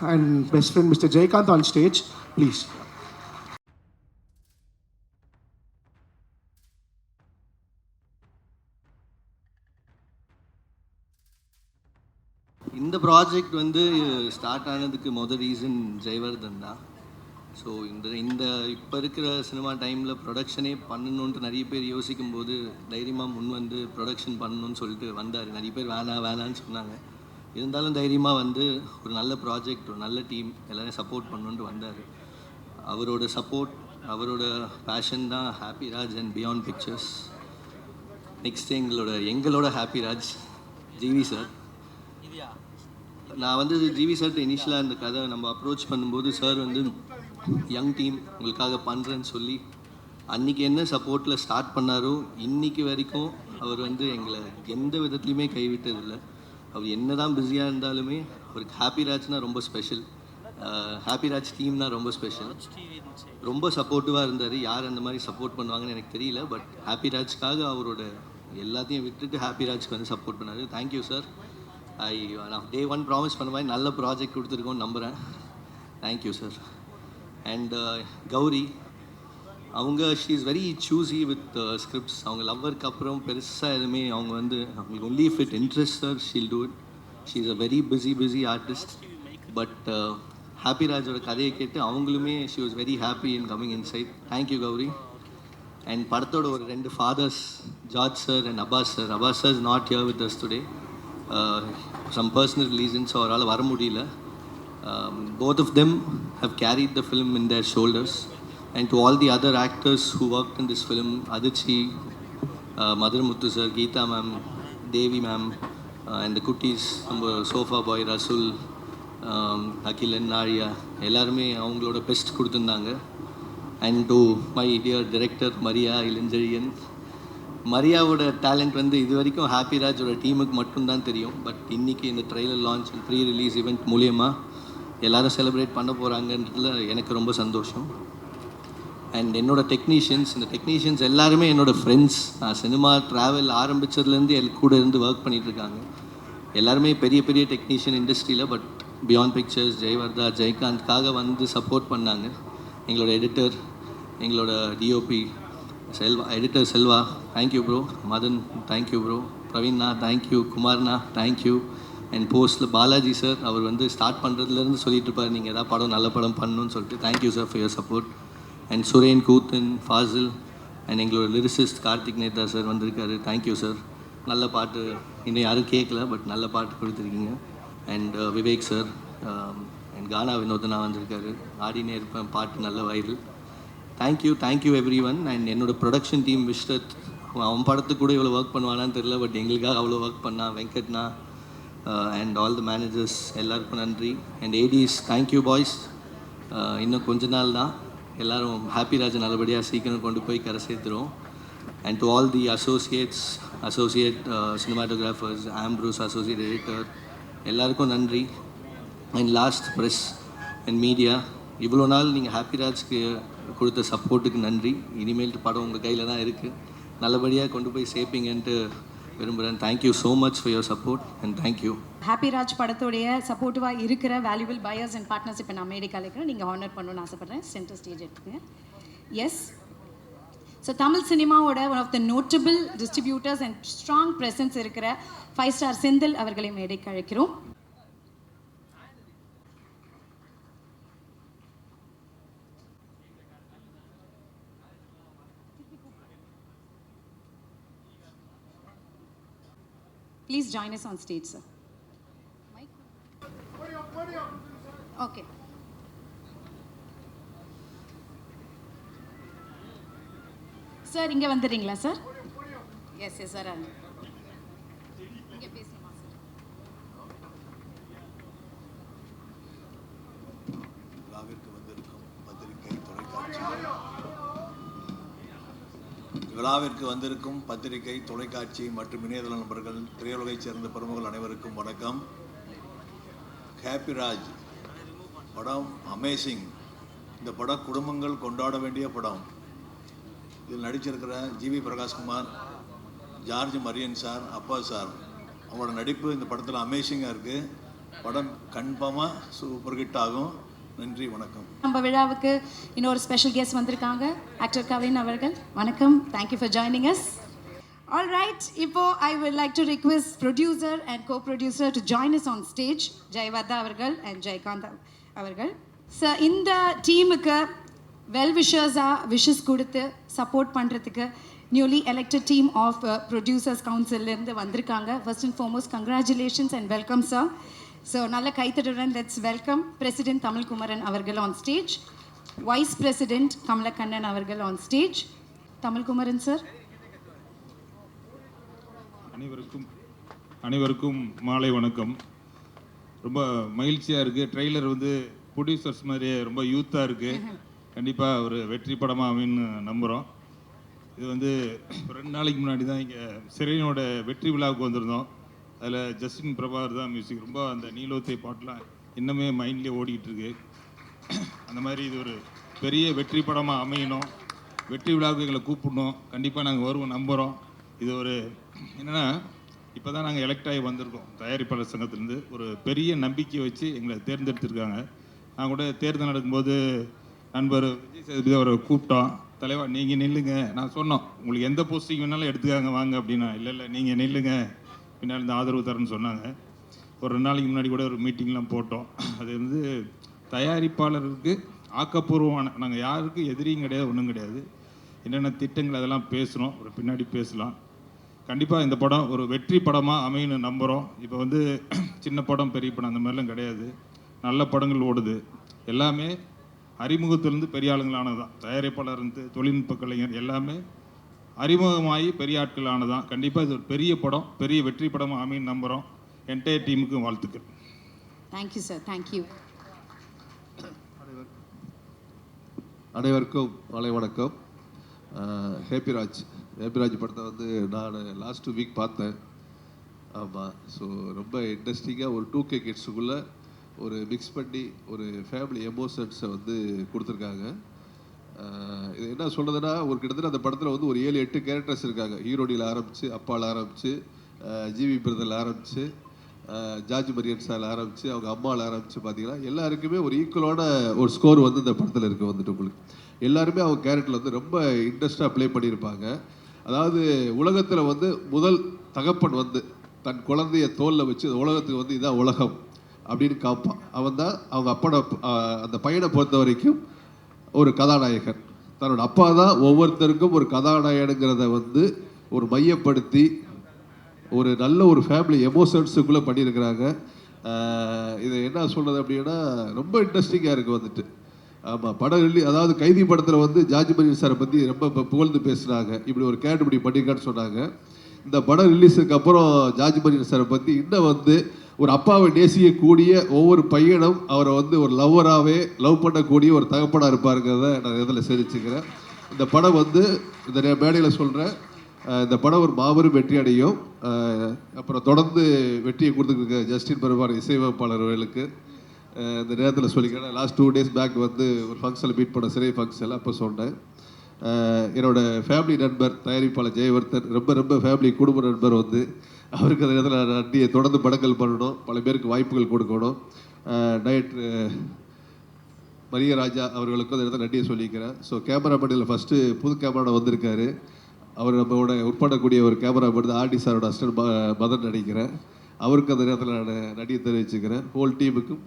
and best friend Mr. Jaykant on stage, please. இந்த project வந்து start ஆனதுக்கு மொதல் ரீசன் ஜெயவர்தன் தான். ஸோ இந்த இந்த இப்போ இருக்கிற சினிமா டைமில் ப்ரொடக்ஷனே பண்ணணுன்ட்டு நிறைய பேர் யோசிக்கும்போது தைரியமாக முன் வந்து ப்ரொடக்ஷன் பண்ணணும்னு சொல்லிட்டு வந்தார். நிறைய பேர் வேணான்னு சொன்னாங்க. இருந்தாலும் தைரியமாக வந்து ஒரு நல்ல ப்ராஜெக்ட், ஒரு நல்ல டீம் எல்லோரும் சப்போர்ட் பண்ணணுன்ட்டு வந்தார். அவரோட சப்போர்ட், அவரோட பேஷன் தான் happy Raj and beyond pictures. Next எங்களோட ஹாப்பி ராஜ் ஜிவி சார். நான் வந்து ஜிவி சார்ட்டு இனிஷியலாக இந்த கதை நம்ம அப்ரோச் பண்ணும்போது சார் வந்து யங் டீம் உங்களுக்காக பண்ணுறேன்னு சொல்லி அன்றைக்கி என்ன சப்போர்ட்டில் ஸ்டார்ட் பண்ணாரோ இன்றைக்கி வரைக்கும் அவர் வந்து எங்களை எந்த விதத்துலையுமே கைவிட்டதில்லை. அவர் என்ன தான் பிஸியாக இருந்தாலுமே அவருக்கு ஹாப்பி ராஜ்னால் ரொம்ப ஸ்பெஷல், ஹாப்பி ராஜ் டீம்னால் ரொம்ப ஸ்பெஷல். ரொம்ப சப்போர்ட்டிவாக இருந்தார். யார் அந்த மாதிரி சப்போர்ட் பண்ணுவாங்கன்னு எனக்கு தெரியல. பட் ஹாப்பி ராஜ்க்காக அவரோட எல்லாத்தையும் விட்டுட்டு ஹாப்பி ராஜ்க்கு வந்து சப்போர்ட் பண்ணார். Thank you sir. நான் டே ஒன் ப்ராமிஸ் பண்ண மாதிரி நல்ல ப்ராஜெக்ட் கொடுத்துருக்கோன்னு நம்புகிறேன். Thank you sir. அண்ட் கௌரி அவங்க she is very choosy with scripts. அவங்க லவ்வருக்கு அப்புறம் பெருசாக எதுவுமே அவங்க வந்து அவங்களுக்கு only if it interest sir she'll do it. She is a very busy artist. But Happy ராஜோட கதையை கேட்டு அவங்களுமே she was very happy in coming inside. Thank you Gouri. And படத்தோட ஒரு 2 fathers, George sir and Abbas sir. Abbas sir is not here with us today. Some personal reasons அவரால் வர முடியல. Both of them have carried the film in their shoulders. And to all the other actors who worked in this film, Adichi, Madhur Muthu sir, Geeta ma'am, Devi ma'am, and the kutties, நம்ம sofa boy, Rasool, Akilan, Nariya எல்லாருமே அவங்களோட best கொடுத்துருந்தாங்க. And to my dear director Maria Ilanchezhiyan. மரியாவோட talent வந்து இது வரைக்கும் happy ராஜோட டீமுக்கு மட்டும்தான் தெரியும். பட் இன்றைக்கி இந்த trailer launch, pre release event மூலியமாக எல்லோரும் செலிப்ரேட் பண்ண போகிறாங்கன்றதுல எனக்கு ரொம்ப சந்தோஷம். அண்ட் என்னோடய டெக்னீஷியன்ஸ், இந்த டெக்னீஷியன்ஸ் எல்லாருமே என்னோடய ஃப்ரெண்ட்ஸ். நான் சினிமா ட்ராவல் ஆரம்பித்ததுலேருந்து கூட இருந்து ஒர்க் பண்ணிகிட்ருக்காங்க. எல்லாருமே பெரிய பெரிய டெக்னீஷியன் இண்டஸ்ட்ரியில். பட் பியாண்ட் பிக்சர்ஸ், ஜெயவர்தா, ஜெயகாந்த்காக வந்து சப்போர்ட் பண்ணாங்க. எங்களோட எடிட்டர், எங்களோட DOP Selva, editor Selva, thank you bro. Madhan, thank you bro. பிரவீன்னா, தேங்க்யூ. குமார்னா, தேங்க்யூ. அண்ட் போஸ்ட்டில் பாலாஜி சார், அவர் வந்து ஸ்டார்ட் பண்ணுறதுலேருந்து சொல்லிட்டு இருப்பார் நீங்கள் எதாவது படம் நல்ல படம் பண்ணணும்னு சொல்லிட்டு. Thank you sir for your support. And Suren, Koothan, Fazil and எங்களோட லிரிசிஸ்ட் கார்த்திக் நேதா சார் வந்திருக்காரு. Thank you sir. நல்ல பாட்டு இன்னும் யாரும் கேட்கல, பட் நல்ல பாட்டு கொடுத்துருக்கீங்க. அண்ட் விவேக் சார் அண்ட் கானா வினோதனா வந்திருக்காரு. ஆடினே இருப்பேன், பாட்டு நல்ல viral. Thank you every one. And என்னோட ப்ரொடக்ஷன் டீம் விஷ்ரத், அவன் படத்துக்கு கூட இவ்வளோ ஒர்க் பண்ணுவானான்னு தெரியல, பட் எங்களுக்காக அவ்வளோ ஒர்க் பண்ணான். வெங்கட்னா அண்ட் ஆல் த மேனேஜர்ஸ் எல்லாருக்கும் நன்றி. And ADs, thank you boys. இன்னும் கொஞ்ச நாள் தான், எல்லோரும் ஹாப்பி ராஜை நல்லபடியாக சீக்கிரம் கொண்டு போய் கரை சேர்த்துருவோம். And to all the associate cinematographers, Ambrose associate editor எல்லாருக்கும் நன்றி. And last press and media, இவ்வளோ நாள் நீங்கள் ஹாப்பி ராஜ்க்கு கொடுத்த சப்போர்ட்டுக்கு நன்றி. இனிமேல் படம் உங்கள் கையில் தான் இருக்குது, நல்லபடியாக கொண்டு போய் சேர்ப்பீங்கன்ட்டு விரும்புகிறேன். Thank you so much for your support and thank you. Happy Raj படத்தோடைய சப்போர்ட்டிவாக இருக்கிற வேல்யூபிள் பையர்ஸ் அண்ட் பார்ட்னர்ஸ் இப்போ நான் மேடை கலைக்கிறேன். நீங்கள் ஹானர் பண்ணணும்னு ஆசைப்பட்றேன். சென்டர் ஸ்டேஜ் எடுத்துங்க. எஸ், ஸோ தமிழ் சினிமாவோட one of the notable distributors and strong presence இருக்கிற 5 ஸ்டார் செந்தில் அவர்களை மேடை கழைக்கிறோம். Please join us on stage, sir. Mike? Okay. Sir, இங்க வந்துறீங்களா சார்? Yes sir. இங்க பேசலாமா சார்? விழாவிற்கு வந்திருக்கும் பத்திரிகை, தொலைக்காட்சி மற்றும் இணையதள நண்பர்கள், திரையுலகைச் சேர்ந்த பிரமுகர்கள் அனைவருக்கும் வணக்கம். ஹாப்பி ராஜ் படம் அமேசிங். இந்த படம் குடும்பங்கள் கொண்டாட வேண்டிய படம். இதில் நடிச்சிருக்கிற GV Prakashkumar, George Marian sir, அப்பா சார், அவங்களோட நடிப்பு இந்த படத்தில் அமேசிங்காக இருக்குது. படம் கன்ஃபார்மாக சூப்பர் ஹிட் ஆகும். நன்றி, வணக்கம். நம்ம விழாவுக்கு இன்னொரு ஸ்பெஷல் கெஸ்ட் வந்திருக்காங்க, ஆக்டர் கவின் அவர்கள். வணக்கம், thank you for joining us. All right, இப்போ I would like to request producer and co producer to join us on stage, Jayavardha அவர்கள் அண்ட் ஜெயகாந்த் அவர்கள். சார், இந்த டீமுக்கு வெல் விஷஸ் கொடுத்து சப்போர்ட் பண்ணுறதுக்கு newly elected team of producers கவுன்சிலேருந்து வந்திருக்காங்க. First and foremost congratulations and welcome sir. So நல்ல கைத்தட்டுடன் லெட்ஸ் வெல்கம் பிரசிடென்ட் தமிழ்குமரன் அவர்கள் on stage, vice president Kamalakannan அவர்கள் ஆன் ஸ்டேஜ். தமிழ்குமரன் சார். அனைவருக்கும் மாலை வணக்கம். ரொம்ப மகிழ்ச்சியாக இருக்குது. ட்ரெய்லர் வந்து ப்ரொடியூசர்ஸ் மாதிரியே ரொம்ப யூத்தாக இருக்குது. கண்டிப்பாக ஒரு வெற்றி படமாக அமைன்னு நம்புகிறோம். இது வந்து 2 நாளைக்கு முன்னாடி தான் இங்கே சிறையனோட வெற்றி விழாவுக்கு வந்திருந்தோம். அதில் ஜஸ்டின் பிரபாகர் தான் மியூசிக். ரொம்ப அந்த நீலோத்தை பாட்டெலாம் இன்னுமே மைண்ட்லேயே ஓடிக்கிட்டு இருக்கு. அந்த மாதிரி இது ஒரு பெரிய வெற்றி படமாக அமையணும். வெற்றி விழாவுக்கு எங்களை கூப்பிடணும். கண்டிப்பாக நாங்கள் வருவோம், நம்புகிறோம். இது ஒரு என்னென்னா, இப்போ தான் நாங்கள் எலெக்ட் ஆகி வந்திருக்கோம் தயாரிப்பாளர் சங்கத்திலேருந்து. ஒரு பெரிய நம்பிக்கை வச்சு எங்களை தேர்ந்தெடுத்திருக்காங்க. நான் கூட தேர்தல் நடக்கும்போது நண்பர் விஜய் சேதுபதி அவரை கூப்பிட்டோம். தலைவா நீங்கள் நில்லுங்க. நான் சொன்னோம், உங்களுக்கு எந்த போஸ்டிங் வேணாலும் எடுத்துக்காங்க வாங்க அப்படின்னா. இல்லை நீங்கள் நில்லுங்க, பின்னால் இந்த ஆதரவு தரேன்னு சொன்னாங்க. ஒரு 2 நாளைக்கு முன்னாடி கூட ஒரு மீட்டிங்லாம் போட்டோம். அது வந்து தயாரிப்பாளருக்கு ஆக்கப்பூர்வமான, நாங்கள் யாருக்கும் எதிரியும் கிடையாது, ஒன்றும் கிடையாது. என்னென்ன திட்டங்கள் அதெல்லாம் பேசுகிறோம், ஒரு பின்னாடி பேசலாம். கண்டிப்பாக இந்த படம் ஒரு வெற்றி படமாக அமையன்னு நம்புகிறோம். இப்போ வந்து சின்ன படம் பெரிய படம் அந்த மாதிரிலாம் கிடையாது. நல்ல படங்கள் ஓடுது. எல்லாமே அறிமுகத்திலிருந்து பெரிய ஆளுங்களானது தான். தயாரிப்பாளர் இருந்து தொழில்நுட்ப கலைஞர் எல்லாமே அறிமுகமாகி பெரிய ஆட்களானது தான். கண்டிப்பாக இது ஒரு பெரிய படம், பெரிய வெற்றி படமாக அமைன்னு நம்புகிறோம். என்டையர் டீமுக்கு வாழ்த்துக்கள். Thank you sir, thank you. அனைவருக்கும் மாலை வணக்கம். ஹேப்பிராஜ் படத்தை வந்து நான் லாஸ்ட் வீக் பார்த்தேன். ஆமாம், ஸோ ரொம்ப இன்ட்ரெஸ்டிங்காக ஒரு 2K கிட்ஸுக்குள்ளே ஒரு மிக்ஸ் பண்ணி ஒரு ஃபேமிலி எமோஷன்ஸை வந்து கொடுத்துருக்காங்க. இது என்ன சொல்கிறதுனா, ஒரு கிட்டத்தட்ட அந்த படத்தில் வந்து ஒரு 7-8 கேரக்டர்ஸ் இருக்காங்க. ஹீரோடியில் ஆரம்பித்து, அப்பாவில் ஆரம்பித்து, ஜிவி பிரதரில் ஆரம்பித்து, ஜார்ஜ் மரியன் சாரில் ஆரம்பித்து, அவங்க அம்மாவில் ஆரம்பித்து, பார்த்தீங்கன்னா எல்லாருக்குமே ஒரு ஈக்குவலான ஒரு ஸ்கோர் வந்து இந்த படத்தில் இருக்குது. வந்துட்டு உங்களுக்கு எல்லாருமே அவங்க கேரக்டரில் வந்து ரொம்ப இன்ட்ரெஸ்டாக ப்ளே பண்ணியிருப்பாங்க. அதாவது உலகத்தில் வந்து முதல் தகப்பன் வந்து தன் குழந்தைய தோளில் வச்சு உலகத்துக்கு வந்து இதான் உலகம் அப்படின்னு காப்பான். அவன் தான் அவங்க அப்போட அந்த பையனை பொறுத்த வரைக்கும் ஒரு கதாநாயகன். தன்னோட அப்பா தான் ஒவ்வொருத்தருக்கும் ஒரு கதாநாயகனுங்கிறத வந்து ஒரு மையப்படுத்தி ஒரு நல்ல ஒரு ஃபேமிலி எமோஷன்ஸுக்குள்ளே பண்ணியிருக்கிறாங்க. இது என்ன சொல்கிறது அப்படின்னா, ரொம்ப இன்ட்ரெஸ்டிங்காக இருக்குது வந்துட்டு. ஆமாம், படம் அதாவது கைதி படத்தில் வந்து ஜார்ஜ் மரியன் சாரை பற்றி ரொம்ப புகழ்ந்து பேசுனாங்க. இப்படி ஒரு கேரக்டர் இப்படி பண்ணியிருக்கான்னு சொன்னாங்க. இந்த படம் ரிலீஸுக்கு அப்புறம் ஜார்ஜ் மரியன் சாரை பற்றி இன்னும் வந்து ஒரு அப்பாவை நேசிக்கக்கூடிய ஒவ்வொரு பையனும் அவரை வந்து ஒரு லவ்வராகவே லவ் பண்ணக்கூடிய ஒரு தகப்பனாக இருப்பாருங்கிறத நான் இதில் தெரிவிச்சுக்கிறேன். இந்த படம் வந்து இந்த மேடையில் சொல்கிறேன், இந்த படம் ஒரு மாபெரும் வெற்றி அடையும். அப்புறம் தொடர்ந்து வெற்றியை கொடுத்துருக்க ஜஸ்டின் பிரபாகர் இசையமைப்பாளர்களுக்கு இந்த நேரத்தில் சொல்லிக்கிறேன். லாஸ்ட் 2 days பேக் வந்து ஒரு ஃபங்க்ஷனில் மீட் பண்ண சிறை ஃபங்க்ஷனில் அப்போ சொன்னேன். என்னோட ஃபேமிலி நண்பர் தயாரிப்பாளர் ஜெயவர்தன், ரொம்ப ஃபேமிலி குடும்ப நண்பர் வந்து அவருக்கு அந்த நேரத்தில் நன்றியை தொடர்ந்து படங்கள் பண்ணணும், பல பேருக்கு வாய்ப்புகள் கொடுக்கணும். டைரக்டர் மரியராஜா அவர்களுக்கும் அந்த இடத்துல நன்றியை சொல்லிக்கிறேன். ஸோ கேமராமேனில் ஃபஸ்ட்டு புது கேமரா வந்திருக்காரு. அவர் நம்மளோட உட்படக்கூடிய ஒரு கேமராமேன் ஆர்டி சாரோட அசிஸ்டன்ட் மதன் நினைக்கிறேன். அவருக்கு அந்த நேரத்தில் நான் நன்றியை தெரிவிச்சுக்கிறேன். ஹோல் டீமுக்கும்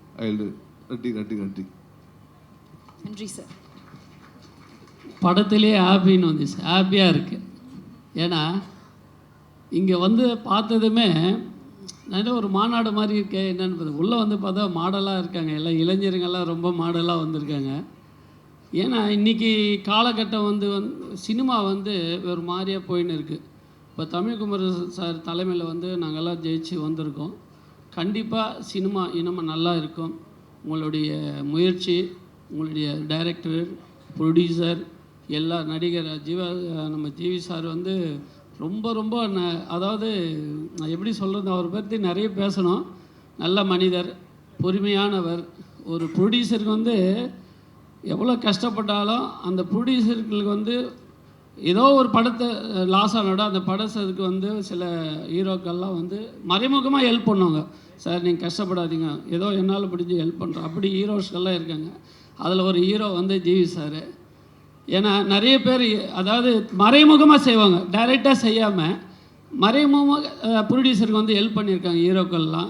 நன்றி. நன்றி சார். படத்திலே ஹாப்பின்னு வந்துச்சு, ஹாப்பியாக இருக்குது. ஏன்னா இங்கே வந்து பார்த்ததுமே நல்ல ஒரு மாநாடு மாதிரி இருக்கே. என்னென்னு உள்ளே வந்து பார்த்தா மாடலாக இருக்காங்க, எல்லாம் இளைஞர்கள்லாம் ரொம்ப மாடலாக வந்திருக்காங்க. ஏன்னா இன்றைக்கி காலகட்டம் வந்து சினிமா வந்து ஒரு மாதிரியாக போயின்னு இருக்குது. இப்போ தமிழ்குமரன் சார் தலைமையில் வந்து நாங்கள்லாம் ஜெயிச்சு வந்திருக்கோம். கண்டிப்பாக சினிமா இன்னமும் நல்லா இருக்கும். உங்களுடைய முயற்சி, உங்களுடைய டைரக்டர், ப்ரொடியூசர், எல்லா நடிகர் நம்ம ஜிவி சார் வந்து ரொம்ப அதாவது நான் எப்படி சொல்கிறது, அவரை பற்றி நிறைய பேசணும். நல்ல மனிதர், பொறுமையானவர். ஒரு ப்ரொடியூசருக்கு வந்து எவ்வளோ கஷ்டப்பட்டாலும் அந்த ப்ரொடியூசர்களுக்கு வந்து ஏதோ ஒரு படத்தை லாஸ் ஆனோட அந்த படத்துக்கு வந்து சில ஹீரோக்கள்லாம் வந்து மறைமுகமாக ஹெல்ப் பண்ணுவாங்க. சார் நீங்கள் கஷ்டப்படாதீங்க, ஏதோ என்னால் முடிஞ்சு ஹெல்ப் பண்ணுறோம், அப்படி ஹீரோஸ்கள்லாம் இருக்காங்க. அதில் ஒரு ஹீரோ வந்து ஜிவி சார். ஏன்னா நிறைய பேர் அதாவது மறைமுகமாக செய்வாங்க, டைரெக்டாக செய்யாமல் மறைமுகமாக ப்ரொடியூசருக்கு வந்து ஹெல்ப் பண்ணியிருக்காங்க ஹீரோக்கள்லாம்.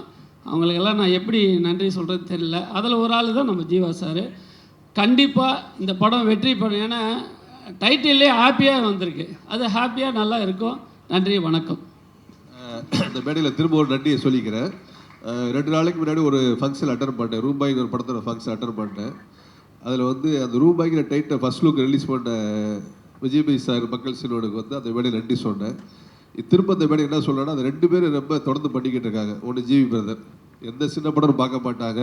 அவங்களுக்கெல்லாம் நான் எப்படி நன்றி சொல்கிறது தெரியல. அதில் ஒரு ஆள் தான் நம்ம ஜீவா சார். கண்டிப்பாக இந்த படம் வெற்றி பண்ணும். ஏன்னா டைட்டிலே ஹாப்பியாக வந்திருக்கு, அது ஹாப்பியாக நல்லா இருக்கும். நன்றி, வணக்கம். இந்த மேடையில் திரும்ப ஒரு நன்றியை சொல்லிக்கிறேன். 2 நாளைக்கு முன்னாடி ஒரு ஃபங்க்ஷன் அட்டன் பண்ணேன், ரூபாய்க்கு ஒரு படத்தோட ஃபங்க்ஷன் அட்டன் பண்ணேன். அதில் வந்து அந்த ரூபாய்க்கு டைட்டை ஃபர்ஸ்ட் லுக் ரிலீஸ் பண்ண விஜயபாய் சார் மக்கள் சினிமாவுக்கு வந்து அந்த மேடையில் நன்றி சொன்னேன். திரும்ப அந்த மேடை என்ன சொல்லணும்னா, அந்த 2 பேரும் ரொம்ப தொடர்ந்து பண்ணிக்கிட்டு இருக்காங்க. ஒன்று ஜிவி பிரதர், எந்த சின்ன படம் பார்க்க மாட்டாங்க,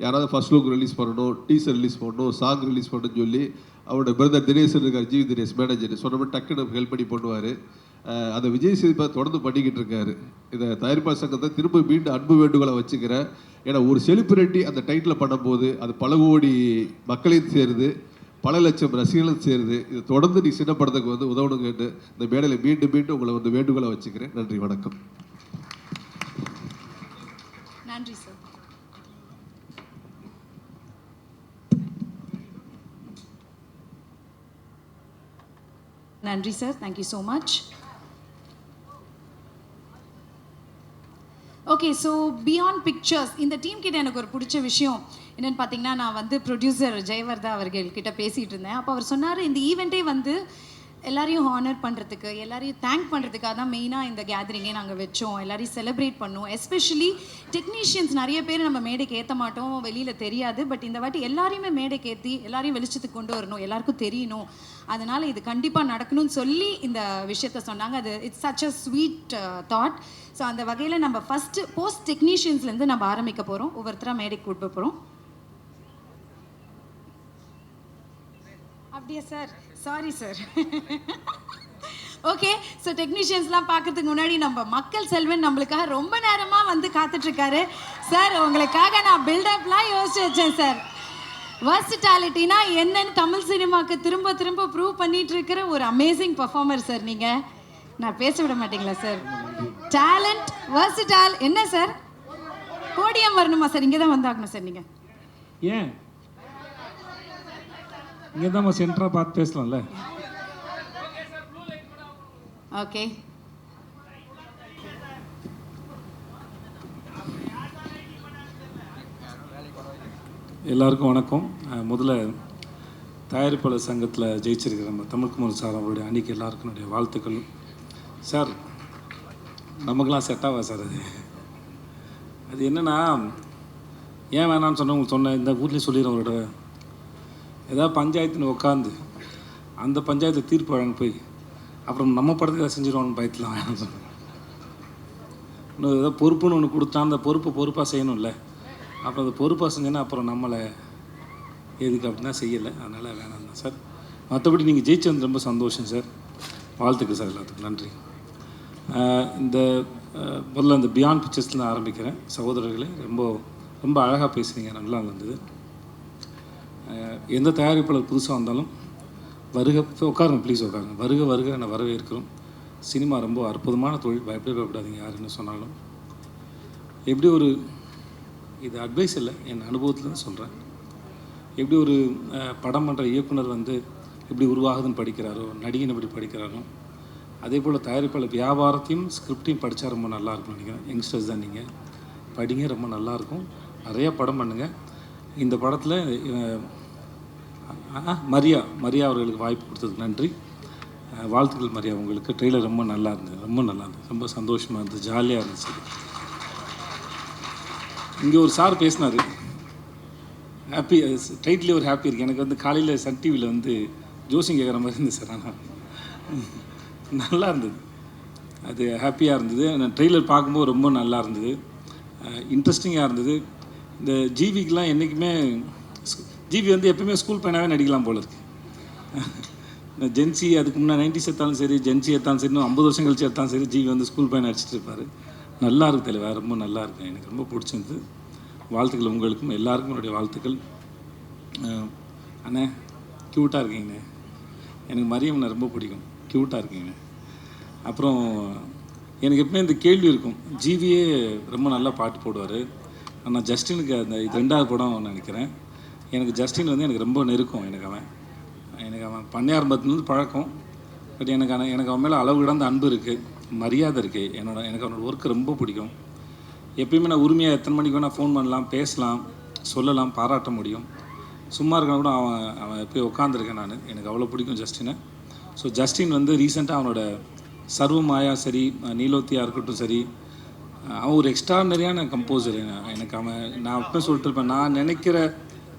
யாராவது ஃபர்ஸ்ட் லுக் ரிலீஸ் பண்ணணும், டீசர் ரிலீஸ் பண்ணணும், சாங் ரிலீஸ் பண்ணணும்னு சொல்லி அவரோட பிரதர் தினேஷ் இருக்கார், ஜிவி தினேஷ் மேனேஜர், சொன்ன மாதிரி டக்குன்னு ஹெல்ப் பண்ணி பண்ணுவார். அதை விஜய் சேதுபதி தொடர்ந்து பண்ணிக்கிட்டு இருக்காரு. இதை தயாரிப்பாளர் சங்கத்தை திரும்ப மீண்டும் அன்பு வேண்டுகோளை வச்சுக்கிறேன். ஏன்னா ஒரு செலிபிரிட்டி அந்த டைட்டில் பண்ணும்போது அது பல கோடி மக்களையும் சேருது, பல லட்சம் ரசிகர்களும் சேருது. இது தொடர்ந்து நீ சின்ன படத்துக்கு வந்து உதவணும் கேட்டு இந்த மேடையில் மீண்டும் மீண்டும் உங்களை வந்து வேண்டுகோளை வச்சுக்கிறேன். நன்றி, வணக்கம். நன்றி சார். நன்றி sir, thank you so much. Okay, so beyond pictures இந்த டீம் கிட்ட எனக்கு ஒரு பிடிச்ச விஷயம் என்னென்னு பார்த்தீங்கன்னா, நான் வந்து ப்ரொடியூசர் ஜெயவர்தா அவர்கள்கிட்ட பேசிகிட்டு இருந்தேன். அப்போ அவர் சொன்னார், இந்த ஈவெண்ட்டே வந்து எல்லாரையும் ஹானர் பண்ணுறதுக்கு, எல்லாரையும் தேங்க் பண்ணுறதுக்காக தான் மெயினாக இந்த கேதரிங்கே நாங்கள் வச்சோம். எல்லாரையும் செலிப்ரேட் பண்ணோம். எஸ்பெஷலி டெக்னீஷியன்ஸ் நிறைய பேர் நம்ம மேடைக்கு ஏற்ற மாட்டோம், வெளியில் தெரியாது. பட் இந்த வாட்டி எல்லாரையுமே மேடைக்கு ஏற்றி எல்லாரையும் வெளிச்சத்துக்கு கொண்டு வரணும், எல்லாருக்கும் தெரியணும். அதனால் இது கண்டிப்பாக நடக்கணும்னு சொல்லி இந்த விஷயத்த சொன்னாங்க. அது it's such a sweet thought. So அந்த வகையில் நம்ம ஃபஸ்ட்டு போஸ்ட் டெக்னீஷியன்ஸ்லேருந்து நம்ம ஆரம்பிக்க போகிறோம். ஒவ்வொருத்தராக மேடைக்கு கூட்டு போகிறோம். அப்படியா sir? Sorry sir. Okay, so டெக்னீஷியன்ஸ்லாம் பார்க்கறதுக்கு முன்னாடி நம்ம மக்கள் செல்வன் நம்மளுக்காக ரொம்ப நேரமாக வந்து காத்துட்ருக்காரு. சார் உங்களுக்காக நான் பில்டப்லாம் யோசிச்சு வச்சேன் சார். வர்சிட்டாலிட்டினா என்னன்னு தமிழ் சினிமாவுக்கு திரும்ப திரும்ப ப்ரூவ் பண்ணிட்டு இருக்கிற ஒரு அமேசிங் பர்ஃபார்மர் சார் நீங்கள். நான் பேச விட மாட்டீங்களா சார்? டேலண்ட், வர்சிட்டால். என்ன சார் போடியம் வரணுமா சார்? இங்கே தான் வந்தாகணும் சார். நீங்கள் ஏன் இங்கே தான் சென்டராக பார்த்து பேசலாம்ல? ஓகே, எல்லாருக்கும் வணக்கம். முதல்ல தயாரிப்பாளர் சங்கத்தில் ஜெயிச்சிருக்கிற நம்ம தமிழ்குமார் சார் அவருடைய அன்னைக்கு எல்லாருக்கும் என்னுடைய வாழ்த்துக்கள். சார் நமக்கெல்லாம் செட் ஆகா சார். அது என்னென்னா, ஏன் வேணான்னு சொன்னவங்க சொன்னேன், இந்த ஊர்லேயே சொல்லிடுறேன். அவரோட ஏதாவது பஞ்சாயத்துன்னு உட்காந்து அந்த பஞ்சாயத்து தீர்ப்பு வழங்க போய் அப்புறம் நம்ம படத்துக்கு அதை செஞ்சிடுவான்னு பயத்தில் வேணாம் சொன்னேன். இன்னும் ஏதாவது பொறுப்புன்னு ஒன்று கொடுத்தா அந்த பொறுப்பாக செய்யணும்ல. அப்புறம் அந்த பொறுப்பாக செஞ்சேன்னா அப்புறம் நம்மளை எதுக்கு அப்படின்னா செய்யலை. அதனால் வேணாம் தான் சார். மற்றபடி நீங்கள் ஜெயிச்சு வந்து ரொம்ப சந்தோஷம் சார். வாழ்த்துக்கள் சார், எல்லாத்துக்கும் நன்றி. இந்த முதல்ல இந்த பியாண்ட் பிக்சர்ஸ்லாம் ஆரம்பிக்கிறேன். சகோதரர்களே, ரொம்ப ரொம்ப அழகாக பேசுகிறீங்க, நல்லா இருந்தது. எந்த தயாரிப்பாளர் புதுசாக வந்தாலும் வருக, உட்காருங்க ப்ளீஸ் உட்காருங்க, வருக வருக என்னை வரவேற்கிறோம். சினிமா ரொம்ப அற்புதமான தொழில், பயப்படாதீங்க யார் என்ன சொன்னாலும். எப்படி ஒரு, இது அட்வைஸ் இல்லை, என் அனுபவத்தில் தான் சொல்கிறேன். எப்படி ஒரு படம் பண்ணுற இயக்குனர் வந்து எப்படி உருவாகுதுன்னு படிக்கிறாரோ, நடிகன் எப்படி படிக்கிறாரோ, அதே போல் தயாரிப்பாளர் வியாபாரத்தையும் ஸ்கிரிப்டையும் படித்தா ரொம்ப நல்லாயிருக்கும் நினைக்கிறேன். யங்ஸ்டர்ஸ் தான் நீங்கள், படிங்க, ரொம்ப நல்லாயிருக்கும். நிறையா படம் பண்ணுங்கள். இந்த படத்தில் மரியா அவர்களுக்கு வாய்ப்பு கொடுத்ததுக்கு நன்றி, வாழ்த்துக்கள் மரியா உங்களுக்கு. ட்ரெய்லர் ரொம்ப நல்லா இருந்தது, ரொம்ப சந்தோஷமாக இருந்தது, ஜாலியாக இருந்துச்சு. இங்கே ஒரு சார் பேசினார், ஹாப்பி டைட்டிலே ஒரு ஹாப்பி இருக்குது. எனக்கு வந்து காலையில் சன் டிவியில் வந்து ஜோசிங் கேட்குற மாதிரி இருந்தது சார். ஆனால் நல்லா இருந்தது, அது ஹாப்பியாக இருந்தது. நான் ட்ரெய்லர் பார்க்கும்போது ரொம்ப நல்லா இருந்தது, இன்ட்ரெஸ்டிங்காக இருந்தது. இந்த ஜிவிக்கெலாம் என்றைக்குமே, ஜிவி வந்து எப்பவுமே ஸ்கூல் பையனாகவே நடிக்கலாம் போல இருக்குது. ஜென்சி அதுக்கு முன்னாடி 90s எடுத்தாலும் சரி, ஜென்சி எடுத்தாலும் சரி, இன்னும் 50 வருஷம் கழிச்சு எடுத்தாலும் சரி, ஜிவி வந்து ஸ்கூல் பையனை அடிச்சுட்டு இருப்பார். நல்லா இருக்கு தலைவா, ரொம்ப நல்லா இருக்கு, எனக்கு ரொம்ப பிடிச்சிருந்தது. வாழ்த்துக்கள் உங்களுக்கும், எல்லாருக்கும் என்னுடைய வாழ்த்துக்கள். அண்ணே க்யூட்டாக இருக்கீங்கண்ணே. எனக்கு மரியம்ண்ணே ரொம்ப பிடிக்கும். க்யூட்டாக இருக்கீங்க. அப்புறம் எனக்கு எப்பவுமே இந்த கேள்வி இருக்கும், ஜிவியே ரொம்ப நல்லா பாட்டு போடுவார், ஆனால் ஜஸ்டினுக்கு அந்த இது 2வது படம் நினைக்கிறேன். எனக்கு ஜஸ்டின் வந்து எனக்கு ரொம்ப நெருக்கம். எனக்கு அவன் பண்ண ஆரம்பத்துலேருந்து பழக்கம். பட் எனக்கு அவன் மேலே அளவு கிடந்த அன்பு இருக்குது, மரியாதை இருக்குது. எனக்கு அவனோட ஒர்க்கு ரொம்ப பிடிக்கும். எப்பயுமே நான் உரிமையாக எத்தனை மணிக்கு வேணால் ஃபோன் பண்ணலாம், பேசலாம், சொல்லலாம், பாராட்ட முடியும். சும்மா இருக்கான கூட அவன் போய் உட்காந்துருக்கேன் நான். எனக்கு அவ்வளோ பிடிக்கும் ஜஸ்டினை. ஸோ ஜஸ்டின் வந்து ரீசெண்டாக அவனோட சர்வமாயா சரி, நீலோத்தியா இருக்கட்டும் சரி, அவன் ஒரு எக்ஸ்ட்ரானரியான கம்போசர். எனக்கு நான் எப்போ சொல்லிட்டு இருப்பேன், நான் நினைக்கிற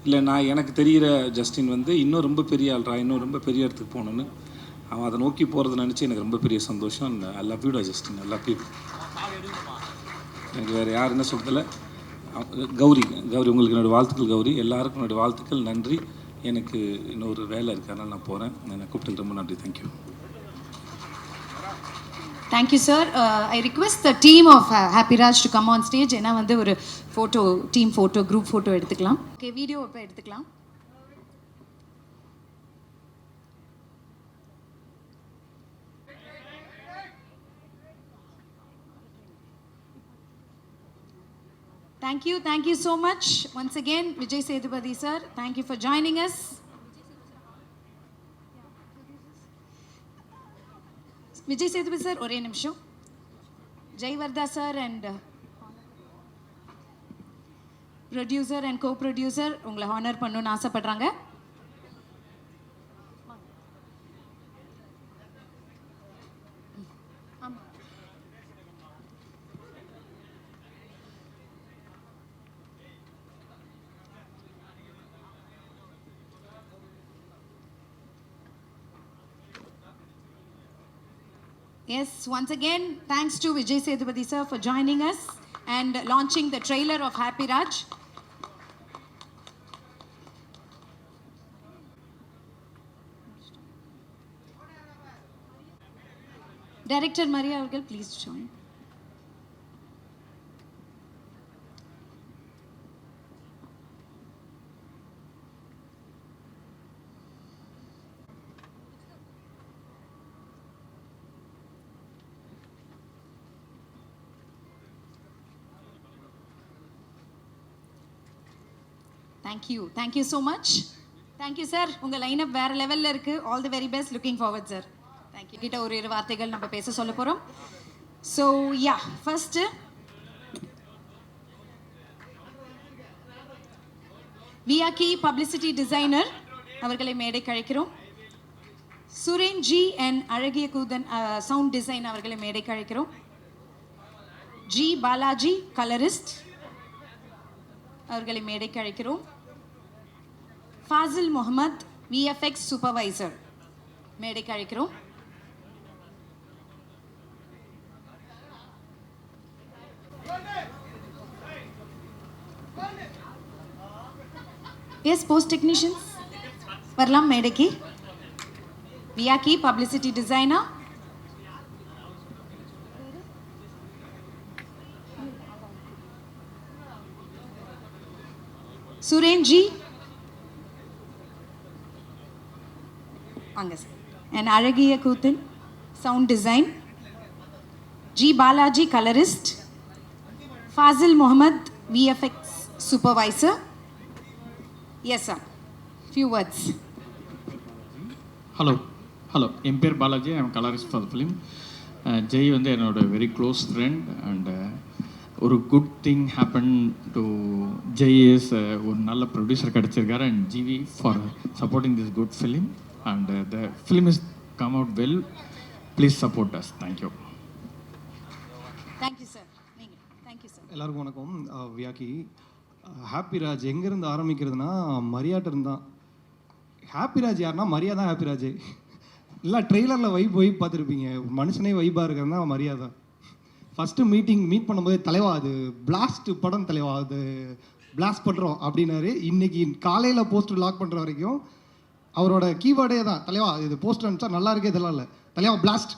இல்லை எனக்கு தெரிகிற ஜஸ்டின் வந்து இன்னும் ரொம்ப பெரிய ஆள்றா, இன்னும் ரொம்ப பெரிய இடத்துக்கு போகணுன்னு அவன் அதை நோக்கி போகிறத நினச்சி எனக்கு ரொம்ப பெரிய சந்தோஷம். I love you Justin, I love you. எனக்கு வேறு யார் என்ன சொல்கிறதில்ல. கௌரி உங்களுக்கு என்னோடய வாழ்த்துக்கள். கௌரி, எல்லாருக்கும் என்னோடய வாழ்த்துக்கள், நன்றி. எனக்கு இன்னொரு வேலை இருக்குது, அதனால் நான் போகிறேன். என்னை கூப்பிட்டு ரொம்ப நன்றி. Thank you. Thank you, sir. I request the team of Happy Raj to come on stage. ஏன்னா வந்து ஒரு photo, team photo, group photo எடுத்துக்கலாம். ஓகே, வீடியோ இப்போ எடுத்துக்கலாம். Thank you so much. Once again, Vijay Sethupathi sir, thank you for joining us. Vijay Sethupathi sir, ஒரே நிமிஷம். ஜெய்வர்தா sir and producer and கோ-ப்ரொடியூசர் உங்களை honour பண்ணணும்னு ஆசைப்படுறாங்க. Yes, once again, thanks to Vijay Sethupathi sir for joining us and launching the trailer of Happy Raj. Director Maria Avargal, please join. Thank you so much. Thank you sir. உங்க lineup வேற லெவல்ல இருக்கு. All the very best. Looking forward sir. Thank you. கிட்ட ஒரு 2 வார்த்தைகள் நம்ம பேச சொல்ல போறோம். So yeah, first Vyakki publicity designer அவர்களை மேடை கழைக்கிறோம். சுரேன் ஜி அண்ட் அழகிய கூதன் சவுண்ட் டிசைன் அவர்களை மேடை கழைக்கிறோம். ஜி பாலாஜி கலரிஸ்ட் அவர்களை மேடை கழைக்கிறோம். ஃபாசில் முகமது விஎஃப்எக்ஸ் சூப்பர்வைசர் மேடை கழைக்கிறோம். எஸ், போஸ்ட் டெக்னீஷியன்ஸ் வரலாம் மேடைக்கு. வியாக்கி பப்ளிசிட்டி டிசைனர், சுரேன் ஜி வாங்க சார், அண்ட் அழகிய Koothan sound design, G Balaji colourist, Fazil Mohammed VFX supervisor. Yes sir, few words. Hello என் பேர் பாலாஜி, I am colourist for the film. Jai வந்து என்னோட வெரி க்ளோஸ் ஃப்ரெண்ட் அண்ட் ஒரு good thing happen to Jai is ஒரு நல்ல ப்ரொடியூசர் கிடச்சிருக்காரு and GV for supporting this good film and the film is come out well. Please support us. Thank you. Thank you sir. நீங்கள் thank you sir. எல்லாருக்கும் வணக்கம். வியாக்கி happy Raj எங்கேருந்து ஆரம்பிக்கிறதுனா மரியாட்டிருந்து தான். Happy Raj யாருன்னா மரியா தான் ஹாப்பி ராஜ். இல்லை ட்ரெய்லரில் வைப் பார்த்துருப்பீங்க. மனுஷனே வைப்பாக இருக்கிறது தான் மரியா தான். ஃபஸ்ட்டு மீட் பண்ணும்போது தலைவா அது பிளாஸ்ட் படம் தலைவா, அது பிளாஸ்ட் பண்ணுறோம் அப்படின்னாரு. இன்றைக்கி காலையில் போஸ்டர் லாக் பண்ணுற வரைக்கும் அவரோட கீவேர்டே தான், தலைவா இது போஸ்டர் அனுப்பிச்சா நல்லா இருக்கே, இதெல்லாம் இல்லை தலைவா பிளாஸ்ட்,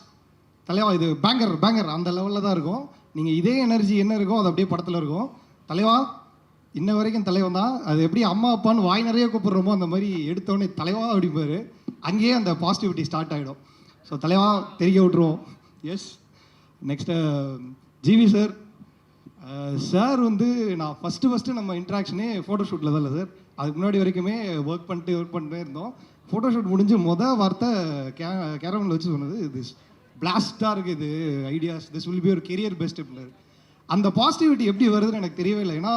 தலைவா இது பேங்கர் அந்த லெவலில் தான் இருக்கும். நீங்கள் இதே எனர்ஜி என்ன இருக்கோ அது அப்படியே படத்தில் இருக்கும். தலைவா இன்ன வரைக்கும் தலைவன் தான். அது எப்படி அம்மா அப்பான்னு வாய் நிறைய கூப்பிட்றோமோ அந்த மாதிரி எடுத்தோடனே தலைவா அப்படிம்பாரு. அங்கேயே அந்த பாசிட்டிவிட்டி ஸ்டார்ட் ஆகிடும். ஸோ தலைவா தெரிய விட்ருவோம். Yes. Next GV sir. Sir வந்து நான் ஃபஸ்ட்டு நம்ம இன்ட்ராக்ஷனே ஃபோட்டோஷூட்டில் தான் இல்லை சார். அதுக்கு முன்னாடி வரைக்குமே ஒர்க் பண்ணிட்டே இருந்தோம். ஃபோட்டோஷூட் முடிஞ்சு வார்த்தை கேரவனில் வச்சு சொன்னது, இது பிளாஸ்டாக இருக்குது இது ஐடியாஸ், திஸ் வில் பி ஒரு கெரியர் பெஸ்ட் பிளர். அந்த பாசிட்டிவிட்டி எப்படி வருதுன்னு எனக்கு தெரியவே இல்லை. ஏன்னா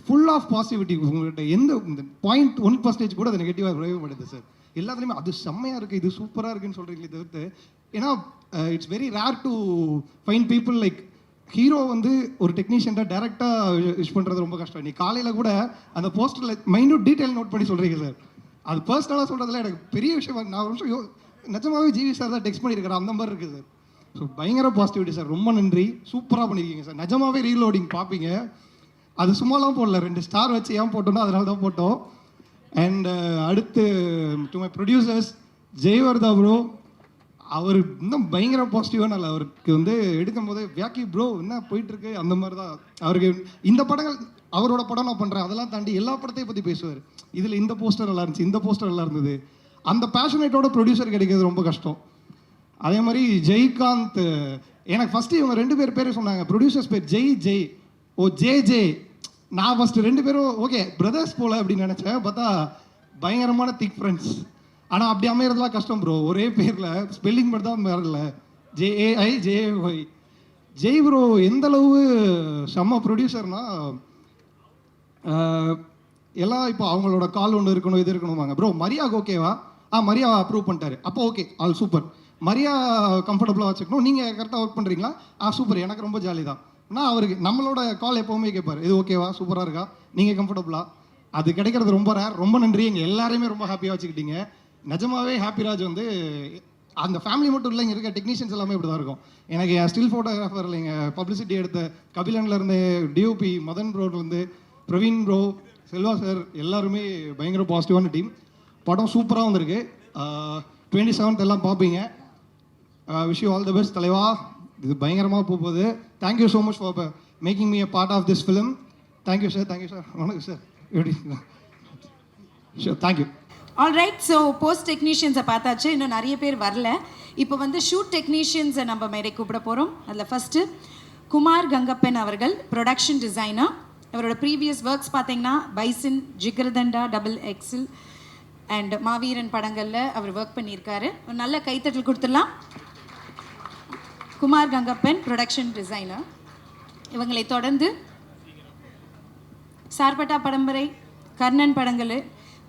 ஃபுல் ஆஃப் பாசிட்டிவிட்டி. உங்கள்கிட்ட எந்த 0.1% கூட அது நெகட்டிவாக வரவே மாட்டேது சார். எல்லாத்துலேயுமே அது செம்மையாக இருக்குது, இது சூப்பராக இருக்குன்னு சொல்கிறீங்களே தவிர்த்து, ஏன்னா it's very rare to find people like hero வந்து ஒரு டெக்னீஷியன்ட்ட டேரெக்டாக விஷ் பண்ணுறது ரொம்ப கஷ்டம். நீ காலையில் கூட அந்த போஸ்டரில் மைன்யூட் டீட்டெயில் நோட் பண்ணி சொல்கிறீங்க சார். அது பர்சனலாக சொல்கிறதுல எனக்கு பெரிய விஷயம். நான் ஒரு நிமிஷம் நிஜமாகவே ஜிவி சார் தான் டெக்ஸ்ட் பண்ணியிருக்கிறேன், அந்த மாதிரி இருக்குது சார். ஸோ பயங்கர பாசிட்டிவிட்டி சார், ரொம்ப நன்றி. சூப்பராக பண்ணியிருக்கீங்க சார். நிஜமாகவே ரீலோடிங் பார்ப்பீங்க, அது சும்மாலாம் போடல, 2 ஸ்டார் வச்சு ஏன் போட்டோம்னா அதனால தான் போட்டோம். அண்ட் அடுத்து டு மை ப்ரொடியூசர்ஸ், ஜெய்வர்தா ப்ரோ, அவர் இன்னும் பயங்கர பாசிட்டிவாக இல்லை. அவருக்கு வந்து எடுக்கும் போதே வியாக்கி ப்ரோ என்ன போயிட்டுருக்கு அந்த மாதிரி தான். அவருக்கு இந்த படங்கள், அவரோட படம் நான் பண்ணுறேன், அதெல்லாம் தாண்டி எல்லா படத்தையும் பற்றி பேசுவார். இதில் இந்த போஸ்டர் நல்லா இருந்துச்சு, இந்த போஸ்டர் நல்லா இருந்தது. அந்த பேஷனேட்டோட ப்ரொடியூசர் கிடைக்கிறது ரொம்ப கஷ்டம். அதே மாதிரி ஜெய்காந்த், எனக்கு ஃபஸ்ட்டு இவங்க 2 பேர் சொன்னாங்க, ப்ரொடியூசர்ஸ் பேர் ஜெய். Oh J. நான் ஃபஸ்ட்டு 2 பேரும் ஓகே பிரதர்ஸ் போல் அப்படின்னு நினச்சேன். பார்த்தா பயங்கரமான திக் ஃப்ரெண்ட்ஸ். ஆனால் அப்படி அமைகிறதுலாம் கஷ்டம் ப்ரோ. ஒரே பேரில் ஸ்பெல்லிங் மட்டும் தான் வரல, JAI JAY. ஜெய் ப்ரோ எந்தளவு செம்ம ப்ரொடியூசர்னா, எல்லாம் இப்போ அவங்களோட கால் ஒன்று இருக்கணும், இது இருக்கணுமாங்க. ப்ரோ மரியாவுக்கு ஓகேவா? மரியா அப்ரூவ் பண்ணிட்டாரு, அப்போ ஓகே, ஆல் சூப்பர். மரியா கம்ஃபர்டபுளாக வச்சுக்கணும், நீங்கள் கரெக்டாக ஒர்க் பண்ணுறீங்களா? சூப்பர், எனக்கு ரொம்ப ஜாலி தான். ஆனால் அவருக்கு நம்மளோட கால் எப்போவுமே கேட்பார், இது ஓகேவா, சூப்பராக இருக்கா, நீங்கள் கம்ஃபர்டபுளா? அது கிடைக்கிறது ரொம்ப ரேர். ரொம்ப நன்றி, எங்கள் எல்லாரையுமே ரொம்ப ஹாப்பியாக வச்சுக்கிட்டீங்க. நிஜமாவே ஹாப்பிராஜ் வந்து அந்த ஃபேமிலி மட்டும் இல்லை, இங்கே இருக்க டெக்னீஷியன்ஸ் எல்லாமே இப்படி தான் இருக்கும். எனக்கு என் ஸ்டில் ஃபோட்டோகிராஃபர் இல்லைங்க, பப்ளிசிட்டி எடுத்த கபிலன்லேருந்து, டிஓபி மதன் ப்ரோட்லேருந்து, பிரவீன் ப்ரோ, செல்வா சார், எல்லாருமே பயங்கர பாசிட்டிவான டீம். படம் சூப்பராக வந்திருக்கு. 27th எல்லாம் பார்ப்பீங்க. Wish you all the best தலைவா. இது பயங்கரமாக போகுது. Thank you so much for making me a part of this film. Thank you sir. வணக்கம் சார். எப்படி sure, thank you. Alright, so post டெக்னீஷியன்ஸை பார்த்தாச்சு, இன்னும் நிறைய பேர் வரல. இப்போ வந்து ஷூட் டெக்னீஷியன்ஸை நம்ம மேடை கூப்பிட போகிறோம். அதில் ஃபஸ்ட்டு குமார் கங்கப்பன் அவர்கள், ப்ரொடக்ஷன் டிசைனர். அவரோட ப்ரீவியஸ் ஒர்க்ஸ் பார்த்தீங்கன்னா பைசன், ஜிகர்தண்டா, XXL அண்ட் மாவீரன் படங்களில் அவர் ஒர்க் பண்ணியிருக்காரு. ஒரு நல்ல கைத்தட்டல் கொடுத்துடலாம். Kumar Gangappan, production designer. இவங்களை தொடர்ந்து சார்பட்டா பரம்பரை, கர்ணன் படங்களில்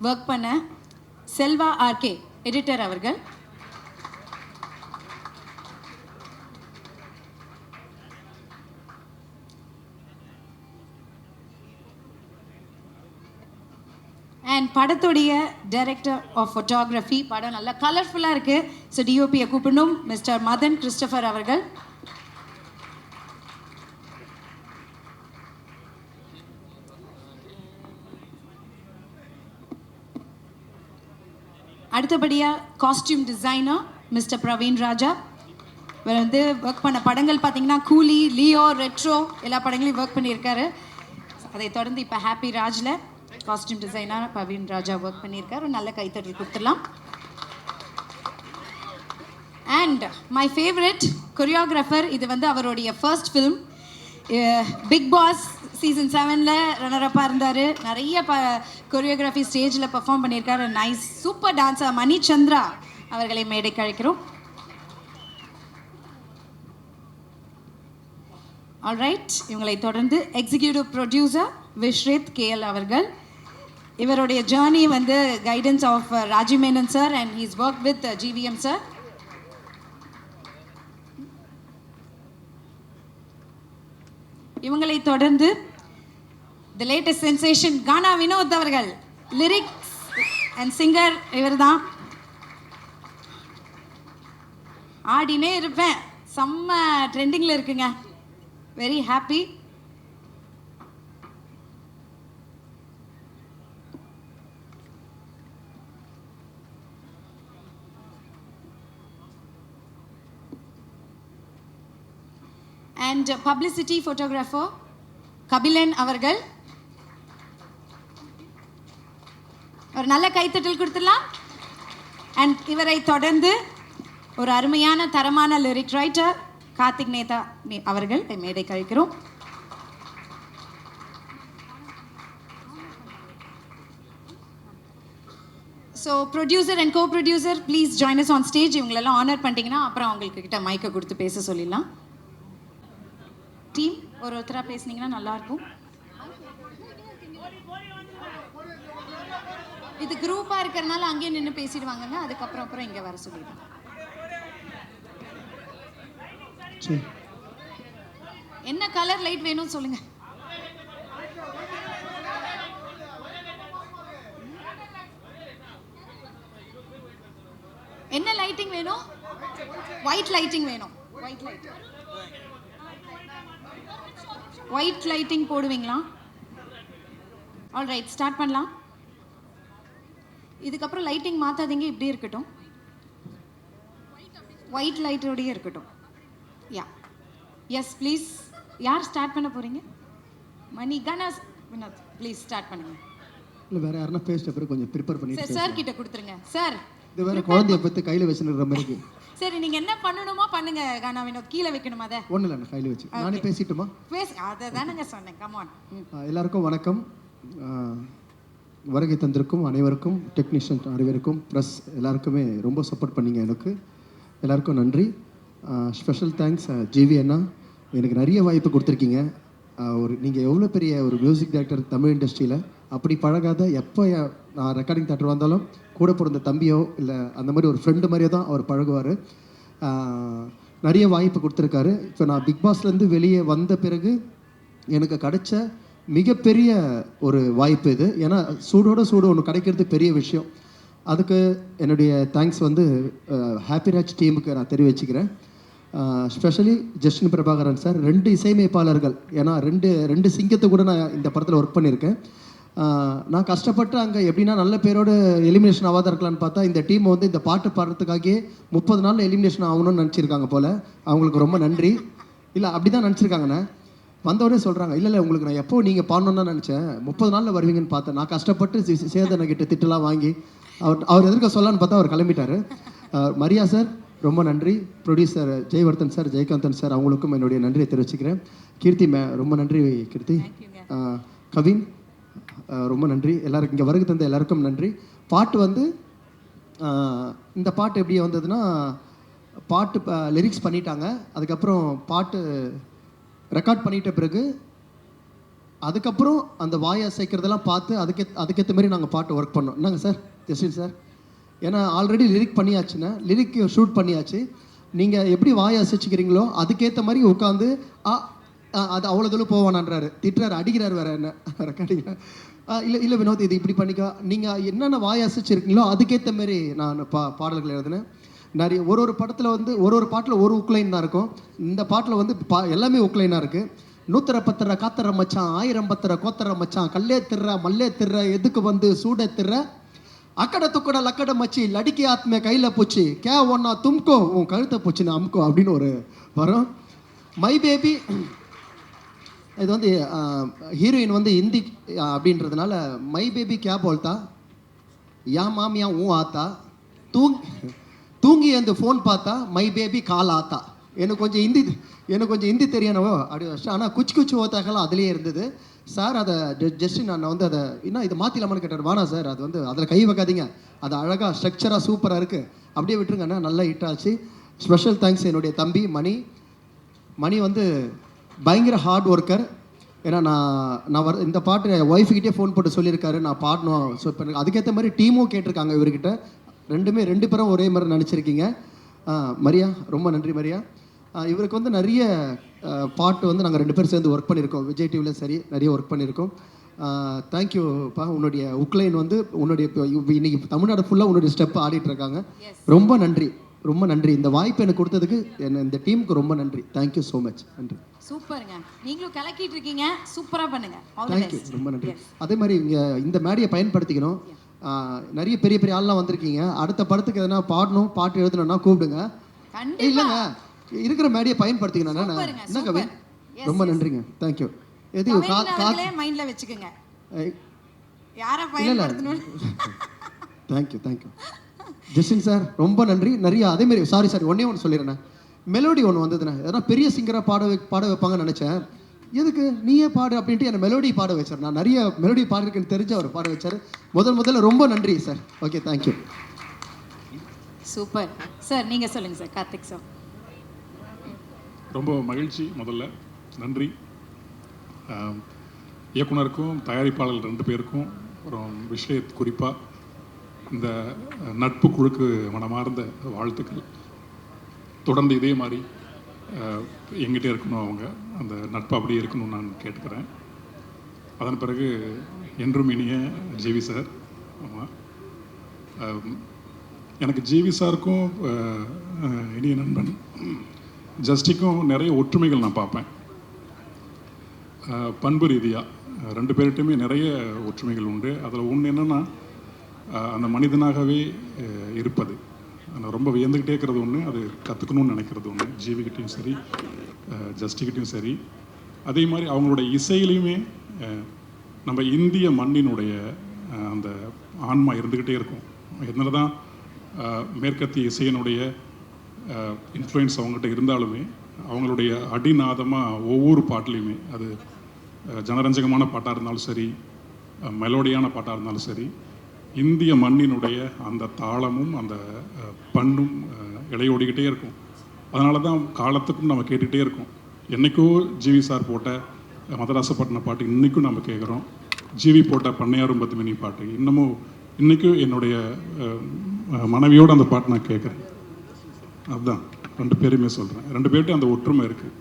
ஒர்க் பண்ண செல்வா RK எடிட்டர் அவர்கள். அண்ட் படத்துடைய டைரக்டர் ஆஃப் ஃபோட்டோகிராஃபி. படம் நல்லா கலர்ஃபுல்லாக இருக்குது. ஸோ டிஓபியை கூப்பிடணும், மிஸ்டர் மதன் கிறிஸ்டோஃபர் அவர்கள். அடுத்தபடியாக காஸ்டியூம் டிசைனர் மிஸ்டர் பிரவீன் ராஜா. இவர் வந்து ஒர்க் பண்ண படங்கள் பார்த்தீங்கன்னா கூலி, லியோ, ரெட்ரோ எல்லா படங்களையும் ஒர்க் பண்ணியிருக்காரு. அதை தொடர்ந்து இப்போ ஹாப்பி ராஜில் காஸ்டியூம் டிசைனர் பிரவீன் ராஜா ஒர்க் பண்ணியிருக்காரு. ஒரு நல்ல கைத்தட்டல் கொடுத்துடலாம். அண்ட் மை ஃபேவரட் கொரியோகிராஃபர், இது வந்து அவருடைய first film. Bigg Boss season 7ல் ரன்னரப்பாக இருந்தார். நிறைய கொரியோகிராஃபி ஸ்டேஜில் பர்ஃபார்ம் பண்ணியிருக்காரு. Nice super dancer Mani Chandra அவர்களை மேடைக்கு அழைக்கிறோம். ஆல்ரைட், இவங்களை தொடர்ந்து எக்ஸிக்யூட்டிவ் ப்ரொடியூசர் விஸ்ரேத் KL அவர்கள். இவருடைய ஜேர்னி வந்து guidance of Rajiv Menon sir and his work with GVM sir. இவங்களை தொடர்ந்து the latest sensation Gana Vinod அவர்கள், லிரிக்ஸ் அண்ட் சிங்கர் இவர் தான். ஆடினே இருப்பேன், செம்ம ட்ரெண்டிங்கில் இருக்குங்க. Very happy. And publicity photographer Kabilan அவர்கள். ஒரு நல்ல கைத்தட்டல் கொடுத்துடலாம். அண்ட் இவரை தொடர்ந்து ஒரு அருமையான தரமான லிரிக் ரைட்டர் கார்த்திக் நேதா அவர்கள் மேடை கழிக்கிறோம். So producer and co producer please join us on stage. இவங்களெல்லாம் ஆனர் பண்ணிட்டீங்கன்னா அப்புறம் அவங்களுக்கு கிட்ட மைக்கை கொடுத்து பேச சொல்லிடலாம். டீம் ஒருத்தராக பேசுனீங்கன்னா நல்லாயிருக்கும். இது குரூப்பாக இருக்கிறதுனால அங்கேயே நின்று பேசிடுவாங்கங்க. அதுக்கப்புறம் இங்கே வர சொல்லிடுவோம். என்ன கலர் லைட் வேணும் சொல்லுங்க. என்ன லைட்டிங் வேணும்? ஒயிட் லைட்டிங் வேணும். ஒயிட் லைட்டிங் போடுவீங்களா? ஆல் ரைட், ஸ்டார்ட் பண்ணலாம். இதுக்கப்புறம் லைட்டிங் மாற்றாதீங்க, இப்படி இருக்கட்டும். ஒயிட் லைட்டோடையே இருக்கட்டும். யா எஸ் ப்ளீஸ். யார் ஸ்டார்ட் பண்ண போகிறீங்க? மணி கணேஷ் வினோத் ப்ளீஸ் ஸ்டார்ட் பண்ணுங்க. இல்லை வேறு யாருன்னா பேசிட்ட பிறகு கொஞ்சம் ப்ரிப்பேர் பண்ணிட்டு சார் கிட்ட கொடுத்துருங்க. சார் இது வேறு குழந்தைய பற்றி கையில் வச்சுருக்கிற மாதிரி சரி, நீங்கள் என்ன பண்ணணுமோ பண்ணுங்க. கணா வினோத் கீழே வைக்கணுமா? அதை ஒன்றும் இல்லை, நான் கையில் வச்சு நானே பேசிட்டுமா? அதை தானங்க சொன்னேன். கமான். எல்லாருக்கும் வணக்கம். வருகை தந்திருக்கும் அனைவருக்கும், டெக்னீஷியன் அனைவருக்கும், ப்ரெஸ் எல்லாருக்குமே ரொம்ப சப்போர்ட் பண்ணீங்க. எனக்கு எல்லாருக்கும் நன்றி. ஸ்பெஷல் தேங்க்ஸ் ஜிவி அண்ணா, எனக்கு நிறைய வாய்ப்பு கொடுத்துருக்கீங்க. நீங்கள் எவ்வளோ பெரிய ஒரு மியூசிக் டைரக்டர் தமிழ் இண்டஸ்ட்ரியில், அப்படி பழகாத எப்போ நான் ரெக்கார்டிங் தேட்டர் வந்தாலும் கூட பிறந்த தம்பியோ இல்லை அந்த மாதிரி ஒரு ஃப்ரெண்டு மாதிரியே தான் அவர் பழகுவார். நிறைய வாய்ப்பு கொடுத்துருக்காரு. இப்போ நான் பிக் பாஸ்லேருந்து வெளியே வந்த பிறகு எனக்கு கிடைச்ச மிகப்பெரிய ஒரு வாய்ப்பு இது. ஏன்னா சூடோட சூடு ஒன்று கிடைக்கிறது பெரிய விஷயம். அதுக்கு என்னுடைய தேங்க்ஸ் வந்து ஹாப்பிராஜ் டீமுக்கு நான் தெரிவிச்சுக்கிறேன். ஸ்பெஷலி ஜஸ்டின் பிரபாகரன் சார், 2 இசையமைப்பாளர்கள். ஏன்னா ரெண்டு சிங்கத்தை கூட நான் இந்த படத்தில் ஒர்க் பண்ணியிருக்கேன். நான் கஷ்டப்பட்டு அங்கே எப்படின்னா நல்ல பேரோடு எலிமினேஷன் ஆகாத இருக்கலான்னு பார்த்தா இந்த டீம் வந்து இந்த பாட்டு பாடுறதுக்காகவே 30 நாளில் எலிமினேஷன் ஆகணும்னு நினச்சிருக்காங்க போல். அவங்களுக்கு ரொம்ப நன்றி. இல்லை அப்படி தான் நினச்சிருக்காங்கண்ணே. வந்தவொடனே சொல்கிறாங்க, இல்லை உங்களுக்கு நான் எப்போ நீங்கள் பாடணுன்னு தான் நினச்சேன், 30 நாளில் வருவீங்கன்னு பார்த்தேன். நான் கஷ்டப்பட்டு சேதனை கிட்ட திட்டலாம் வாங்கி அவர் எதிர்க்க சொல்லலான்னு பார்த்தா அவர் கிளம்பிட்டார். மரியா சார் ரொம்ப நன்றி. Producer Jayavardhan sir, Jayakanthan sir, அவங்களுக்கும் என்னுடைய நன்றியை தெரிவிச்சுக்கிறேன். கீர்த்தி ரொம்ப நன்றி கீர்த்தி. கவின் ரொம்ப நன்றி. எல்லாருக்கும் இங்கே வருகை தந்த எல்லாருக்கும் நன்றி. பாட்டு வந்து இந்த பாட்டு எப்படி வந்ததுன்னா, பாட்டு லிரிக்ஸ் பண்ணிட்டாங்க. அதுக்கப்புறம் பாட்டு ரெக்கார்ட் பண்ணிட்ட பிறகு அதுக்கப்புறம் அந்த வாயை அசைக்கிறதெல்லாம் பார்த்து அதுக்கேற்ற மாதிரி நாங்கள் பாட்டு ஒர்க் பண்ணோம். என்னங்க சார் ஜஸ்டின் சார்? ஏன்னா ஆல்ரெடி லிரிக் பண்ணியாச்சுன்னா, லிரிக் ஷூட் பண்ணியாச்சு. நீங்கள் எப்படி வாயை அசைச்சிக்கிறீங்களோ அதுக்கேற்ற மாதிரி உட்காந்து அது அவ்வளோ தூரம் போவானான்றாரு, திட்டுறாரு, அடிக்கிறார் வேறு என்ன ரெக்கார்டிங்க. இல்லை வினோத் இது இப்படி பண்ணிக்கா, நீங்கள் என்னென்ன வாயை அசைச்சிருக்கீங்களோ அதுக்கேற்ற மாதிரி நான் பாடல்கள் எழுதினேன். நிறைய ஒரு படத்தில் வந்து ஒரு பாட்டில் ஒரு உக்லைன் தான் இருக்கும். இந்த பாட்டில் வந்து எல்லாமே உக்லைனாக இருக்குது. 100 பத்திர காத்தர மச்சான், 1000 பத்திர கோத்தர மச்சான், கல்லே திர்ற மல்லே திர்ற எதுக்கு வந்து சூட திர்ற, அக்கடை துக்கட லக்கடை மச்சி லடிக்கி ஆத்மே கையில் போச்சு, கே ஒன்னா தும்கோ உன் கழுத்தை போச்சுன்னு அமுக்கோ அப்படின்னு ஒரு வரும். மை பேபி இது வந்து ஹீரோயின் வந்து ஹிந்தி அப்படின்றதுனால மை பேபி கே போல்தா, யா மாமியா ஊ ஆத்தா, தூங்கி அந்த ஃபோன் பார்த்தா மை பேபி கால் ஆத்தா. எனக்கு கொஞ்சம் ஹிந்தி தெரியணவோ அப்படி வச்சு. ஆனால் குச்சி ஓத்தாக்கெல்லாம் அதுலேயே இருந்தது. சார் அதை ஜஸ்டின் நான் வந்து அதை இன்னும் இதை மாற்றிலாமான்னு கேட்டார். வானா சார் அது வந்து அதில் கை வைக்காதீங்க, அது அழகாக ஸ்ட்ரக்சராக சூப்பராக இருக்குது, அப்படியே விட்டுருங்கண்ணா. நல்லா ஹிட் ஆச்சு. ஸ்பெஷல் தேங்க்ஸ் என்னுடைய தம்பி மணி வந்து பயங்கர ஹார்ட் ஒர்க்கர். ஏன்னா நான் இந்த பாட்டு என் ஒய்ஃபுக்கிட்டே ஃபோன் போட்டு சொல்லியிருக்காரு நான் பாடணும். ஸோ இப்போ அதுக்கேற்ற மாதிரி டீமும் கேட்டிருக்காங்க இவர்கிட்ட. 2 பேரும் ஒரே மாதிரி நினச்சிருக்கீங்க. மரியா ரொம்ப நன்றி மரியா. இவருக்கு வந்து நிறைய பாட்டு வந்து நாங்கள் 2 பேரும் சேர்ந்து ஒர்க் பண்ணியிருக்கோம். விஜய் டிவியில் சரி நிறைய ஒர்க் பண்ணியிருக்கோம். தேங்க்யூப்பா. உன்னுடைய உக்லைன் வந்து உன்னுடைய இன்னைக்கு தமிழ்நாடு ஃபுல்லாக உன்னுடைய ஸ்டெப் ஆடிட்டு இருக்காங்க. ரொம்ப நன்றி. இந்த வாய்ப்பு எனக்கு கொடுத்ததுக்கு இந்த டீமுக்கு ரொம்ப நன்றி. Thank you so much. நன்றி. சூப்பருங்க, நீங்களும் கலக்கிட்டு இருக்கீங்க, சூப்பராக பண்ணுங்க. தேங்க்யூ, ரொம்ப நன்றி. அதே மாதிரி இங்கே இந்த மேடையை பயன்படுத்திக்கணும். நிறைய பெரிய ஆள்லாம் வந்திருக்கீங்க. அடுத்த படத்துக்கு எதனா பாட்டு எழுதணும்னா கூப்பிடுங்க. இல்லைங்க இருக்கிற மேடையை பயன்படுத்திக்கணும். என்ன கவின் ரொம்ப நன்றிங்க. தேங்க்யூ. மைண்ட்ல வச்சுக்கோங்க யாரை பயன்படுத்தணும். தேங்க்யூ. ஜஸ்டின் சார் ரொம்ப நன்றி. நிறைய அதேமாரி சாரி ஒன்றே ஒன்று சொல்லிடுறேன். மெலோடி ஒன்று வந்ததுண்ணே, எதனா பெரிய சிங்கராக பாட வைப்பாங்கன்னு நினச்சேன். எதுக்கு நீயே பாடு அப்படின்ட்டு என்னை மெலோடி பாட வச்சார். நான் நிறைய மெலோடி பாடுறதுக்குன்னு தெரிஞ்சு அவர் பாட வச்சார். முதல்ல ரொம்ப நன்றி sir. Okay, thank you. Super sir. நீங்கள் சொல்லுங்கள் சார், கார்த்திக் சார். ரொம்ப மகிழ்ச்சி. முதல்ல நன்றி இயக்குனருக்கும் தயாரிப்பாளர் 2 பேருக்கும். அப்புறம் குறிப்பாக இந்த நட்பு குழுக்கு மனமார்ந்த வாழ்த்துக்கள். தொடர்ந்து இதே மாதிரி எங்கிட்டே இருக்கணும், அவங்க அந்த நட்பு அப்படியே இருக்கணும்னு நான் கேட்டுக்கிறேன். அதன் பிறகு என்றும் இனிய ஜிவி சார். ஆமாம், எனக்கு ஜிவி சாருக்கும் இனிய நண்பன் ஜஸ்டிக்கும் நிறைய ஒற்றுமைகள் நான் பார்ப்பேன். பண்பு ரீதியாக 2 பேர்கிட்டையுமே நிறைய ஒற்றுமைகள் உண்டு. அதில் ஒன்று என்னென்னா, அந்த மனிதனாகவே இருப்பது. நான் ரொம்ப வியந்துக்கிட்டே இருக்கிறது ஒன்று, அது கற்றுக்கணும்னு நினைக்கிறது ஒன்று. ஜிவிக்கிட்டையும் சரி, ஜஸ்டிக்கிட்டையும் சரி. அதே மாதிரி அவங்களோட இசையிலையுமே நம்ம இந்திய மண்ணினுடைய அந்த ஆன்மா இருந்துக்கிட்டே இருக்கும். என்ன தான் மேற்கத்திய இசையினுடைய இன்ஃப்ளூயன்ஸ் அவங்ககிட்ட இருந்தாலுமே, அவங்களுடைய அடிநாதமாக ஒவ்வொரு பாட்டுலேயுமே, அது ஜனரஞ்சகமான பாட்டாக இருந்தாலும் சரி, மெலோடியான பாட்டாக இருந்தாலும் சரி, இந்திய மண்ணினுடைய அந்த தாளமும் அந்த பண்ணும் இடையோடிக்கிட்டே இருக்கும். அதனால தான் காலத்துக்கும் நம்ம கேட்டுகிட்டே இருக்கோம். என்றைக்கோ ஜிவி சார் போட்ட மதராசப்பட்டின பாட்டு இன்றைக்கும் நம்ம கேட்குறோம். ஜிவி போட்ட பண்ணையாரும் பத்துமணி பாட்டு இன்றைக்கும் என்னுடைய மனைவியோடு அந்த பாட்டு நான் கேட்குறேன். அதுதான் 2 பேருமே சொல்கிறேன். 2 பேர்கிட்ட அந்த ஒற்றுமை இருக்குது.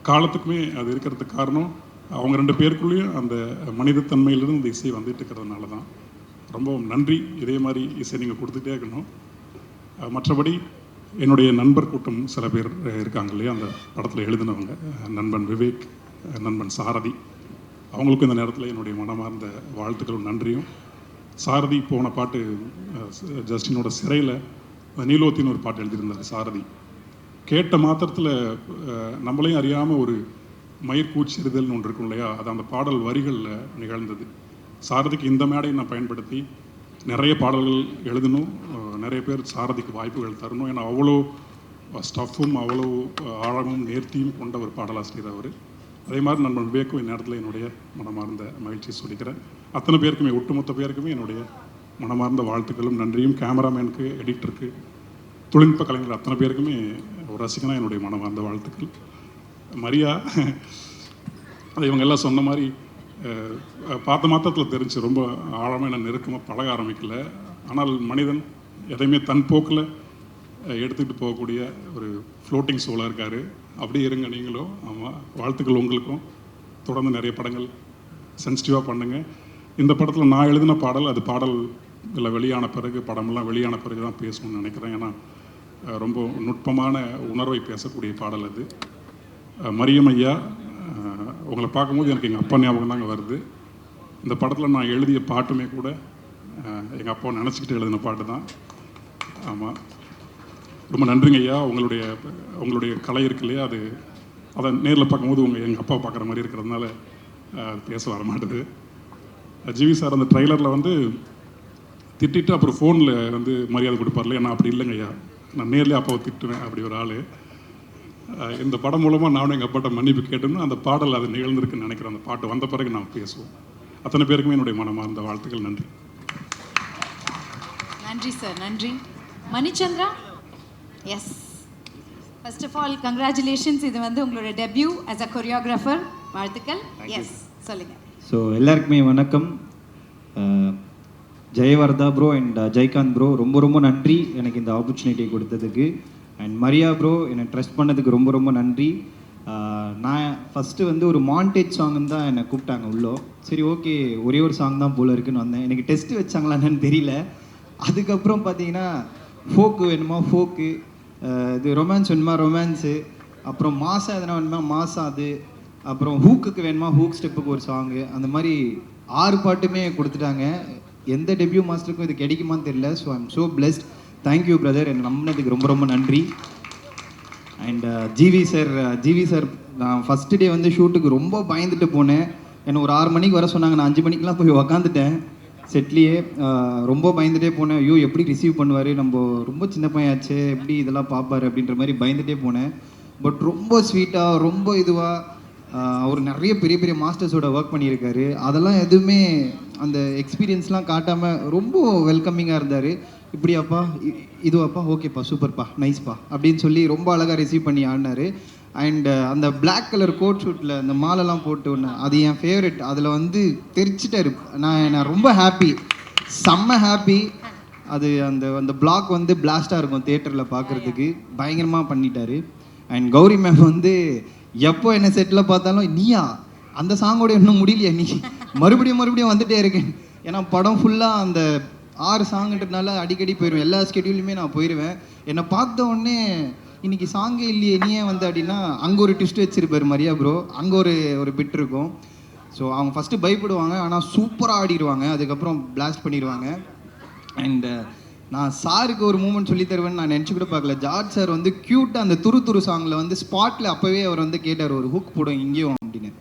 காலத்துக்குமே அது இருக்கிறதுக்கு காரணம் அவங்க 2 பேருக்குள்ளேயும் அந்த மனிதத்தன்மையிலிருந்து இந்த இசை வந்துட்டு இருக்கிறதுனால தான். ரொம்ப நன்றி. இதே மாதிரி இசை நீங்கள் கொடுத்துட்டே இருக்கணும். மற்றபடி என்னுடைய நண்பர் கூட்டம் சில பேர் இருக்காங்க இல்லையா, அந்த படத்தில் எழுதினவங்க, நண்பன் விவேக், நண்பன் சாரதி, அவங்களுக்கும் இந்த நேரத்தில் என்னுடைய மனமார்ந்த வாழ்த்துக்களும் நன்றியும். சாரதி போன பாட்டு ஜஸ்டினோட சிறையில் நீலோத்தின்னு ஒரு பாட்டு எழுதியிருந்தார் சாரதி. கேட்ட மாத்திரத்தில் நம்மளையும் அறியாமல் ஒரு மயிர்கூச்செறிதல்னு ஒன்று இருக்கும் இல்லையா, அது அந்த பாடல் வரிகளில் நிகழ்ந்தது. சாரதிக்கு இந்த மேடையை நான் பயன்படுத்தி நிறைய பாடல்கள் எழுதணும், நிறைய பேர் சாரதிக்கு வாய்ப்புகள் தரணும். ஏன்னா அவ்வளோ ஸ்டஃப்பும் அவ்வளோ ஆழமும் நேர்த்தியும் கொண்ட ஒரு பாடலாசிரியர் அவர். அதே மாதிரி நண்பன் விவேக்கும் இந்நேரத்தில் என்னுடைய மனமார்ந்த மகிழ்ச்சியை சொல்லிக்கிறேன். அத்தனை பேருக்குமே, ஒட்டுமொத்த பேருக்குமே என்னுடைய மனமார்ந்த வாழ்த்துக்களும் நன்றியும். கேமராமேனுக்கு, எடிட்டருக்கு, தொழில்நுட்ப கலைஞர் அத்தனை பேருக்குமே ஒரு ரசிகனாக என்னுடைய மனமார்ந்த வாழ்த்துக்கள். மரியா அது இவங்க எல்லாம் சொன்ன மாதிரி பார்த்த மாத்திரத்தில் தெரிஞ்சு ரொம்ப ஆழமாக என்ன நெருக்கமாக பழக ஆரம்பிக்கல. ஆனால் மனிதன் எதையுமே தன் போக்கில் எடுத்துக்கிட்டு போகக்கூடிய ஒரு ஃப்ளோட்டிங் சோலாக இருக்கார். அப்படியே இருங்க நீங்களும். ஆமாம், வாழ்த்துக்கள் உங்களுக்கும். தொடர்ந்து நிறைய படங்கள் சென்சிட்டிவாக பண்ணுங்கள். இந்த படத்தில் நான் எழுதின பாடல், அது பாடல் இல்லை வெளியான பிறகு, படமெல்லாம் வெளியான பிறகு தான் பேசணும்னு நினைக்கிறேன். ஏன்னா ரொம்ப நுட்பமான உணர்வை பேசக்கூடிய பாடல் அது. மரியம் ஐயா, உங்களை பார்க்கும்போது எனக்கு எங்கள் அப்பா ஞாபகம் தாங்க வருது. இந்த படத்தில் நான் எழுதிய பாட்டுமே கூட எங்கள் அப்பாவை நினச்சிக்கிட்டு எழுதின பாட்டு தான். ஆமாம், ரொம்ப நன்றிங்க ஐயா. உங்களுடைய கலை இருக்கு இல்லையா, அதை நேரில் பார்க்கும்போது எங்கள் அப்பா பார்க்குற மாதிரி இருக்கிறதுனால பேச வர மாட்டுது. ஜிவி சார் அந்த ட்ரைலரில் வந்து திட்டிட்டு அப்புறம் ஃபோனில் வந்து மரியாதை கொடுப்பார்ல, நான் அப்படி இல்லைங்க ஐயா, நான் நேர்லேயே அப்பாவை திட்டுவேன், அப்படி ஒரு ஆள். இந்த படம் மூலமாக நானும் எங்கள் அப்பாட்ட மன்னிப்பு கேட்டோம்னா அந்த பாடல் அது நிகழ்ந்திருக்குன்னு நினைக்கிறேன். அந்த பாட்டு வந்த பிறகு நான் பேசுவோம். அத்தனை பேருக்குமே என்னுடைய மனமார்ந்த வாழ்த்துக்கள். நன்றி. நன்றி சார், நன்றி. Manichandra, yes, first of all congratulations. இது வந்து உங்களோட டெபியூ ஆஸ் அ கொரியோகிராஃபர். வாழ்த்துக்கள். எஸ், சொல்லுங்கள். ஸோ எல்லாருக்குமே வணக்கம். Jayavardha bro and Jaikanth bro, ரொம்ப ரொம்ப நன்றி எனக்கு இந்த ஆப்பர்ச்சுனிட்டி கொடுத்ததுக்கு. அண்ட் மரியா ப்ரோ என்னை ட்ரஸ்ட் பண்ணதுக்கு ரொம்ப ரொம்ப நன்றி. நான் ஃபஸ்ட்டு வந்து ஒரு மாண்டேஜ் சாங்குன்னு தான் என்னை கூப்பிட்டாங்க உள்ளோ. சரி ஓகே, ஒரே ஒரு சாங் தான் போல் இருக்குன்னு வந்தேன். எனக்கு டெஸ்ட்டு வச்சாங்களா என்னன்னு தெரியல. அதுக்கப்புறம் பார்த்தீங்கன்னா ஃபோக்கு வேணுமா ஃபோக்கு, இது ரொமான்ஸ் வேணுமா ரொமான்ஸு, அப்புறம் மாதம் எதனா வேணுமா மாதம், அது அப்புறம் ஹூக்குக்கு வேணுமா ஹூக் ஸ்டெப்புக்கு ஒரு சாங்கு, அந்த மாதிரி 6 பாட்டுமே கொடுத்துட்டாங்க. எந்த டெபியூ மாஸ்டருக்கும் இது கிடைக்குமான்னு தெரியல. So I am so blessed. Thank you brother, என்னை நம்பினதுக்கு ரொம்ப ரொம்ப நன்றி. அண்ட் ஜிவி சார் நான் ஃபஸ்ட்டு டே வந்து ஷூட்டுக்கு ரொம்ப பயந்துட்டு போனேன். என்னை ஒரு 6 மணிக்கு வர சொன்னாங்க, நான் 5 மணிக்கெலாம் போய் உக்காந்துட்டேன். செட்லேயே ரொம்ப பயந்துட்டே போனேன். ஐயோ எப்படி ரிசீவ் பண்ணுவார், நம்ம ரொம்ப சின்ன பையனாச்சே எப்படி இதெல்லாம் பார்ப்பார் அப்படின்ற மாதிரி பயந்துட்டே போனேன். பட் ரொம்ப ஸ்வீட்டாக ரொம்ப இதுவாக அவர் நிறைய பெரிய பெரிய மாஸ்டர்ஸோட ஒர்க் பண்ணியிருக்காரு. அதெல்லாம் எதுவுமே அந்த எக்ஸ்பீரியன்ஸ்லாம் காட்டாமல் ரொம்ப வெல்கமிங்காக இருந்தார். இப்படியாப்பா இதுவாப்பா ஓகேப்பா சூப்பர்ப்பா நைஸ்ப்பா அப்படின்னு சொல்லி ரொம்ப அழகாக ரிசீவ் பண்ணி ஆடினார். அண்ட் அந்த பிளாக் கலர் கோட் ஷூட்டில் அந்த மாலெல்லாம் போட்டு ஒன்று அது என் ஃபேவரெட். அதில் வந்து தெரிச்சிட்டாரு. நான் ரொம்ப ஹாப்பி, செம்ம ஹாப்பி. அது அந்த அந்த பிளாக் வந்து பிளாஸ்டாக இருக்கும் தேட்டரில் பார்க்குறதுக்கு. பயங்கரமாக பண்ணிட்டாரு. அண்ட் கௌரி மேம் வந்து எப்போ என்ன செட்டில் பார்த்தாலும் நீயா அந்த சாங்கோட இன்னும் முடியலையா நீ மறுபடியும் வந்துட்டே இருக்கேன். ஏன்னா படம் ஃபுல்லாக அந்த 6 சாங்குன்றதுனால அடிக்கடி போயிடுவேன். எல்லா ஸ்கெடியூலுமே நான் போயிடுவேன். என்னை பார்த்த உடனே இன்னைக்கு சாங்கே இல்லையே நீ ஏன் வந்து அப்படின்னா அங்கே ஒரு ட்விஸ்ட் வச்சிருப்பாரு மரியா ப்ரோ. அங்கே ஒரு பிட் இருக்கும். ஸோ அவங்க ஃபஸ்ட்டு பயப்படுவாங்க, ஆனால் சூப்பராக ஆடிடுவாங்க. அதுக்கப்புறம் பிளாஸ்ட் பண்ணிடுவாங்க. அண்டு நான் சாருக்கு ஒரு மூமெண்ட் சொல்லி தருவேன்னு நான் நினச்சி கூட பார்க்கல. ஜார்ஜ் சார் வந்து க்யூட்டாக அந்த துரு சாங்கில் வந்து ஸ்பாட்டில் அப்போவே அவர் வந்து கேட்டார் ஒரு ஹுக் போடும் இங்கேயும் அப்படின்னு.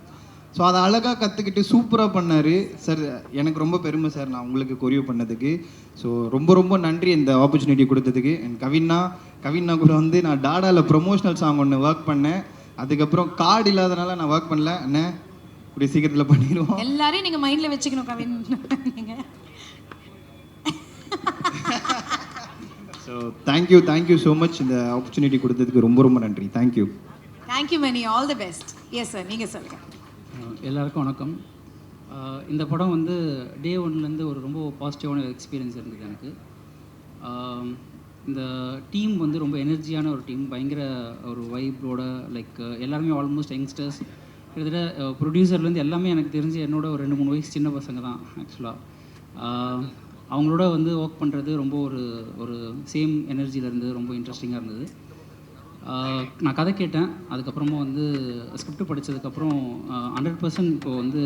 ஸோ அதை அழகாக கற்றுக்கிட்டு சூப்பராக பண்ணார் சார். எனக்கு ரொம்ப பெருமை சார் நான் உங்களுக்கு கொரியோ பண்ணதுக்கு. ஸோ ரொம்ப நன்றி இந்த ஆப்பர்ச்சுனிட்டி கொடுத்ததுக்கு. அண்ட் கவின்னா கூட வந்து நான் டாடாவில் ப்ரொமோஷனல் சாங் ஒன்று ஒர்க் பண்ணேன். அதுக்கப்புறம் கார்டு இல்லாதனால நான் ஒர்க் பண்ணல. அண்ணே இப்படி சீக்கிரத்தில் பண்ணிடுவோம். எல்லாரையும் நீங்கள் மைண்டில் வச்சுக்கணும் Kavin. So thank you so much இந்த ஆப்பர்ச்சுனிட்டி கொடுத்ததுக்கு ரொம்ப நன்றி. Thank you Mani. All the best. Yes sir நீங்கள் சொல்லுங்கள். எல்லாருக்கும் வணக்கம். இந்த படம் வந்து டே ஒன்லேருந்து ஒரு ரொம்ப பாசிட்டிவான எக்ஸ்பீரியன்ஸ் இருந்தது எனக்கு. இந்த டீம் வந்து ரொம்ப எனர்ஜியான ஒரு டீம், பயங்கர ஒரு வைப்போட லைக் எல்லாருமே ஆல்மோஸ்ட் யங்ஸ்டர்ஸ். கிட்டத்தட்ட ப்ரொடியூசர்லேருந்து எல்லாமே எனக்கு தெரிஞ்சு என்னோட ஒரு 2-3 வயசு சின்ன பசங்க தான் ஆக்சுவலாக. அவங்களோட வந்து ஒர்க் பண்ணுறது ரொம்ப ஒரு சேம் எனர்ஜியிலேருந்து ரொம்ப இன்ட்ரெஸ்டிங்காக இருந்தது. நான் கதை கேட்டேன். அதுக்கப்புறமா வந்து ஸ்கிரிப்ட் படித்ததுக்கப்புறம் 100% இப்போது வந்து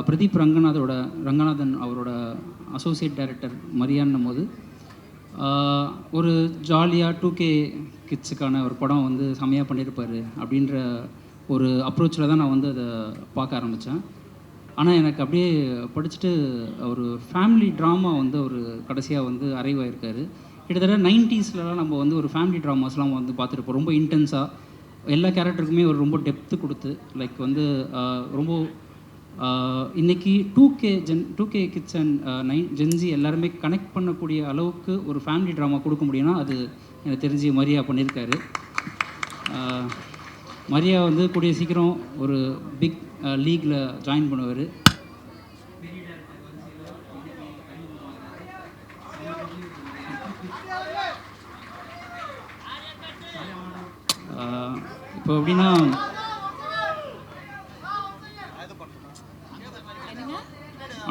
பிரதீப் ரங்கநாதன் அவரோட அசோசியேட் டைரக்டர் மரியான்னும் போது ஒரு ஜாலியாக 2K கிட்ஸுக்கான ஒரு படம் வந்து செம்மையாக பண்ணியிருப்பார் அப்படின்ற ஒரு அப்ரோச்சில் தான் நான் வந்து அதை பார்க்க ஆரம்பித்தேன். ஆனால் எனக்கு அப்படியே படிச்சுட்டு ஒரு ஃபேமிலி ட்ராமா வந்து ஒரு கடைசியாக வந்து அரைவ் ஆகிருக்காரு. கிட்டத்தட்ட 90ஸ்லாம் நம்ம வந்து ஒரு ஃபேமிலி ட்ராமாஸ்லாம் வந்து பார்த்துருப்போம். ரொம்ப இன்டென்ஸாக எல்லா கேரக்டருக்குமே ஒரு ரொம்ப டெப்த்து கொடுத்து லைக் வந்து ரொம்ப இன்றைக்கி 2K கிட்ஸ் அண்ட் ஜென்ஸி எல்லாருமே கனெக்ட் பண்ணக்கூடிய அளவுக்கு ஒரு ஃபேமிலி ட்ராமா கொடுக்க முடியும்னா அது எனக்கு தெரிஞ்சு மரியா பண்ணியிருக்காரு. மரியா வந்து கூடிய சீக்கிரம் ஒரு பிக் லீக்கில் ஜாயின் பண்ணுவார். இப்போ எப்படின்னா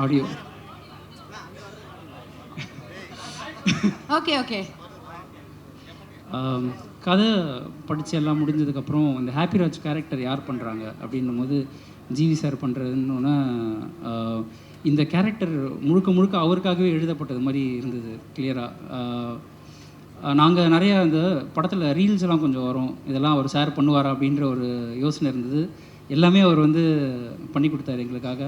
ஆடியோ ஓகே கதை படித்து எல்லாம் முடிஞ்சதுக்கப்புறம் இந்த ஹாப்பிராஜ் கேரக்டர் யார் பண்ணுறாங்க அப்படின்னும் போது ஜிவி சார் பண்ணுறதுன்னு இந்த கேரக்டர் முழுக்க அவருக்காகவே எழுதப்பட்டது மாதிரி இருந்தது கிளியராக. நாங்கள் நிறையா இந்த படத்தில் ரீல்ஸ் எல்லாம் கொஞ்சம் வரும், இதெல்லாம் அவர் ஷேர் பண்ணுவாரா அப்படின்ற ஒரு யோசனை இருந்தது. எல்லாமே அவர் வந்து பண்ணி கொடுத்தாரு எங்களுக்காக.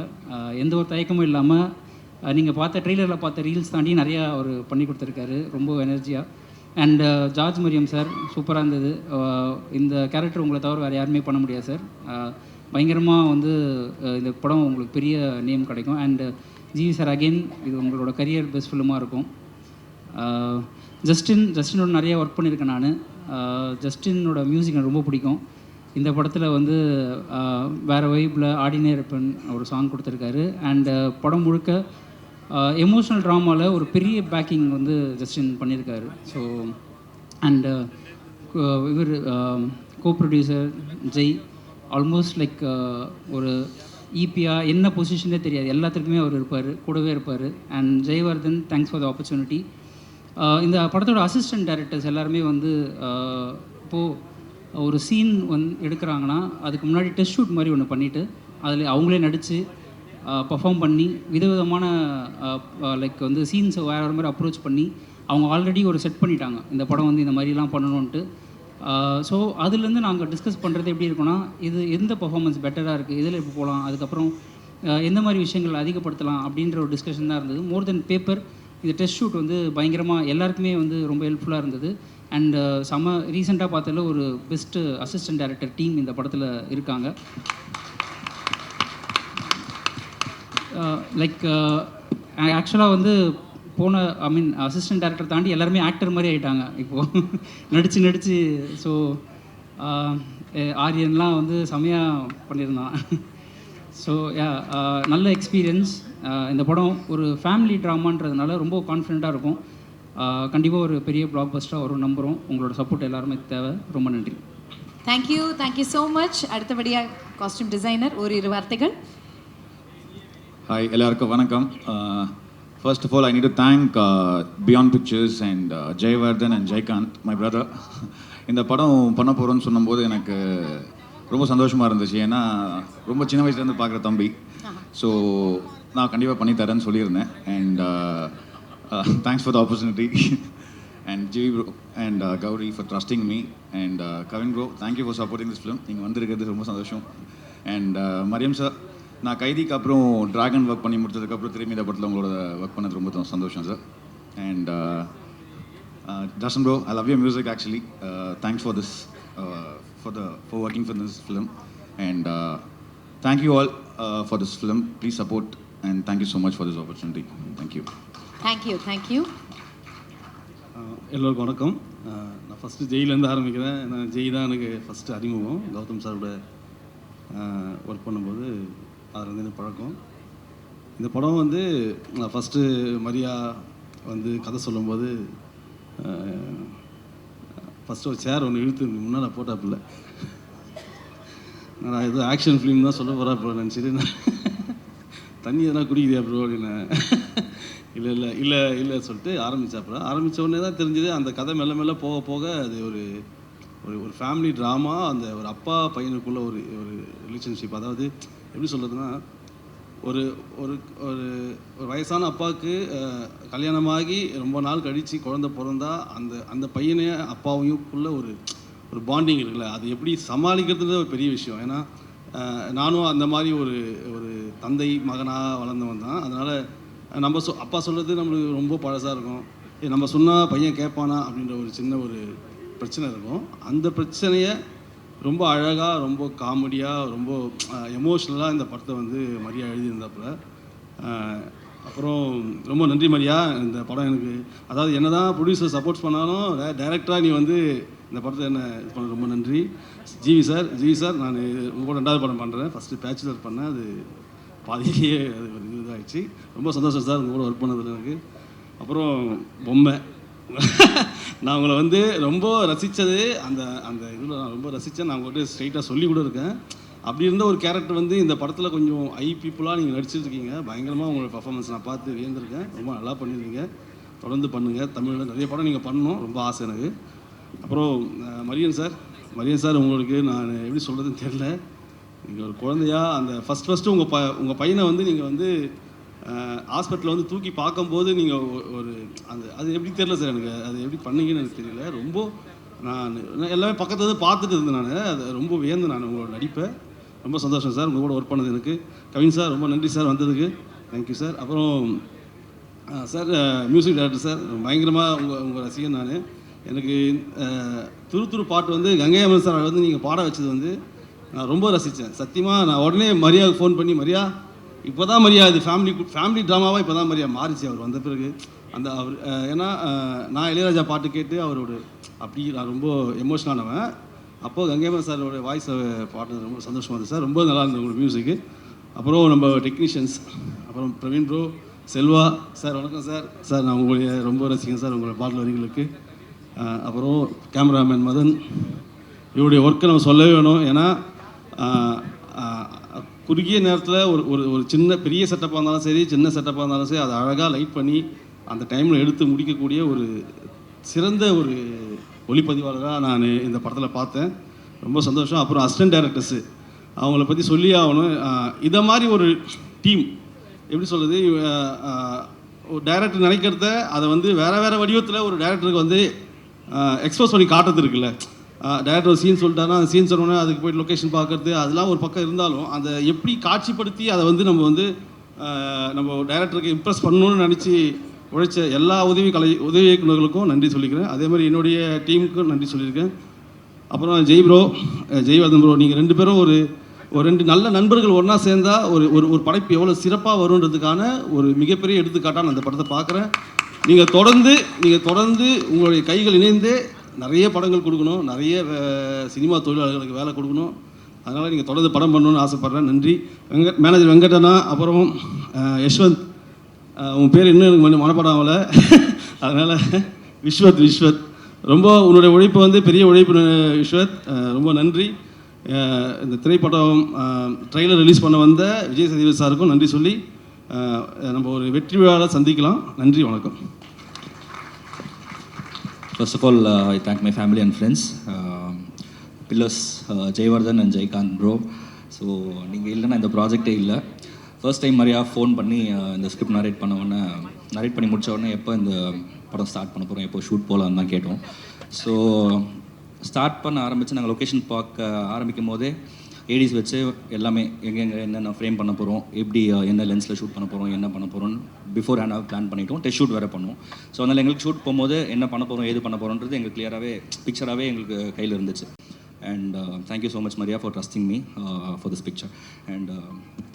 எந்த ஒரு தயக்கமும் இல்லாமல் நீங்கள் பார்த்த ட்ரெய்லரில் பார்த்த ரீல்ஸ் தாண்டி நிறையா அவர் பண்ணி கொடுத்துருக்காரு ரொம்ப எனர்ஜியாக. அண்ட் ஜார்ஜ் மரியம் சார் சூப்பராக இருந்தது. இந்த கேரக்டர் உங்களை தவிர வேறு யாருமே பண்ண முடியாது சார். பயங்கரமாக வந்து இந்த படம் உங்களுக்கு பெரிய நேம் கிடைக்கும். அண்டு ஜிவி சார் அகெயின் இது உங்களோட கரியர் பெஸ்ட் ஃபிலிமாக இருக்கும். ஜஸ்டினோட நிறையா ஒர்க் பண்ணியிருக்கேன் நான். ஜஸ்டினோட மியூசிக் எனக்கு ரொம்ப பிடிக்கும். இந்த படத்தில் வந்து வேறு வைப்பில் ஆடினே இருப்பேன் ஒரு சாங் கொடுத்துருக்காரு. அண்டு படம் முழுக்க எமோஷ்னல் ட்ராமாவில் ஒரு பெரிய பேக்கிங் வந்து ஜஸ்டின் பண்ணியிருக்காரு. ஸோ அண்டு இவர் கோ ப்ரொடியூசர் ஜெய் ஆல்மோஸ்ட் லைக் ஒரு ஈபியாக என்ன பொசிஷனே தெரியாது, எல்லாத்துக்குமே அவர் இருப்பார், கூடவே இருப்பார். And Jaivardhan thanks for the opportunity. இந்த படத்தோட அசிஸ்டன்ட் டைரக்டர்ஸ் எல்லாருமே வந்து இப்போது ஒரு சீன் எடுக்கிறாங்கன்னா அதுக்கு முன்னாடி டெஸ்ட் ஷூட் மாதிரி ஒன்று பண்ணிவிட்டு அதில் அவங்களே நடித்து பர்ஃபார்ம் பண்ணி விதவிதமான லைக் வந்து சீன்ஸை வேறு மாதிரி அப்ரோச் பண்ணி அவங்க ஆல்ரெடி ஒரு செட் பண்ணிட்டாங்க இந்த படம் வந்து இந்த மாதிரிலாம் பண்ணணுன்ட்டு. ஸோ அதுலேருந்து நாங்கள் டிஸ்கஸ் பண்ணுறது எப்படி இருக்குன்னா இது எந்த பர்ஃபார்மன்ஸ் பெட்டராக இருக்குது, இதில் இப்போ போகலாம், அதுக்கப்புறம் எந்த மாதிரி விஷயங்கள் அதிகப்படுத்தலாம் அப்படின்ற ஒரு டிஸ்கஷன் தான் இருந்தது. மோர் தென் பேப்பர், இந்த டெஸ்ட் ஷூட் வந்து பயங்கரமாக எல்லாருக்குமே வந்து ரொம்ப ஹெல்ப்ஃபுல்லாக இருந்தது. அண்ட் ரீசெண்டாக பார்த்ததில் ஒரு பெஸ்ட்டு அசிஸ்டன்ட் டைரக்டர் டீம் இந்த படத்தில் இருக்காங்க. லைக் ஆக்சுவலாக வந்து அசிஸ்டன்ட் டைரக்டர் தாண்டி எல்லாருமே ஆக்டர் மாதிரி ஆகிட்டாங்க இப்போது நடித்து. ஸோ ஆரியன்லாம் வந்து செமையாக பண்ணியிருந்தான். ஸோ நல்ல எக்ஸ்பீரியன்ஸ். இந்த படம் ஒரு ஃபேமிலி ட்ராமான்றதுனால ரொம்ப கான்ஃபிடெண்ட்டாக இருக்கும். கண்டிப்பாக ஒரு பெரிய பிளாக் பஸ்டராக வரும் நம்புகிறோம். உங்களோட சப்போர்ட் எல்லாருமே தேவை. ரொம்ப நன்றி. Thank you so much. அடுத்தபடியாக காஸ்டியூம் டிசைனர் ஒரு 2 வார்த்தைகள். ஹாய், எல்லாருக்கும் வணக்கம். First of all I need to thank beyond pictures and Jayavardhan and Jayakanth, my brother. இந்த படம் பண்ண போகிறோன்னு சொன்னும்போது எனக்கு ரொம்ப சந்தோஷமாக இருந்துச்சு. ஏன்னா ரொம்ப சின்ன வயசுலேருந்து பார்க்குற தம்பி. ஸோ நான் கண்டிப்பாக பண்ணித்தரேன்னு சொல்லியிருந்தேன். And thanks for the opportunity. And GV bro and Gowri for trusting me. And Kavin bro, thank you for supporting this film. நீங்கள் வந்திருக்கிறது ரொம்ப சந்தோஷம். அண்ட் மரியம் சார், நான் கைதிக்கு அப்புறம் ட்ராகன் ஒர்க் பண்ணி முடிச்சதுக்கப்புறம் திரும்பி இந்த படத்தில் உங்களோட ஒர்க் பண்ணது ரொம்ப சந்தோஷம் sir. And Darshan bro, I love your music actually. Thanks for this, for working for this film. And thank you all for this film. Please support and thank you so much for this opportunity. Thank you. Thank you. எல்லோருக்கும் வணக்கம். நான் first ஜெயிலேருந்து ஆரம்பிக்கிறேன். நான் ஜெய் தான் எனக்கு first அறிமுகம். கௌதம் சாரோட work பண்ணும்போது அதுலேருந்து எனக்கு பழக்கம். இந்த படம் வந்து நான் ஃபஸ்ட்டு மரியா வந்து கதை சொல்லும்போது ஃபஸ்ட்டு ஒரு சேர் ஒன்று இழுத்து முன்னால் போட்டாப்பில்ல. நான் ஏதோ ஆக்ஷன் ஃபிலிம் தான் சொல்ல போகிறா ப்ரோ நினச்சிட்டு நான் தண்ணி எதனா குடிக்கிறியா ப்ரோ அப்படின்னு. இல்லை சொல்லிட்டு ஆரம்பித்த உடனே தான் தெரிஞ்சது அந்த கதை மெல்ல மெல்ல போக போக அது ஒரு ஒரு ஃபேமிலி ட்ராமா. அந்த ஒரு அப்பா பையனுக்குள்ள ஒரு ரிலேஷன்ஷிப். அதாவது எப்படி சொல்கிறதுனா, ஒரு ஒரு ஒரு வயசான அப்பாவுக்கு கல்யாணமாகி ரொம்ப நாள் கழித்து குழந்தை பிறந்தா அந்த பையனே அப்பாவையும்க்குள்ள ஒரு பாண்டிங் இருக்குல்ல, அது எப்படி சமாளிக்கிறது ஒரு பெரிய விஷயம். ஏன்னா நானும் அந்த மாதிரி ஒரு தந்தை மகனாக வளர்ந்தவன் தான். அதனால் நம்ம அப்பா சொல்கிறது நம்மளுக்கு ரொம்ப பழசாக இருக்கும். நம்ம சொன்னால் பையன் கேட்பானா அப்படின்ற ஒரு சின்ன ஒரு பிரச்சனை இருக்கும். அந்த பிரச்சனையை ரொம்ப அழகாக, ரொம்ப காமெடியாக, ரொம்ப எமோஷ்னலாக இந்த படத்தை வந்து மரியா எழுதியிருந்தாப்புல. அப்புறம் ரொம்ப நன்றி மரியா. இந்த படம் எனக்கு, அதாவது என்ன தான் ப்ரொடியூசர் சப்போர்ட்ஸ் பண்ணாலும் டைரக்டராக நீ வந்து இந்த படத்தை என்ன இது பண்ண ரொம்ப நன்றி. ஜிவி சார் நான் உங்களோட 2வது படம் பண்ணுறேன். ஃபஸ்ட்டு பேச்சுலர் பண்ணேன், அது பாதியிலேயே அது ஒரு இதாகிடுச்சு. ரொம்ப சந்தோஷம் சார் உங்களோட ஒர்க் பண்ணதில் எனக்கு. அப்புறம் பொம்மை, நான் உங்களை வந்து ரொம்ப ரசித்தது அந்த இதில் நான் ரொம்ப ரசித்தேன். நான் உங்கள்கிட்ட ஸ்ட்ரைட்டாக சொல்லி கூட இருக்கேன். அப்படி இருந்த ஒரு கேரக்டர் வந்து இந்த படத்தில் கொஞ்சம் பீப்புளாக நீங்கள் நடிச்சிருக்கீங்க. பயங்கரமாக உங்களோட பர்ஃபார்மன்ஸ் நான் பார்த்து வியந்திருக்கேன். ரொம்ப நல்லா பண்ணியிருக்கீங்க. தொடர்ந்து பண்ணுங்கள். தமிழில் நிறைய படம் நீங்கள் பண்ணணும், ரொம்ப ஆசை எனக்கு. அப்புறம் மரியன் சார் உங்களுக்கு நான் எப்படி சொல்கிறதுன்னு தெரில. நீங்கள் ஒரு குழந்தையா அந்த ஃபஸ்ட்டு உங்கள் பையனை வந்து நீங்கள் வந்து ஹாஸ்பிட்டலில் வந்து தூக்கி பார்க்கும்போது நீங்கள் அது எப்படி தெரில சார், எனக்கு அது எப்படி பண்ணீங்கன்னு எனக்கு தெரியல. ரொம்ப நான் எல்லாமே பக்கத்தில் வந்து பார்த்துட்டு இருந்தேன். நான் அதை ரொம்ப வியந்து நான் உங்களோட நடிப்பை. ரொம்ப சந்தோஷம் சார் உங்கள் கூட ஒர்க் பண்ணது எனக்கு. கவின் சார் ரொம்ப நன்றி சார் வந்ததுக்கு. Thank you sir. அப்புறம் சார் மியூசிக் டைரக்டர் சார், பயங்கரமாக உங்கள் ரசிகன் நான். எனக்கு துரு பாட்டு வந்து கங்கை அமரன் சார் வந்து நீங்கள் பாட வச்சது வந்து நான் ரொம்ப ரசித்தேன். சத்தியமாக நான் உடனே மரியாவுக்கு ஃபோன் பண்ணி, மரியா இப்போ தான் மரியா இது ஃபேமிலி ட்ராமாவாக இப்போ தான் மரியா மாறிச்சு அவர் வந்த பிறகு. அவர் ஏன்னா நான் இளையராஜா பாட்டு கேட்டு அவரோட அப்படி நான் ரொம்ப எமோஷனலானவன். அப்போது கங்கைமன் சாரோட வாய்ஸை பாட்டு ரொம்ப சந்தோஷமாக இருந்தது சார். ரொம்ப நல்லா இருந்தது உங்களோட மியூசிக்கு. அப்புறம் நம்ம டெக்னீஷியன்ஸ், அப்புறம் பிரவீன் ப்ரோ, செல்வா சார், வணக்கம் சார். நான் உங்களுடைய ரொம்ப ரசிகன் சார் உங்களோட பாடல் வரிகளுக்கு. அப்புறம் கேமராமேன் மதன், இவருடைய ஒர்க்கை நம்ம சொல்லவே வேணும். ஏன்னா குறுகிய நேரத்தில் ஒரு சின்ன பெரிய செட்டப்பாக இருந்தாலும் சரி, சின்ன செட்டப்பாக இருந்தாலும் சரி, அதை அழகாக லைட் பண்ணி அந்த டைமில் எடுத்து முடிக்கக்கூடிய ஒரு சிறந்த ஒரு ஒளிப்பதிவாளராக நான் இந்த படத்தில் பார்த்தேன். ரொம்ப சந்தோஷம். அப்புறம் அசிஸ்டன்ட் டைரக்டர்ஸு, அவங்கள பற்றி சொல்லி ஆகணும். இதை மாதிரி ஒரு டீம் எப்படி சொல்கிறது, ஒரு டைரக்டர் நினைக்கிறத அதை வந்து வேறு வடிவத்தில் ஒரு டைரக்டருக்கு வந்து எக்ஸ்போஸ் பண்ணி காட்டுறது இருக்குல்ல, டேரக்டர் ஒரு சீன் சொல்லிட்டாருன்னா அந்த சீன் சொன்னோன்னே அதுக்கு போய்ட்டு லொக்கேஷன் பார்க்குறது அதெல்லாம் ஒரு பக்கம் இருந்தாலும் அதை எப்படி காட்சிப்படுத்தி அதை வந்து நம்ம டைரக்டருக்கு இம்ப்ரெஸ் பண்ணணும்னு நினச்சி உழைச்ச எல்லா உதவி இயக்குநர்களுக்கும் நன்றி சொல்லிக்கிறேன். அதே மாதிரி என்னுடைய டீமுக்கும் நன்றி சொல்லியிருக்கேன். அப்புறம் ஜெய்வர்தன் ப்ரோ, நீங்கள் 2 பேரும் ஒரு 2 நல்ல நண்பர்கள் ஒன்றா சேர்ந்தால் ஒரு படைப்பு எவ்வளோ சிறப்பாக வருன்றதுக்கான ஒரு மிகப்பெரிய எடுத்துக்காட்டாக நான் அந்த படத்தை பார்க்குறேன். நீங்கள் தொடர்ந்து உங்களுடைய கைகள் இணைந்து நிறைய படங்கள் கொடுக்கணும், நிறைய சினிமா தொழிலாளர்களுக்கு வேலை கொடுக்கணும். அதனால் நீங்கள் தொடர்ந்து படம் பண்ணணும்னு ஆசைப்பட்றேன். நன்றி. மேனேஜர் வெங்கடண்ணா, அப்புறம் யஷ்வந்த், உன் பேர் இன்னும் எனக்கு மனப்படம் ஆகலை, அதனால் விஸ்வத் ரொம்ப உன்னுடைய உழைப்பு வந்து பெரிய உழைப்பு விஸ்வத், ரொம்ப நன்றி. இந்த திரைப்படம் ட்ரெய்லர் ரிலீஸ் பண்ண வந்த விஜய் சேதுபதி சாருக்கும் நன்றி சொல்லி நம்ம ஒரு வெற்றி விழாவில் சந்திக்கலாம். நன்றி, வணக்கம். First of all, I thank my family and friends, pillars Jayvardhan and Jaykant bro. So நீங்கள் இல்லைன்னா இந்த ப்ராஜெக்டே இல்லை. ஃபர்ஸ்ட் டைம் மரியா ஃபோன் பண்ணி இந்த ஸ்கிரிப்ட் நரேட் பண்ணி முடித்த உடனே எப்போ இந்த படம் ஸ்டார்ட் பண்ண போகிறோம், எப்போ ஷூட் போகலான்னு தான் கேட்டோம். ஸோ ஸ்டார்ட் பண்ண ஆரம்பித்து நாங்கள் லொக்கேஷன் பார்க்க ஆரம்பிக்கும் போதே ஏடிஸ் வச்சு எல்லாமே எங்கெங்கே என்னென்ன ஃப்ரேம் பண்ண போகிறோம், எப்படி என்ன லென்ஸில் ஷூட் பண்ண போகிறோம், என்ன பண்ண போகிறோம்னு பிஃபோர் ஹேண்டாக பிளான் பண்ணிவிட்டோம். டெஸ்ட் ஷூட் வேறு பண்ணுவோம். ஸோ அதனால் எங்களுக்கு ஷூட் போகும்போது என்ன பண்ண போகிறோம், ஏது பண்ண போகிறோன்றது எங்களுக்கு கிளியராகவே பிக்சராகவே எங்களுக்கு கையில் இருந்துச்சு. And thank you so much Maria for trusting me for this picture. And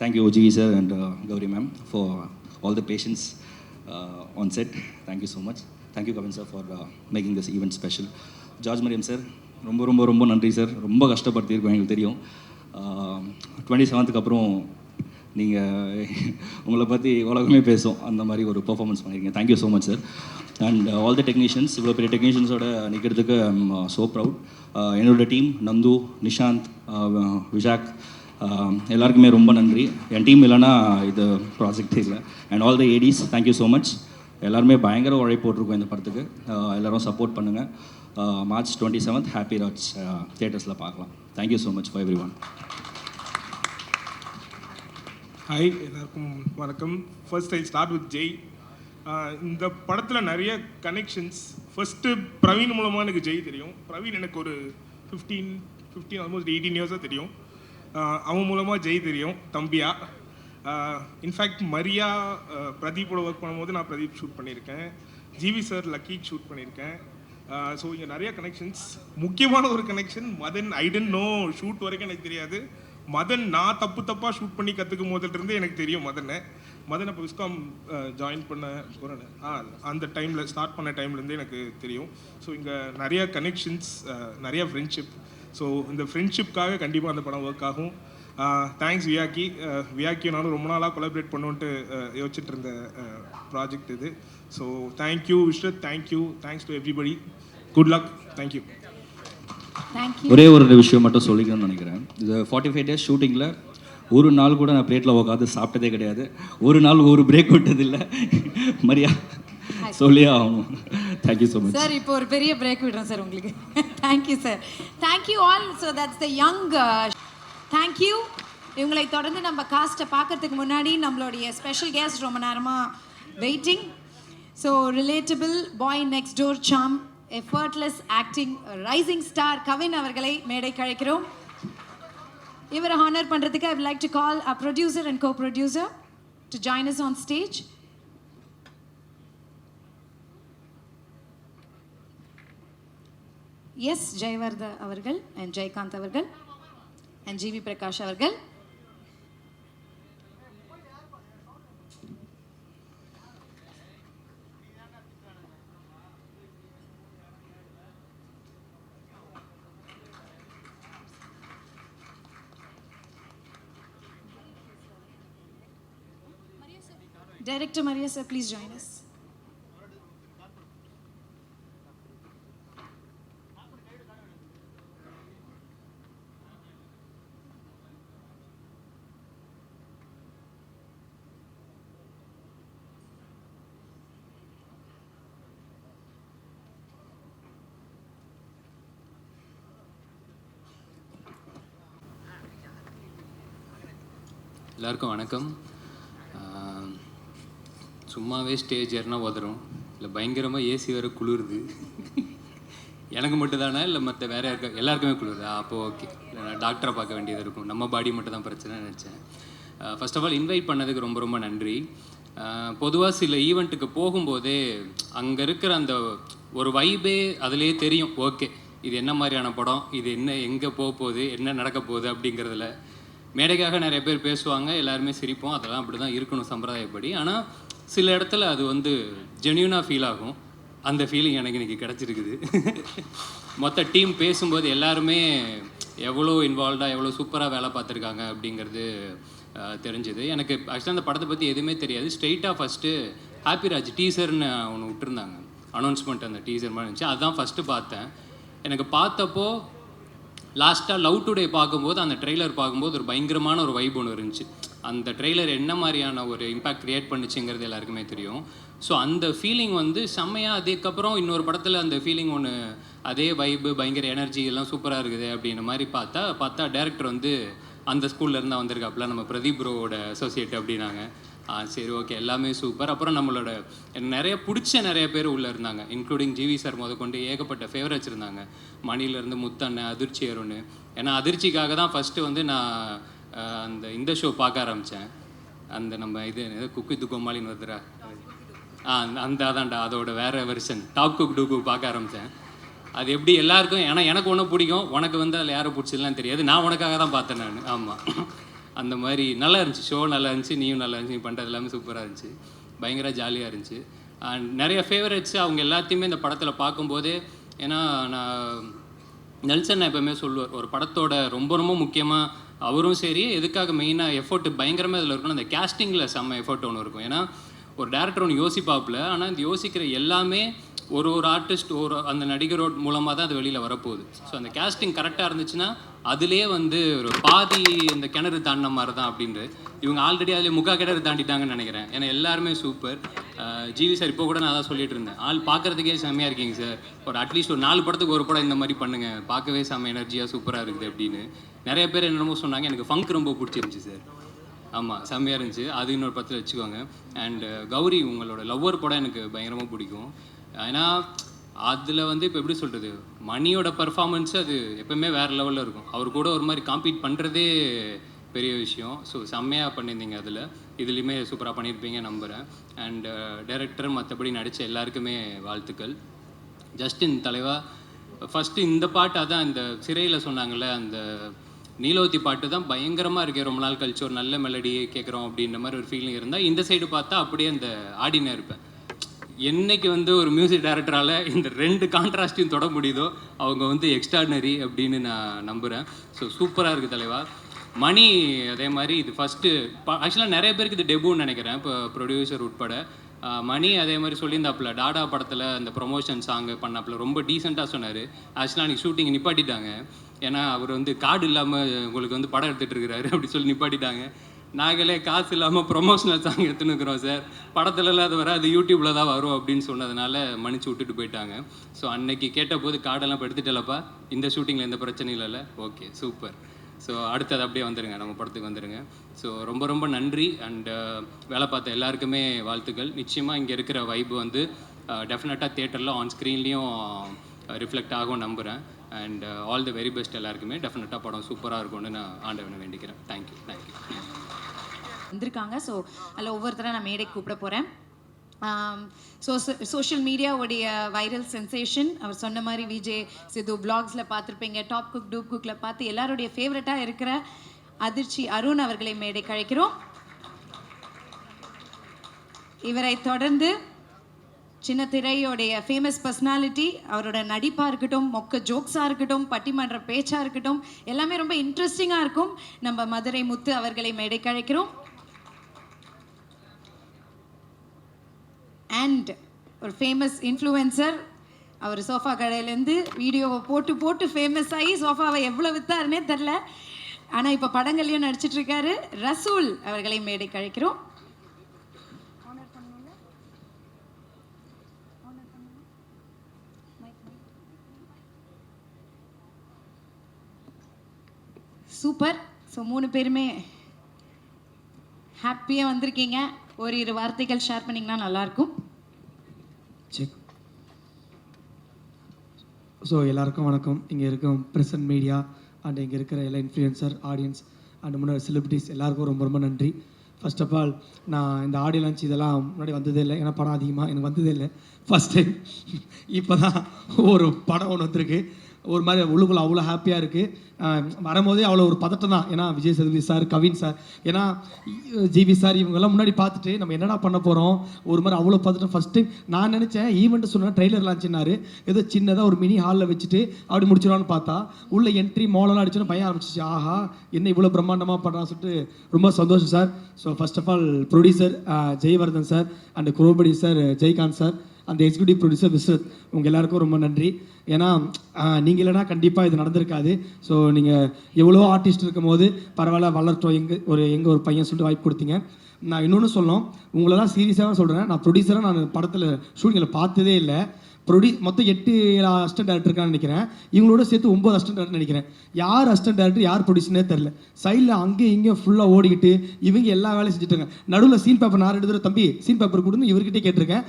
thank you GV sir and Gowri ma'am for all the patience on set. Thank you so much. Thank you Kavin sir for making this event special. George Maryan sir, ரொம்ப ரொம்ப ரொம்ப நன்றி sir. ரொம்ப கஷ்டப்படுத்தியிருக்கோம், எங்களுக்கு தெரியும். 27th அப்புறம் நீங்கள் உங்களை பற்றி உலகமே பேசும், அந்த மாதிரி ஒரு பெர்ஃபார்மன்ஸ் பண்ணியிருக்கீங்க. Thank you so much sir. And all the technicians, இவ்வளோ பெரிய டெக்னீஷியன்ஸோட நிற்கிறதுக்கு ஐ எம் ஸோ ப்ரவுட். என்னோடய டீம் நந்து, நிஷாந்த், விஷாக், எல்லாருக்குமே ரொம்ப நன்றி. என் டீம் இல்லைன்னா இது ப்ராஜெக்டே இல்லை. And all the Aedes, thank you so much. எல்லாருமே பயங்கர உழைப்பு போட்டிருக்கோம் இந்த படத்துக்கு. எல்லோரும் சப்போர்ட் பண்ணுங்கள். March 27th ஹாப்பி ராஜ் தியேட்டர்ஸில் பார்க்கலாம். Thank you so much for every one. Hi, எல்லாருக்கும் வணக்கம். First I start with Jai. இந்த படத்தில் நிறைய கனெக்ஷன்ஸ். ஃபஸ்ட்டு பிரவீன் மூலமாக எனக்கு ஜெய் தெரியும். பிரவீன் எனக்கு ஒரு 15 ஆல்மோஸ்ட் 18 இயர்ஸாக தெரியும். அவன் மூலமாக ஜெய் தெரியும் தம்பியா. இன்ஃபேக்ட் மரியா பிரதீப்போட ஒர்க் பண்ணும்போது நான் பிரதீப் ஷூட் பண்ணியிருக்கேன். ஜிவி சார் லக்கி ஷூட் பண்ணியிருக்கேன். ஸோ இங்கே நிறைய கனெக்ஷன்ஸ். முக்கியமான ஒரு connection Madan. I didn't know, shoot வரைக்கும் எனக்கு தெரியாது. மதன் நான் தப்பாக ஷூட் பண்ணி கற்றுக்கும் போதிலிருந்து எனக்கு தெரியும் மதன் அப்போ விஸ்காம் ஜாயின் பண்ண அந்த டைமில் ஸ்டார்ட் பண்ண டைம்லேருந்தே எனக்கு தெரியும். ஸோ இங்கே நிறைய கனெக்ஷன்ஸ், நிறைய ஃப்ரெண்ட்ஷிப். ஸோ இந்த ஃப்ரெண்ட்ஷிப்காக கண்டிப்பாக அந்த படம் ஒர்க் ஆகும். தேங்க்ஸ் வியாக்கி நானும் ரொம்ப நாளாக கொலாபரேட் பண்ணுவோன்ட்டு யோசிச்சுட்டு இருந்த ப்ராஜெக்ட் இது. So thank you Viswath, thanks to everybody. Good luck. Thank you. ஒரே ஒரு விஷயம் மட்டும் சொல்லிக்கணும்னு நினைக்கிறேன். இது 45 days ஷூட்டிங்கில் ஒரு நாள் கூட நான் பிளேட்டில் உட்காந்து சாப்பிட்டதே கிடையாது. ஒரு நாள் ஒரு பிரேக் விட்டதில்லை. மரியா சொல்லியே ஆகணும். Thank you so much sir. இப்போ ஒரு பெரிய பிரேக் விடுறேன் சார் உங்களுக்கு. Thank you sir. Thank you all. So that's the young. Thank you. இவங்களை தொடர்ந்து நம்ம காஸ்ட்டை பார்க்கறதுக்கு முன்னாடி நம்மளுடைய ஸ்பெஷல் கெஸ்ட் ரொம்ப நேரமாக waiting. So relatable boy next door Sam, effortless acting rising star Kavin அவர்களை மேடைக்கு அழைக்கிறோம். இவரை ஹானர் பண்ணுறதுக்கு I would like to call a producer and co-producer to join us on stage. Yes Jayavardhan அவர்கள் அண்ட் ஜெயகாந்த் அவர்கள் அண்ட் ஜிவி பிரகாஷ் அவர்கள். Director Maria sir, please join us. எல்லாருக்கும் வணக்கம். சும்மாவே ஸ்டேஜ் ஏறினா உதறும், இல்லை பயங்கரமாக ஏசி வேறு குளிருது. எனக்கு மட்டும் தானே இல்லை மற்ற வேற யாருக்கா எல்லாருக்குமே குளிருதா? அப்போ ஓகே, நான் டாக்டரை பார்க்க வேண்டியது இருக்கும், நம்ம பாடி மட்டும் தான் பிரச்சனைன்னு நினச்சேன். ஃபர்ஸ்ட் ஆஃப் ஆல் இன்வைட் பண்ணதுக்கு ரொம்ப ரொம்ப நன்றி. பொதுவாக சில ஈவெண்ட்டுக்கு போகும்போதே அங்கே இருக்கிற அந்த ஒரு வைபே அதிலே தெரியும். ஓகே, இது என்ன மாதிரியான படம், இது என்ன எங்கே போக போகுது, என்ன நடக்க போகுது அப்படிங்கிறதுல. மேடைக்காக நிறைய பேர் பேசுவாங்க, எல்லாருமே சிரிப்போம், அதெல்லாம் அப்படி தான் இருக்கணும் சம்பிரதாயப்படி. ஆனால் சில இடத்துல அது வந்து ஜென்யூனாக ஃபீல் ஆகும். அந்த ஃபீலிங் எனக்கு இன்றைக்கி கிடச்சிருக்குது. மொத்த டீம் பேசும்போது எல்லாருமே எவ்வளோ இன்வால்வ்டாக எவ்வளோ சூப்பராக வேலை பார்த்துருக்காங்க அப்படிங்கிறது தெரிஞ்சுது. எனக்கு ஆக்சுவலாக அந்த படத்தை பற்றி எதுவுமே தெரியாது. ஸ்ட்ரெயிட்டாக ஃபஸ்ட்டு ஹாப்பிராஜ் டீசர்னு ஒன்று விட்டுருந்தாங்க, அனௌன்ஸ்மெண்ட். அந்த டீசர் மாதிரி இருந்துச்சு, அதுதான் ஃபஸ்ட்டு பார்த்தேன். எனக்கு பார்த்தப்போ லாஸ்ட்டாக லவ் டுடே பார்க்கும்போது அந்த ட்ரெய்லர் பார்க்கும்போது ஒரு பயங்கரமான ஒரு வைப் ஒன்று இருந்துச்சு. அந்த ட்ரெய்லர் என்ன மாதிரியான ஒரு இம்பேக்ட் க்ரியேட் பண்ணிச்சுங்கிறது எல்லாருக்குமே தெரியும். ஸோ அந்த ஃபீலிங் வந்து செம்மையாக. அதுக்கப்புறம் இன்னொரு படத்தில் அந்த ஃபீலிங் ஒன்று, அதே வைப்பு, பயங்கர எனர்ஜி எல்லாம் சூப்பராக இருக்குது அப்படின்ற மாதிரி பார்த்தா டேரக்டர் வந்து அந்த ஸ்கூல்லேருந்து வந்திருக்காப்புல, நம்ம பிரதீப் ப்ரோவோட அசோசியேட் அப்படின்னாங்க. சரி ஓகே, எல்லாமே சூப்பர். அப்புறம் நம்மளோட நிறைய பிடிச்ச நிறைய பேர் உள்ளே இருந்தாங்க, இன்க்ளூடிங் ஜிவி சார் முதற்கொண்டு ஏகப்பட்ட ஃபேவரட்ஸ் இருந்தாங்க. மணிலேருந்து முத்தண்ணன், அதிர்ச்சி அருண். ஏன்னா அதிர்ச்சிக்காக தான் ஃபஸ்ட்டு வந்து நான் இந்த ஷோ பார்க்க ஆரம்பித்தேன். அந்த நம்ம இது குக்கு துக்கோமாலின்னு வருதுரா, அந்த அதான்டா, அதோட வேறு வெர்ஷன் டாப் குக் டூக்கு பார்க்க ஆரம்பித்தேன். அது எப்படி எல்லாருக்கும், ஏன்னா எனக்கு ஒன்று பிடிக்கும், உனக்கு வந்து அதில் யாரும் பிடிச்சதுலாம் தெரியாது, நான் உனக்காக தான் பார்த்தேன் நான். ஆமாம், அந்த மாதிரி நல்லா இருந்துச்சு ஷோ, நல்லா இருந்துச்சு, நீயும் நல்லா இருந்துச்சு, நீ பண்ணுறது எல்லாமே சூப்பராக இருந்துச்சு, பயங்கர ஜாலியாக இருந்துச்சு. அண்ட் நிறைய ஃபேவரட்ஸு அவங்க எல்லாத்தையுமே இந்த படத்தில் பார்க்கும்போதே. ஏன்னா நான் நெல்சன் எப்போவுமே சொல்லுவார், ஒரு படத்தோட ரொம்ப ரொம்ப முக்கியமாக அவரும் சரி, எதுக்காக மெயினாக எஃபோர்ட் பயங்கரமாக இதில் இருக்கணும், அந்த கேஸ்டிங்கில் செம்ம எஃபோர்ட் ஒன்று இருக்கும். ஏன்னா ஒரு டேரக்டர் ஒன்று யோசிப்பாப்புல, ஆனால் இந்த யோசிக்கிற எல்லாமே ஒரு ஆர்டிஸ்ட், அந்த நடிகரோட மூலமாக தான் அது வெளியில் வரப்போகுது. ஸோ அந்த கேஸ்டிங் கரெக்டாக இருந்துச்சுன்னா அதுலேயே வந்து ஒரு பாதி இந்த கிணறு தாண்டின மாதிரி தான் அப்படின்ட்டு. இவங்க ஆல்ரெடி அதில் முக்கா கிணறு தாண்டிட்டாங்கன்னு நினைக்கிறேன். ஏன்னா எல்லாருமே சூப்பர். ஜிவி சார் இப்போ கூட நான் தான் சொல்லிட்டு இருந்தேன், ஆள் பார்க்குறதுக்கே செம்மையாக இருக்கீங்க சார், ஒரு அட்லீஸ்ட் ஒரு 4 படத்துக்கு ஒரு படம் இந்த மாதிரி பண்ணுங்கள், பார்க்கவே செம்ம எனர்ஜியாக சூப்பராக இருக்குது அப்படின்னு. நிறைய பேர் என்னென்னமோ சொன்னாங்க. எனக்கு ஃபங்க் ரொம்ப பிடிச்சிருந்துச்சி சார். ஆமாம், செம்மையாக இருந்துச்சு. அது இன்னொரு படத்தில் வச்சுக்கோங்க. அண்டு கௌரி, உங்களோட லவ்வர் படம் எனக்கு பயங்கரமாக பிடிக்கும். ஏன்னா அதில் வந்து இப்போ எப்படி சொல்கிறது, மணியோட பர்ஃபார்மன்ஸு அது எப்போவுமே வேறு லெவலில் இருக்கும். அவர் கூட ஒரு மாதிரி காம்பீட் பண்ணுறதே பெரிய விஷயம். ஸோ செம்மையாக பண்ணியிருந்தீங்க. இதுலேயுமே சூப்பராக பண்ணியிருப்பீங்க நம்புகிறேன். அண்டு டைரக்டர், மற்றபடி நடித்த எல்லாருக்குமே வாழ்த்துக்கள். ஜஸ்டின் தலைவா, ஃபஸ்ட்டு இந்த பாட்டு, அதான் இந்த சிறையில் சொன்னாங்கள்ல, அந்த நீலோத்தி பாட்டு தான் பயங்கரமாக இருக்கே, ரொம்ப நாள் கழிச்சு ஒரு நல்ல மெலடி கேட்குறோம் அப்படின்ற மாதிரி ஒரு ஃபீலிங் இருந்தால், இந்த சைடு பார்த்தா அப்படியே அந்த ஆடினே இருப்பேன். என்னைக்கு வந்து ஒரு மியூசிக் டைரக்டரால் இந்த 2 கான்ட்ராஸ்டையும் தொட முடியுதோ அவங்க வந்து எக்ஸ்ட்ராடினரி அப்படின்னு நான் நம்புகிறேன். ஸோ சூப்பராக இருக்குது தலைவா. மணி அதே மாதிரி இது ஃபஸ்ட்டு ஆக்சுவலாக நிறைய பேருக்கு இது டெபுன்னு நினைக்கிறேன், இப்போ ப்ரொடியூசர் உட்பட. மணி அதே மாதிரி சொல்லியிருந்தாப்புல, டாடா படத்தில் அந்த ப்ரொமோஷன் சாங்கு பண்ணாப்புல ரொம்ப டீசெண்டாக சொன்னார். ஆக்சுவலாக அன்றைக்கி ஷூட்டிங் நிப்பாட்டிட்டாங்க, ஏன்னா அவர் வந்து கார்டு இல்லாமல் உங்களுக்கு வந்து படம் எடுத்துகிட்டு இருக்கிறாரு அப்படி சொல்லி நிப்பாட்டிட்டாங்க. நாங்களே காசு இல்லாமல் ப்ரொமோஷனல் சாங் எடுத்துன்னு இருக்கிறோம் சார், படத்துலலாம் அது அது யூடியூப்பில் தான் வரும் அப்படின்னு சொன்னதுனால மன்னிச்சு விட்டுட்டு போயிட்டாங்க. ஸோ அன்னைக்கு கேட்டபோது கார்டெல்லாம் இப்போ எடுத்துட்டலப்பா, இந்த ஷூட்டிங்கில் எந்த பிரச்சனையும் இல்லைல்ல, ஓகே சூப்பர். ஸோ அடுத்தது அப்படியே வந்துடுங்க, நம்ம படத்துக்கு வந்துடுங்க. ஸோ ரொம்ப ரொம்ப நன்றி. அண்டு வேலை பார்த்த எல்லாருக்குமே வாழ்த்துக்கள். நிச்சயமாக இங்கே இருக்கிற வைப்பு வந்து டெஃபினட்டாக தியேட்டரில் ஆன் ஸ்க்ரீன்லேயும் ரிஃப்ளெக்ட் ஆகும் நம்புகிறேன். And all the very best எல்லாருக்குமே. டெஃபினட்டாக படம் சூப்பராக இருக்கும்னு நான் ஆண்டவனை வேண்டிக்கிறேன். தேங்க்யூ. வந்திருக்காங்க. ஸோ அதில் ஒவ்வொருத்தராக நான் மேடை கூப்பிட போகிறேன். சோஷியல் மீடியாவுடைய வைரல் சென்சேஷன், அவர் சொன்ன மாதிரி விஜே சித்து பிளாக்ஸில் பார்த்துருப்பீங்க, டாப் குக் டூப் குக்கில் பார்த்து எல்லாருடைய ஃபேவரட்டாக இருக்கிற அதிர்ச்சி அருண் அவர்களை மேடை கழிக்கிறோம். இவரை தொடர்ந்து சின்ன திரையோடைய ஃபேமஸ் பர்சனாலிட்டி, அவரோட நடிப்பாக இருக்கட்டும், மொக்க ஜோக்ஸாக இருக்கட்டும், பட்டிமன்ற பேச்சாக இருக்கட்டும், எல்லாமே ரொம்ப இன்ட்ரெஸ்டிங்காக இருக்கும். நம்ம மதுரை முத்து அவர்களை மேடை கழிக்கிறோம். அண்ட் ஒரு ஃபேமஸ் இன்ஃப்ளூயன்சர், அவர் சோஃபா கடையிலேருந்து வீடியோவை போட்டு ஃபேமஸ் ஆகி சோஃபாவை எவ்வளோ விற்றாருன்னே தெரில, ஆனால் இப்போ படங்கள்லையும் நடிச்சிட்ருக்காரு, ரசூல் அவர்களை மேடை கழிக்கிறோம். சூப்பர். ஸோ 3 பேருமே ஹாப்பியாக வந்திருக்கீங்க. ஒரு 2 வார்த்தைகள் ஷேர் பண்ணிங்கன்னா நல்லாயிருக்கும். ஸோ எல்லாருக்கும் வணக்கம். இங்கே இருக்கும் ப்ரெசன்ட் மீடியா அண்ட் இங்கே இருக்கிற எல்லா இன்ஃப்ளூயன்சர் ஆடியன்ஸ் அண்ட் முன்னாடி செலிபிரிட்டிஸ் எல்லாருக்கும் ரொம்ப ரொம்ப நன்றி. ஃபர்ஸ்ட் ஆஃப் ஆல் நான் இந்த ஆடியோ லான்ச் இதெல்லாம் முன்னாடி வந்ததே இல்லை, ஏன்னா படம் அதிகமாக எனக்கு வந்ததே இல்லை. ஃபஸ்ட் டைம் இப்போ தான் ஒரு படம் ஒன்று வந்திருக்கு. ஒரு மாதிரி உள்ளுக்குள்ள அவ்வளோ ஹாப்பியாக இருக்குது. வரும்போதே அவ்வளோ ஒரு பதட்டம் தான், ஏன்னா விஜய் சேதுபதி சார், கவின் சார், ஏன்னா ஜிவி சார் இவங்கெல்லாம் முன்னாடி பார்த்துட்டு நம்ம என்னடா பண்ண போகிறோம், ஒரு மாதிரி அவ்வளோ பதட்டம். ஃபஸ்ட் டைம் நான் நினச்சேன் ஈவெண்ட்டு சொன்னால் ட்ரெய்லர் லான்ச்சுனாரு, ஏதோ சின்னதாக ஒரு மினி ஹாலில் வச்சுட்டு அப்படி முடிச்சிடுவான்னு பார்த்தா உள்ள என்ட்ரி மோலெல்லாம் அடிச்சுன்னு பையன் ஆரம்பிச்சிச்சு. ஆஹா என்ன இவ்வளோ பிரம்மாண்டமாக பண்ணுறான்னு சொல்லிட்டு ரொம்ப சந்தோஷம் sir. So first of all producer Jayavardhan sir and குரோபடி சார், ஜெய்காந்த் சார், அந்த எக்ஸிக்யூட்டிவ் ப்ரொடியூசர் விஸ்வத், உங்கள் எல்லாருக்கும் ரொம்ப நன்றி. ஏன்னா நீங்கள் இல்லைனா கண்டிப்பாக இது நடந்திருக்காது. ஸோ நீங்கள் எவ்வளோ ஆர்டிஸ்ட் இருக்கும் போது பரவாயில்ல வளர்த்தோம், எங்கள் ஒரு பையன் சொல்லிட்டு வாய்ப்பு கொடுத்தீங்க. நான் இன்னொன்று சொல்லணும், உங்களெல்லாம் சீரியஸாக சொல்கிறேன், நான் ப்ரொடியூசராக நான் படத்தில் ஷூட்டிங்கில் பார்த்ததே இல்லை. மொத்தம் 8 அசிஸ்டன்ட் டேரக்டர் இருக்கான்னு நினைக்கிறேன், இவங்களோட சேர்த்து 9 அசிஸ்டன்ட் டேரக்டர் நினைக்கிறேன். யார் அசிஸ்டன்ட் டேரக்டர் யார் ப்ரொடியூசர்னே தெரில. சைடில் அங்கேயும் இங்கேயும் ஃபுல்லாக ஓடிக்கிட்டு இவங்க எல்லா வேலையும் செஞ்சுட்டாங்க. நடுவில் சீன் பேப்பர் நான் எடுத்துகிற தம்பி சீன் பேப்பர் கொடுன்னு இவர்கிட்டே கேட்டிருக்கேன்.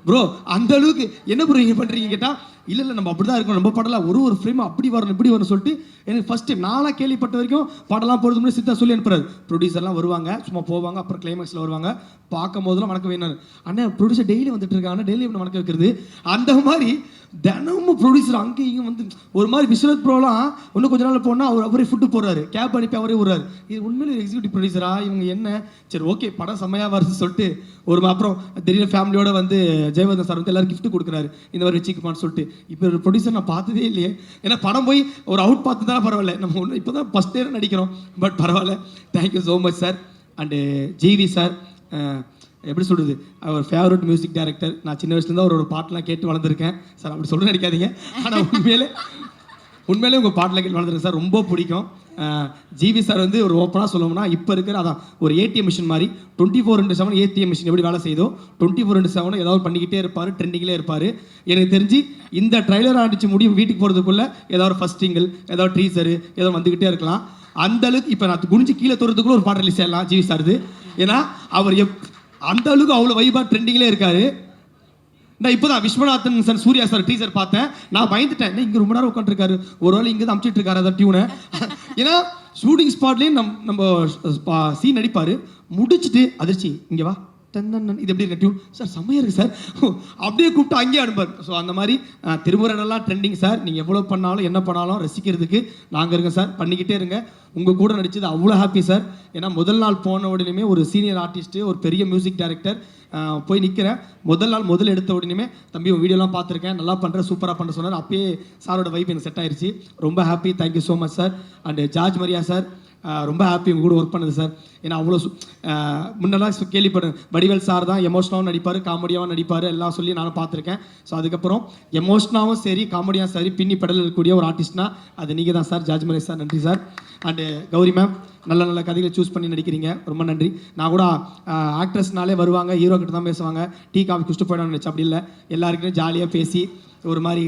ப்ரோ அந்த அளவுக்கு என்ன ப்ரோ நீங்கள் பண்ணுறீங்க கேட்டால், இல்லை நம்ம அப்படி தான் இருக்கணும், நம்ம படலாம் ஒரு ஃப்ரேம் அப்படி வரணும் இப்படி வரணும் சொல்லிட்டு எனக்கு ஃபஸ்ட் டைம் நானாக கேள்விப்பட்ட வரைக்கும் படம்லாம் போகிறது முன்னாடி சித்தா சொல்லி அனுப்புறாரு. ப்ரொடியூசர்லாம் வருவாங்க, சும்மா போவாங்க, அப்புறம் கிளைமேக்ஸில் வருவாங்க, பார்க்கும் போதெல்லாம் வணக்கம் வேணும். அண்ணன் ப்ரொடியூசர் டெய்லி வந்துட்டு இருக்காங்க, டெய்லி இப்படி வணக்கம் வைக்கிறது. அந்த மாதிரி தினமும் ப்ரொடியூசர் அங்கேயும் இங்கே வந்து ஒரு மாதிரி விஸ்வநாத் ப்ரோலாம் இன்னும் கொஞ்ச நாள் போனால் அவரே ஃபுட்டு போடுறாரு, கேப் அனுப்பி அவரே விடுறாரு. இது உண்மையிலே எக்ஸிக்யூட்டிவ் ப்ரொடியூசரா இவங்க என்ன, சரி ஓகே படம் செம்மையாக வருதுன்னு சொல்லிட்டு ஒரு அப்புறம் திடீர்னு ஃபேமிலியோட வந்து ஜெயவர்தன் சார் வந்து எல்லாரும் கிஃப்ட் கொடுக்குறாரு, இந்த மாதிரி வச்சுக்குமான்னு சொல்லிட்டு. இப்போ ஒரு ப்ரொடியூசர் நான் பார்த்ததே இல்லையே, ஏன்னா படம் போய் ஒரு அவுட் பார்த்து தான் பரவாயில்ல, நம்ம ஒன்று இப்போ தான் ஃபஸ்ட் இயர் நடிக்கிறோம், பட் பரவாயில்ல. Thank you so much sir. And GV sir, எப்படி சொல்கிறது, அவர் ஃபேவரட் மியூசிக் டைரக்டர். நான் சின்ன வயசுலேருந்து அவரோட பாட்டெலாம் கேட்டு வளர்ந்துருக்கேன் சார், அப்படி சொல்ல நினைக்காதீங்க, ஆனால் உண்மையிலே உங்கள் பாட்டெலாம் கேட்டு வளர்ந்துருக்கேன் சார், ரொம்ப பிடிக்கும். ஜிவி சார் வந்து ஒரு ஓப்பனாக சொல்லணும்னா இப்போ இருக்கிற அதான் ஒரு ஏடிஎம் மிஷின் மாதிரி 24/7 ஏடிஎம் மிஷின் எப்படி வேலை செய்தோ 24/7 ஏதாவது பண்ணிக்கிட்டே இருப்பார், ட்ரெண்டிங்கிலே இருப்பார். எனக்கு தெரிஞ்சு இந்த ட்ரைலர் ஆடிச்சு முடியும் வீட்டுக்கு போகிறதுக்குள்ளே ஏதாவது ஃபர்ஸ்ட் சிங்கிள் ஏதாவது ட்ரீசரு ஏதாவது வந்துக்கிட்டே இருக்கலாம். அந்த அளவுக்கு இப்போ நான் குனிஞ்சு கீழே தோறதுக்குள்ளே ஒரு பாட்டு ரிலீஸ் செய்யலாம் ஜிவி சார். ஏன்னா அவர் அந்த அளவுக்கு அவ்வளோ வைபாக ட்ரெண்டிங்கிலே இருக்காரு. நான் இப்போ தான் Viswanathan sir, Suriya sir teaser பார்த்தேன், நான் பயந்துட்டேன், இங்கே ரொம்ப நேரம் உட்காந்துருக்காரு, ஒரு வேளை இங்கே தான் அமுச்சிட்டு இருக்காரு அதை டியூனை. ஏன்னா ஷூட்டிங் ஸ்பாட்லேயும் நம்ம சீன் நடிப்பார், முடிச்சுட்டு அதிர்ச்சி இங்கே வா தன்னன் இது எப்படி இருக்க டியூன் சார் செம்மையாக இருக்குது சார், அப்படியே கூப்பிட்டு அங்கேயே அனுப்பார். ஸோ அந்த மாதிரி திருமுறைலாம் ட்ரெண்டிங் சார். நீங்கள் எவ்வளோ பண்ணாலும் என்ன பண்ணாலும் ரசிக்கிறதுக்கு நாங்கள் இருக்கோம் சார், பண்ணிக்கிட்டே இருங்க. உங்கள் கூட நடித்தது அவ்வளோ ஹாப்பி சார். ஏன்னா முதல் நாள் போன உடனே ஒரு சீனியர் ஆர்டிஸ்ட்டு, ஒரு பெரிய மியூசிக் டைரக்டர் போய் நிற்கிறேன். முதல் எடுத்த உடனே தம்பி உன் வீடியோலாம் பார்த்துருக்கேன், நல்லா பண்ணுறேன், சூப்பராக பண்ண சொன்னார். அப்பயே சாரோட வைப் எனக்கு செட் ஆயிடுச்சு, ரொம்ப happy. Thank you so much sir. And George Maria sir, ரொம்ப ஹாப்பி உங்க கூட ஒர்க் பண்ணது சார். ஏன்னா அவ்வளோ முன்னெல்லாம் கேள்விப்பட்டேன், வடிவேல் சார் தான் எமோஷனாகவும் நடிப்பார், காமெடியாகவும் நடிப்பார், எல்லாம் சொல்லி நானும் பார்த்துருக்கேன். ஸோ அதுக்கப்புறம் எமோஷனாகவும் சரி காமெடியாகவும் சரி பின்னி பெடல் இருக்கக்கூடிய ஒரு ஆர்டிஸ்ட்னா அது நீங்கள் தான் சார், ஜார்ஜ் மரியா சார், நன்றி சார். அண்டு கௌரி மேம், நல்ல நல்ல கதைகளை சூஸ் பண்ணி நடிக்கிறீங்க, ரொம்ப நன்றி. நான் கூட ஆக்ட்ரஸ்னாலே வருவாங்க, ஹீரோ கிட்ட தான் பேசுவாங்க, டீ காஃபி குடிச்சிட்டு போயிடணும்னு நினச்சேன், அப்படி இல்லை, எல்லாருக்கிட்டையும் ஜாலியாக பேசி ஒரு மாதிரி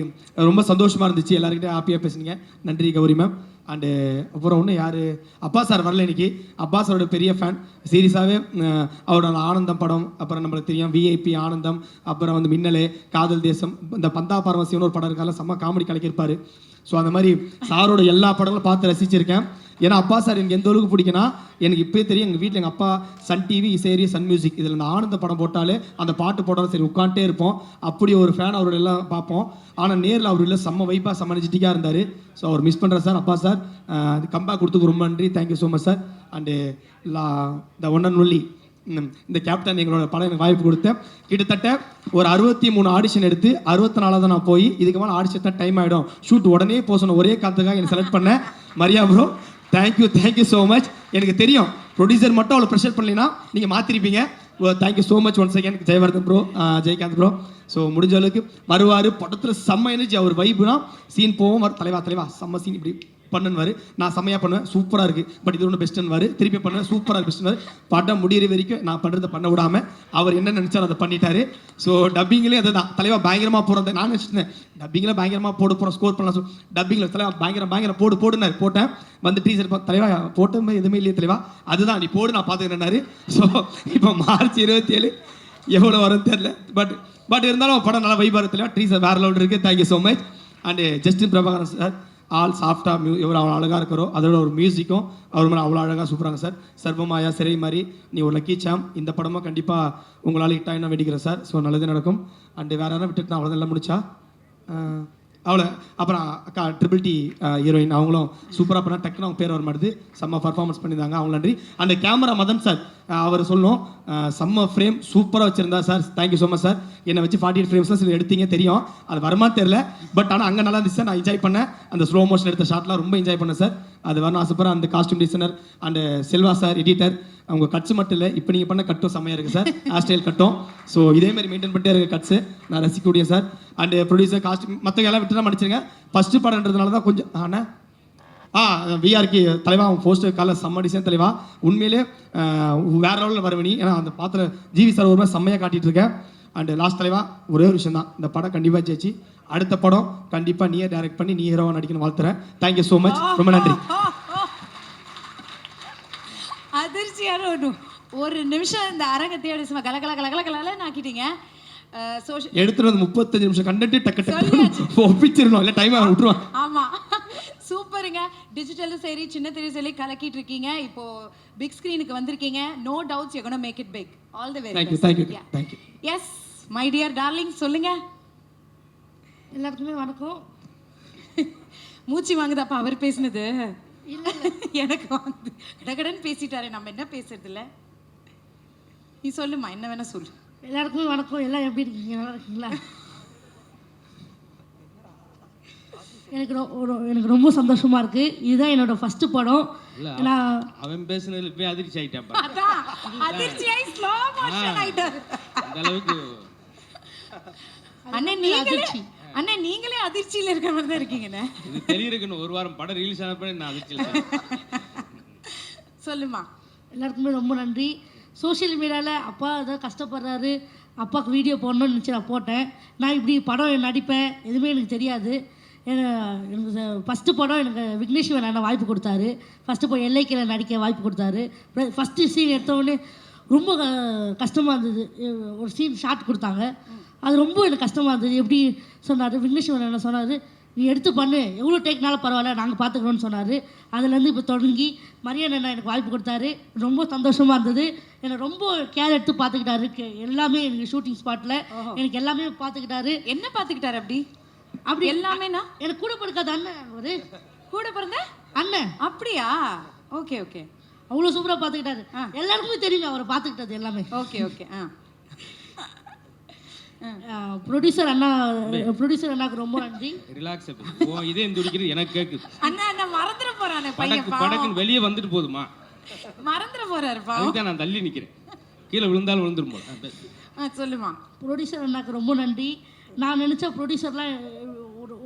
ரொம்ப சந்தோஷமாக இருந்துச்சு, எல்லாருக்கிட்டையும் ஹாப்பியாக பேசுனீங்க, நன்றி கௌரி மேம். அண்டு அப்புறம் ஒன்று யார், அப்பா சார் வரல இன்னைக்கு. அப்பா சாரோட பெரிய ஃபேன், சீரியஸாகவே அவரோட ஆனந்தம் படம், அப்புறம் நம்மளுக்கு தெரியும் விஐபி ஆனந்தம், அப்புறம் வந்து மின்னலே, காதல் தேசம், இந்த பந்தா பரமசிவன் ஒரு படம் இருக்கால, செம்ம காமெடி கலக்கியிருப்பார். ஸோ அந்த மாதிரி சாரோட எல்லா படங்களும் பார்த்து ரசிச்சிருக்கேன். ஏன்னா அப்பா சார் எனக்கு எந்த அளவுக்கு பிடிக்குன்னா, எனக்கு இப்போயே தெரியும், எங்கள் வீட்டில் எங்கள் அப்பா சன் டிவி, இசையரி, சன் மியூசிக் இதில் இந்த ஆனந்த படம் போட்டாலே அந்த பாட்டு போட்டாலும் சரி உட்காந்துட்டே இருப்போம். அப்படி ஒரு ஃபேன் அவரோட எல்லாம் பார்ப்போம். ஆனால் நேரில் அவர் இல்லை, செம்ம வைப்பாக செம்ம எனர்ஜெட்டிக்காக இருந்தார். ஸோ அவர் மிஸ் பண்ணுறேன் சார். அப்பா சார் கம்பேக் கொடுத்துக்கு ரொம்ப நன்றி, thank you so much sir. And the one and only இந்த கேப்டன் எங்களோட படம் எனக்கு வாய்ப்பு கொடுத்தேன். கிட்டத்தட்ட ஒரு 63 ஆடிஷன் எடுத்து 64 தான் நான் போய், இதுக்கு மேலே ஆடிஷன் தான் டைம் ஆகிடும், ஷூட் உடனே போக சொன்ன ஒரே காரணத்துக்காக எனக்கு செலக்ட் பண்ணேன். Maria bro, thank you so much. எனக்கு தெரியும் ப்ரொடியூசர் மட்டும் அவ்வளோ ப்ரெஷர் பண்ணலைன்னா நீங்கள் மாற்றிருப்பீங்க. Thank you so much once again Jayavardhan bro, Jayakanth bro. So முடிஞ்ச அளவுக்கு வருவார், படத்தில் செம்ம எனர்ஜி, அவர் வைப்புனா சீன் போவோம், தலைவா செம்ம சீன் இப்படி பண்ணுவார், நான் செம்மையாக பண்ணுவேன், சூப்பராக இருக்குது, பட் இது ஒன்று பெஸ்ட்டுன்னு திருப்பி பண்ணுவேன், சூப்பராக பெஸ்ட்டுன்னு படம் முடிகிற வரைக்கும் நான் பண்ணுறதை பண்ண விடாமல் அவர் என்ன நினச்சாலும் அதை பண்ணிட்டாரு. ஸோ டப்பிங்லேயே அதை தான் தலைவா பயங்கரமாக போகிறத நான் நினச்சிட்டேன், டப்பிங்கில் பயங்கரமாக போகிறோம், ஸ்கோர் பண்ணலாம், டப்பிங்கில் தலைவா பயங்கரம் போடுனார், போட்டேன். வந்து டீச்சர் தலைவா போட்ட எதுவுமே இல்லையே தலைவா, அதுதான் நீ போடு நான் பார்த்துக்கிறேன்னாரு. ஸோ இப்போ மார்ச் 27 எவ்வளோ வரும்னு தெரில, பட் இருந்தாலும் படம் நல்லா வைபாக தலைவா, டீச்சர் வேறு லெவல் இருக்குது. Thank you so much. And Justin Prabhakaran sir all சாஃப்டாக எவ்வளோ அவ்வளோ அழகாக இருக்கிறோ அதோட ஒரு மியூசிக்கும் அவர் மேலே அவ்வளோ அழகாக சூப்பராங்க சார். சர்வமாயா சிறை மாதிரி நீ ஒரு லக்கி சாம் இந்த படமாக கண்டிப்பாக உங்களால் ஹிட் ஆகினா வேண்டிக்கிறேன் சார். ஸோ நல்லது நடக்கும். அண்டு வேறு யாரும் விட்டுட்டு நான் அவ்வளோ நல்லா முடிச்சா அவ்வளோ. அப்புறம் அக்கா ட்ரிபிள் டி ஹீரோயின் அவங்களும் சூப்பராக பண்ணால் டக்குன்னு அவங்க பேர் வர மாட்டுது. செம்ம பர்ஃபார்மன்ஸ் பண்ணியிருந்தாங்க, அவங்க நன்றி. அந்த கேமரா மதன் சார் அவர் சொல்லணும் செம்ம ஃப்ரேம் சூப்பராக வச்சுருந்தா sir. Thank you so much sir. என்னை வச்சு 48 ஃப்ரேம்ஸ்லாம் சில எடுத்தீங்க தெரியும், அது வருமா தெரில. பட் ஆனால் அங்கே நல்லா இருந்துச்சு சார். நான் என்ஜாய் பண்ணேன். அந்த ஸ்லோ மோஷன் எடுத்த ஷாட்லாம் ரொம்ப என்ஜாய் பண்ணேன் சார். அது வரணும் ஆசைப்படுறேன். அந்த costume designer and Selva sir editor அவங்க கட்ஸ் மட்டும் இல்லை, இப்போ நீங்கள் பண்ண கட்டும் செம்மையாக இருக்குது சார். ஹேர் ஸ்டைல் கட்டும் ஸோ இதேமாதிரி மெயின்டைன் பண்ணிட்டே இருக்க கட்ஸு நான் ரசிக்கக்கூடிய சார். அண்டு ப்ரொடியூசர் காஸ்டியூம் மற்ற எல்லாம் விட்டு தான் மன்னிச்சிருங்க. ஃபஸ்ட்டு படம்ன்றதுனால தான் கொஞ்சம் விஆர்கே தலைவா அவன் போஸ்டர் கால செம்ம டிசைன் தலைவா. உண்மையிலே வேற லெவலில் வருவனி. ஏன்னா அந்த பாத்திர ஜிவி சார் ஒரு மாதிரி செம்மையாக காட்டிட்டு இருக்கேன். அண்டு லாஸ்ட் தலைவா ஒரே ஒரு விஷயம் தான், இந்த படம் கண்டிப்பாக ஜெயிச்சு அடுத்த படம் கண்டிப்பாக நீயே டைரக்ட் பண்ணி நீ ஹீரோவாக நடிக்கணும் வாழ்த்துறேன். தேங்க்யூ ஸோ மச், ரொம்ப நன்றி. அதிர்ச்சியான ஒரு நிமிஷம் இந்த அரங்கத்தையோட சும்மா கலகல கலகல கலன்னு ஆக்கிட்டீங்க. எடுத்துட்டு வந்து 35 நிமிஷம் கண்டென்ட் டக்கு டக்கு ஒப்பிச்சிடணும், இல்லை டைம் விட்டுருவான். ஆமா சூப்பருங்க. டிஜிட்டலும் சரி சின்ன திரையும் சரி கலக்கிட்டு இருக்கீங்க. இப்போ பிக் ஸ்கிரீனுக்கு வந்திருக்கீங்க. No doubts you gonna make it big. All the very best. Thank you. Yes my dear darling சொல்லுங்க. எல்லாருக்குமே வணக்கம். மூச்சு வாங்குதாப்பா அவர் பேசுனது. எனக்கு வந்து கடகடன்னு பேசிட்டாரு, நம்ம என்ன பேசுறது இல்லை. நீ சொல்லுமா, என்ன வேணா சொல்லு. எல்லாருக்குமே வணக்கம். எல்லாம் எப்படி இருக்கீங்க, நல்லா இருக்கீங்களா? எனக்கு ரொம்ப சந்தோஷமா இருக்கு. இதுதான் என்னோட ஃபர்ஸ்ட் படம். அவன் பேசுனதுல போய் அதிர்ச்சி ஆயிட்டான். அதான் அதிர்ச்சியாய் ஸ்லோ மோஷன் ஆயிட்டாரு. அந்த அளவுக்கு அண்ணே நீங்களே அதிர்ச்சியில இருக்க மாதிரி தான் இருக்கீங்கண்ணே. இது தெரியுதுன்னு ஒரு வாரம் படம் ரிலீஸ் ஆனப்ப நான் அதிர்ச்சியில சொல்லுமா. எல்லாருக்குமே ரொம்ப நன்றி. சோஷியல் மீடியாவில் அப்பா ஏதாவது கஷ்டப்படுறாரு, அப்பாவுக்கு வீடியோ போடணும்னு நினச்சி நான் போட்டேன். நான் இப்படி படம் நடிப்பேன் எதுவுமே எனக்கு தெரியாது. எனக்கு ஃபஸ்ட்டு படம் எனக்கு விக்னேஸ்வரன் அண்ணா வாய்ப்பு கொடுத்தாரு. ஃபஸ்ட்டு படம் எல்லைக்கில் நடிக்க வாய்ப்பு கொடுத்தாரு. ஃபஸ்ட்டு சீன் எடுத்தவொடனே ரொம்ப கஷ்டமாக இருந்தது. ஒரு சீன் ஷார்ட் கொடுத்தாங்க, அது ரொம்ப எனக்கு கஷ்டமாக இருந்தது. எப்படி சொன்னார் விக்னேஸ்வரன் அண்ணா சொன்னார், நீ எடுத்து பண்ணு, எவ்வளோ டேக்னாலும் பரவாயில்ல நாங்கள் பார்த்துக்கிறோன்னு சொன்னார். அதுலேருந்து இப்போ தொடங்கி மரியாதை அண்ணா எனக்கு வாய்ப்பு கொடுத்தாரு. ரொம்ப சந்தோஷமாக இருந்தது. என்னை ரொம்ப கேர் எடுத்து பார்த்துக்கிட்டாரு. எல்லாமே எனக்கு ஷூட்டிங் ஸ்பாட்டில் எனக்கு எல்லாமே பார்த்துக்கிட்டாரு. என்ன பார்த்துக்கிட்டாரு? அப்படி எல்லாமேனா எனக்கு கூட பிறக்காத அண்ணன், ஒரு கூட பிறந்த அண்ணன். அப்படியா? Okay okay. அவ்வளோ சூப்பராக பார்த்துக்கிட்டாரு. எல்லாருக்குமே தெரியுங்க அவரை பார்த்துக்கிட்டது எல்லாமே. Okay okay. ப்ரொடியூசர் அண்ணாக்கு ரொம்ப நன்றி. ரிலாக்ஸ். இதே துடிக்கிறது எனக்கு கேக்குது. அண்ணா மறந்துட போறானே பையன். படக்குன்னு வெளியே வந்துட்டு போதுமா, மறந்துட போறாருப்பா. அதுதான் நான் தள்ளி நிக்கிறேன். கீழே விழுந்தாலும் விழுந்துரும் போல. சொல்லுமா. ப்ரொடியூசர் அண்ணாக்கு ரொம்ப நன்றி. நான் நினச்ச ப்ரொடியூசர்லாம்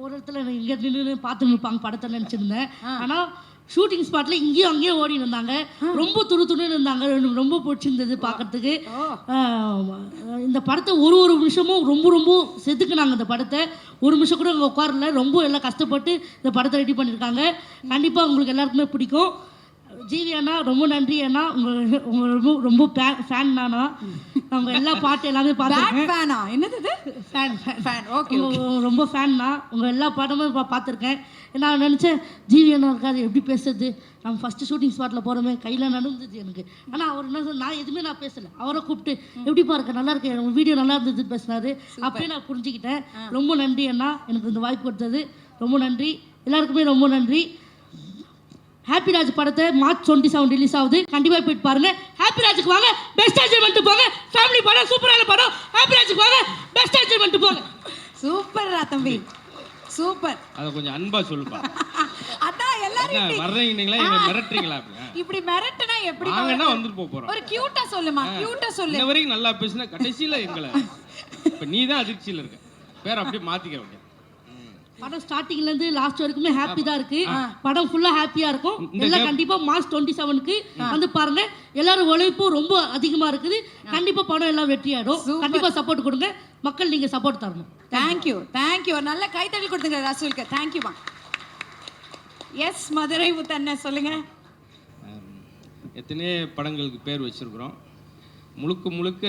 ஒரு இடத்துல இங்கே நின்று பார்த்து நிற்பாங்க படத்தை நினச்சிருந்தேன். ஆனால் ஷூட்டிங் ஸ்பாட்டில் இங்கேயும் அங்கேயும் ஓடி இருந்தாங்க. ரொம்ப துணுன்னு இருந்தாங்க. ரொம்ப பிடிச்சிருந்தது பார்க்கறதுக்கு. இந்த படத்தை ஒரு நிமிஷமும் ரொம்ப செதுக்குனாங்க. இந்த படத்தை ஒரு நிமிஷம் கூட அங்கே உட்காரல. ரொம்ப எல்லாம் கஷ்டப்பட்டு இந்த படத்தை ரெடி பண்ணியிருக்காங்க. கண்டிப்பாக உங்களுக்கு எல்லாருக்குமே பிடிக்கும். ஜிவி அண்ணா ரொம்ப நன்றி அண்ணா. உங்க ரொம்ப ஃபேன் நானா. அவங்க எல்லா பாட்டு எல்லாமே பார்த்துருக்கேன். என்னது ஃபேன்? ஓகே, ரொம்ப ஃபேன் தான். உங்கள் எல்லா பாட்டமும் பார்த்துருக்கேன். நான் நினச்சேன் ஜிவி அண்ணா இருக்காது எப்படி பேசுறது, நம்ம ஃபஸ்ட்டு ஷூட்டிங் ஸ்பாட்டில் போகிறோமே கையில் நடந்தது எனக்கு. ஆனால் அவர் என்ன சொன்ன, நான் எதுவுமே நான் பேசலை. அவரை கூப்பிட்டு எப்படிப்பா இருக்க, நல்லா இருக்கேன், உங்கள் வீடியோ நல்லா இருந்தது பேசினாரு. அப்பயே நான் புரிஞ்சுக்கிட்டேன். ரொம்ப நன்றி அண்ணா, எனக்கு இந்த வாய்ப்பு கொடுத்தது ரொம்ப நன்றி. எல்லாருக்குமே ரொம்ப நன்றி. ஹாப்பி ராஜ் படத்தை மார்ச் 27 ரிலீஸ் ஆகுது. கண்டிப்பாக போயிட்டு பாருங்க. ஹாப்பி ராஜுக்கு வாங்க, பெஸ்ட் என்ஜாய்மெண்ட் போங்க. ஃபேமிலி படம், சூப்பரான படம். ஹாப்பி ராஜுக்கு வாங்க, பெஸ்ட் என்ஜாய்மெண்ட் போங்க. சூப்பர்ரா தம்பி, சூப்பர். அத கொஞ்சம் அன்பா சொல்லுப்பா. அதான் எல்லாரும் வர்றீங்களா, என்ன மிரட்டறீங்களா? இப்படி மிரட்டனா எப்படி? வாங்கனா வந்துட்டு போறோம். ஒரு கியூட்டா சொல்லுமா, கியூட்டா சொல்லு. இந்த வரைக்கும் நல்லா பேசினா கடைசில எங்களை இப்ப நீ தான் அதிர்ச்சியில இருக்க. பேர் அப்படியே மாத்திக்க வேண்டிய. படம் ஸ்டார்டிங்லேருந்து லாஸ்ட் வரைக்குமே ஹாப்பி தான் இருக்கு. படம் ஃபுல்லாக ஹாப்பியாக இருக்கும். எல்லாம் கண்டிப்பாக மார்ச் 27க்கு வந்து பாருங்க. எல்லாரும் உழைப்பும் ரொம்ப அதிகமாக இருக்குது. கண்டிப்பாக படம் எல்லாம் வெற்றியாடும். கண்டிப்பாக சப்போர்ட் கொடுங்க மக்கள், நீங்கள் சப்போர்ட் தரணும். Thank you thank you. ஒரு நல்ல கைத்தறி கொடுத்துங்க ரசூலுக்கு. தேங்க்யூமா. எஸ் மதுரை முத்தண்ணன் சொல்லுங்க. எத்தனை படங்களுக்கு பேர் வச்சிருக்கிறோம். முழுக்க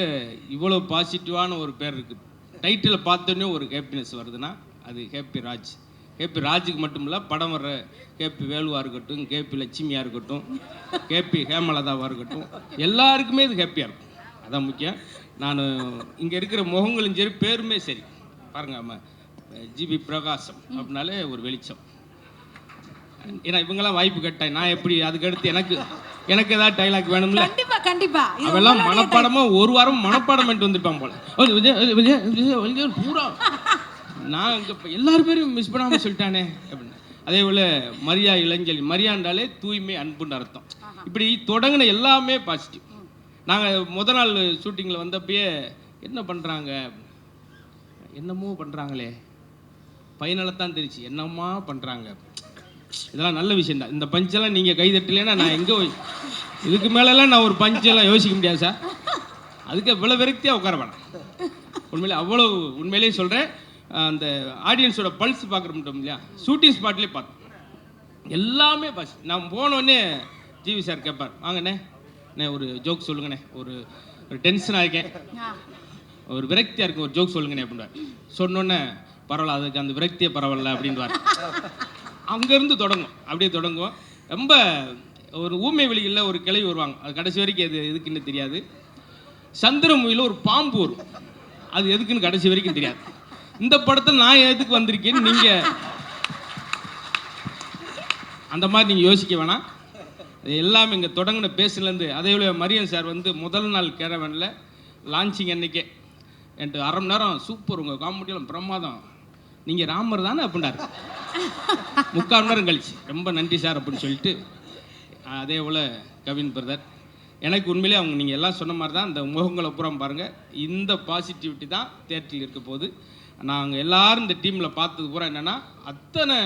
இவ்வளோ பாசிட்டிவான ஒரு பேர் இருக்குது. டைட்டிலை பார்த்தோன்னே ஒரு ஹாப்பினஸ் வருதுன்னா அது ஹாப்பி ராஜ். கேபி ராஜுக்கு மட்டும் இல்லை, படம் வர்ற கேபி வேலுவாக இருக்கட்டும், கேபி லட்சுமியாக இருக்கட்டும், கேபி ஹேமலதாவாக இருக்கட்டும், எல்லாருக்குமே இது ஹாப்பியாக இருக்கும். அதான் முக்கியம். நான் இங்கே இருக்கிற முகங்களும் சரி, பேருமே சரி, பாருங்கள் நம்ம ஜிபி பிரகாசம் அப்படின்னாலே ஒரு வெளிச்சம். ஏன்னா இவங்கெல்லாம் வாய்ப்பு கேட்டாங்க, நான் எப்படி அதுக்கடுத்து எனக்கு ஏதாவது டைலாக் வேணும்ல. கண்டிப்பா கண்டிப்பா. அவெல்லாம் மனப்பாடமா ஒரு வாரம் மனப்பாடம் பண்ணிட்டு வந்துருப்பான் போல. பூரா நான் இங்கே எல்லாரும் பேரும் மிஸ் பண்ணாமல் சொல்லிட்டானே அப்படின்னு. அதே போல் மரியா இளஞ்சலி, மரியாண்டாலே தூய்மை அன்புன்னு அர்த்தம். இப்படி தொடங்கின எல்லாமே பாசிட்டிவ். நாங்கள் முதல் நாள் ஷூட்டிங்கில் வந்தப்பயே என்ன பண்ணுறாங்க, என்னமோ பண்ணுறாங்களே, ஃபைனலாக தெரிச்சு என்னம்மா பண்ணுறாங்க. இதெல்லாம் நல்ல விஷயம் தான். இந்த பஞ்செல்லாம் நீங்கள் கைதட்டலைன்னா நான் எங்கே இதுக்கு மேலெல்லாம் நான் ஒரு பஞ்செல்லாம் யோசிக்க முடியாது சார். அதுக்கு இவ்வளோ விரக்தியாக உட்கார வேணாம். உண்மையிலே அவ்வளோ உண்மையிலேயே சொல்கிறேன். அந்த ஆடியன்ஸோட பல்ஸ் பார்க்குறோம் இல்லையா, ஷூட்டிங் ஸ்பாட்லேயே பார்த்தோம் எல்லாமே பாஸ். நான் போனோடனே ஜிவி சார் கேட்பார், வாங்கண்ணே ஒரு ஜோக் சொல்லுங்கண்ணே, ஒரு டென்ஷனாக இருக்கேன், ஒரு விரக்தியாக இருக்கும், ஒரு ஜோக் சொல்லுங்கண்ணே அப்படின்வார். சொன்னோன்னே பரவாயில்ல, அதுக்கு அந்த விரக்தியே பரவாயில்ல அப்படின்வார். அங்கேருந்து தொடங்கும், அப்படியே தொடங்குவோம். ரொம்ப ஒரு ஊமை வெளியில் ஒரு கிளவி வருவாங்க, அது கடைசி வரைக்கும் அது எதுக்குன்னு தெரியாது. சந்திரமுகியில் ஒரு பாம்பு வரும், அது எதுக்குன்னு கடைசி வரைக்கும் தெரியாது. இந்த படத்தை நான் எதுக்கு வந்திருக்கேன்னு நீங்கள் அந்த மாதிரி நீங்கள் யோசிக்க வேணாம். எல்லாமே இங்கே தொடங்கின பேசுலேருந்து. அதே போல் மரியன் சார் வந்து முதல் நாள் கேரவனில் லான்ச்சிங் அன்னைக்கே என்கிட்ட 1/2 மணி நேரம் சூப்பர், உங்கள் காமெடியெல்லாம் பிரமாதம், நீங்கள் ராமர் தானே அப்படின்னாரு. 3/4 மணி நேரம் கழிச்சு ரொம்ப நன்றி சார் அப்படின்னு சொல்லிட்டு. அதே போல் கவின் பிரதர், எனக்கு உண்மையிலே அவங்க நீங்கள் எல்லாம் சொன்ன மாதிரி தான், இந்த முகங்களை பூரா பாருங்கள், இந்த பாசிட்டிவிட்டி தான் தேட்டரில் இருக்க போது. நாங்கள் எல்லோரும் இந்த டீமில் பார்த்தது பூரா என்னென்னா, அத்தனை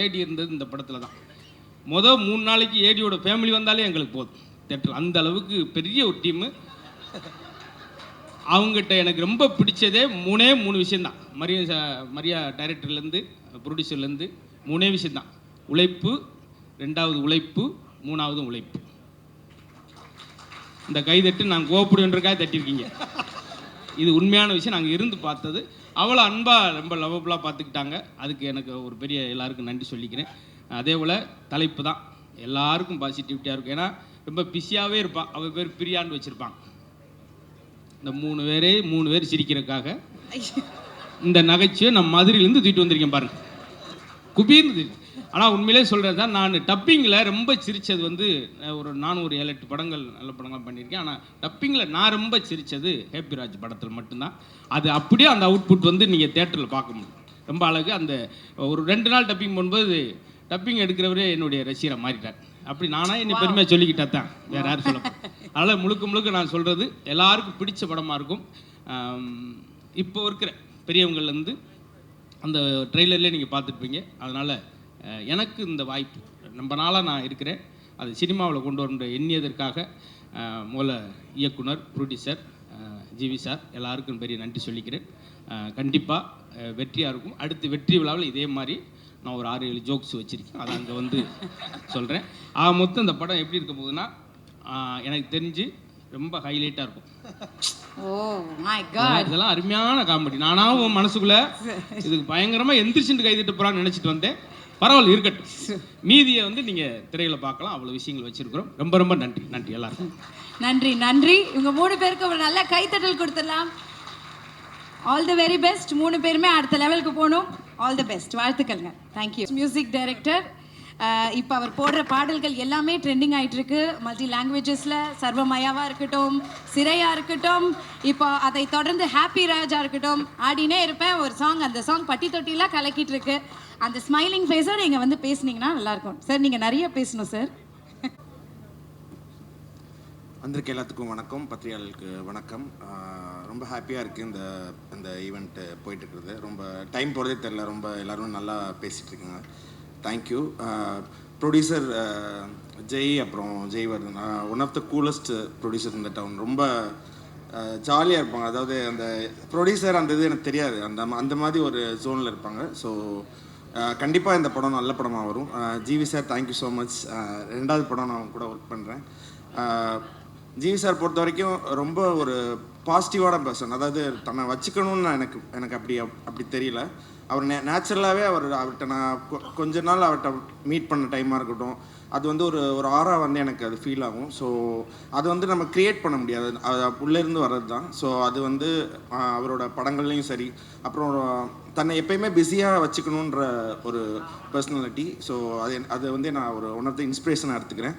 ஏடி இருந்தது இந்த படத்தில் தான். 3 நாளைக்கு ஏடியோட ஃபேமிலி வந்தாலே எங்களுக்கு போதும் தேட்டரில். அந்த அளவுக்கு பெரிய ஒரு டீமு. அவங்ககிட்ட எனக்கு ரொம்ப பிடிச்சதே 3 விஷயந்தான். மரியா டைரக்டர்லேருந்து ப்ரொடியூசர்லேருந்து 3 விஷயந்தான். உழைப்பு, 2வது உழைப்பு, 3வது உழைப்பு. இந்த கைதட்டு நாங்கள் கோப்படுன்றக்காக தட்டியிருக்கீங்க. இது உண்மையான விஷயம். நாங்கள் இருந்து பார்த்தது. அவ்வளோ அன்பாக ரொம்ப லவ்வபுளாக பார்த்துக்கிட்டாங்க. அதுக்கு எனக்கு ஒரு பெரிய எல்லாருக்கும் நன்றி சொல்லிக்கிறேன். அதே போல் தலைப்பு தான் எல்லாருக்கும் பாசிட்டிவிட்டியாக இருக்கும். ஏன்னா ரொம்ப பிஸியாகவே இருப்பான். அவள் பேர் பிரியான்னு வச்சுருப்பாங்க. இந்த 3 பேர் சிரிக்கிறதுக்காக இந்த நகைச்சுவை நம்ம மதுரையிலேருந்து தூக்கிட்டு வந்திருக்கேன் பாருங்கள், குபீர்னு. ஆனால் உண்மையிலே சொல்கிறது தான், நான் டப்பிங்கில் ரொம்ப சிரித்தது வந்து நானும் ஒரு 7-8 படங்கள் நல்ல படங்கள் பண்ணியிருக்கேன். ஆனால் டப்பிங்கில் நான் ரொம்ப சிரித்தது ஹேப்பிராஜ் படத்தில் மட்டும்தான். அது அப்படியே அந்த அவுட்புட் வந்து நீங்கள் தேட்டரில் பார்க்க முடியும். ரொம்ப அழகு. அந்த ஒரு 2 நாள் டப்பிங் பண்ணும்போது டப்பிங் எடுக்கிறவரே என்னுடைய ரசிகரை மாறிட்டார். அப்படி நானாக என்னை பெருமையாக சொல்லிக்கிட்டா தான், வேறு யாரும் சொல்ல. அதனால் முழுக்க நான் சொல்கிறது எல்லாருக்கும் பிடிச்ச படமாக இருக்கும். இப்போ இருக்கிற பெரியவங்கள்லேருந்து அந்த ட்ரெய்லர்லேயே நீங்கள் பார்த்துருப்பீங்க. அதனால் எனக்கு இந்த வாய்ப்பு ரொம்ப நாளாக நான் இருக்கிறேன். அது சினிமாவில் கொண்டு வர எண்ணியதற்காக மூல இயக்குனர், ப்ரொடியூசர் ஜிவி சார் எல்லாருக்கும் பெரிய நன்றி சொல்லிக்கிறேன். கண்டிப்பாக வெற்றியாக இருக்கும். அடுத்து வெற்றி விழாவில் இதே மாதிரி நான் ஒரு 6-7 ஜோக்ஸ் வச்சுருக்கேன், அதை அங்கே வந்து சொல்கிறேன். மொத்தம் இந்த படம் எப்படி இருக்க போகுதுன்னா, எனக்கு தெரிஞ்சு ரொம்ப ஹைலைட்டாக இருக்கும். இதெல்லாம் அருமையான காமெடி. நானாகவும் மனசுக்குள்ளே இதுக்கு பயங்கரமாக எந்திரிச்சுட்டு கைதிட்டு போகிறான்னு நினச்சிட்டு வந்தேன். பரவாயில்ல, இருக்கட்டும். மீதியை வந்து நீங்கள் திரையில் பார்க்கலாம். அவ்வளோ விஷயங்கள் வச்சுருக்கிறோம். ரொம்ப நன்றி எல்லாருக்கும். நன்றி. இவங்க 3 பேருக்கு ஒரு நல்ல கைத்தட்டல் கொடுத்துடலாம். All the very best. 3 பேருமே அடுத்த லெவலுக்கு போகணும். All the best. வாழ்த்துக்கள்ங்க. தேங்க்யூ. Music director. இப்போ அவர் போடுற பாடல்கள் எல்லாமே ட்ரெண்டிங் ஆகிட்டு இருக்கு. மல்டி லாங்குவேஜஸில் சர்வமயாவாக இருக்கட்டும், சிறையாக இருக்கட்டும், இப்போ அதை தொடர்ந்து ஹாப்பி ராஜா இருக்கட்டும், ஆடினே இருப்பேன் ஒரு சாங். அந்த சாங் பட்டி தொட்டிலாம் கலக்கிட்டு இருக்கு. அந்த ஸ்மைலிங் ஃபேஸோட நீங்கள் வந்து பேசுனீங்கன்னா நல்லாயிருக்கும் சார். நீங்கள் நிறைய பேசணும் சார். வந்திருக்க எல்லாத்துக்கும் வணக்கம், பத்திரிகையாளர்களுக்கு வணக்கம். ரொம்ப ஹாப்பியாக இருக்குது இந்த ஈவெண்ட்டு போயிட்டுருக்குறது. ரொம்ப டைம் போகிறதே தெரில. ரொம்ப எல்லோரும் நல்லா பேசிகிட்ருக்குங்க. தேங்க்யூ. ப்ரொடியூசர் ஜெய், அப்புறம் Jaivardhan, one of the coolest producer இந்த டவுன். ரொம்ப ஜாலியாக இருப்பாங்க. அதாவது அந்த ப்ரொடியூசர் அந்த இது எனக்கு தெரியாது, அந்த மாதிரி ஒரு ஜோனில் இருப்பாங்க. ஸோ கண்டிப்பாக இந்த படம் நல்ல படமாக வரும். G V sir, thank you so much. 2வது படம் நான் கூட ஒர்க் பண்ணுறேன். ஜிவி சார் பொறுத்த வரைக்கும் ரொம்ப ஒரு பாசிட்டிவான பர்சன். அதாவது தன்னை வச்சுக்கணும்னு எனக்கு அப்படி தெரியல. அவர் நேச்சுரலாகவே அவர்கிட்ட நான் கொஞ்ச நாள் அவர்கிட்ட மீட் பண்ண டைமாக இருக்கட்டும், அது வந்து ஒரு ஆரா வந்து எனக்கு அது ஃபீல் ஆகும். ஸோ அது வந்து நம்ம க்ரியேட் பண்ண முடியாது, அது உள்ளேருந்து வர்றது தான். ஸோ அது வந்து அவரோட படங்கள்லையும் சரி, அப்புறம் தன்னை எப்பயுமே பிஸியாக வச்சுக்கணுன்ற ஒரு பர்சனாலிட்டி. ஸோ அது வந்து நான் ஒன் ஆஃப் த இன்ஸ்பிரேஷனாக எடுத்துக்கிறேன்.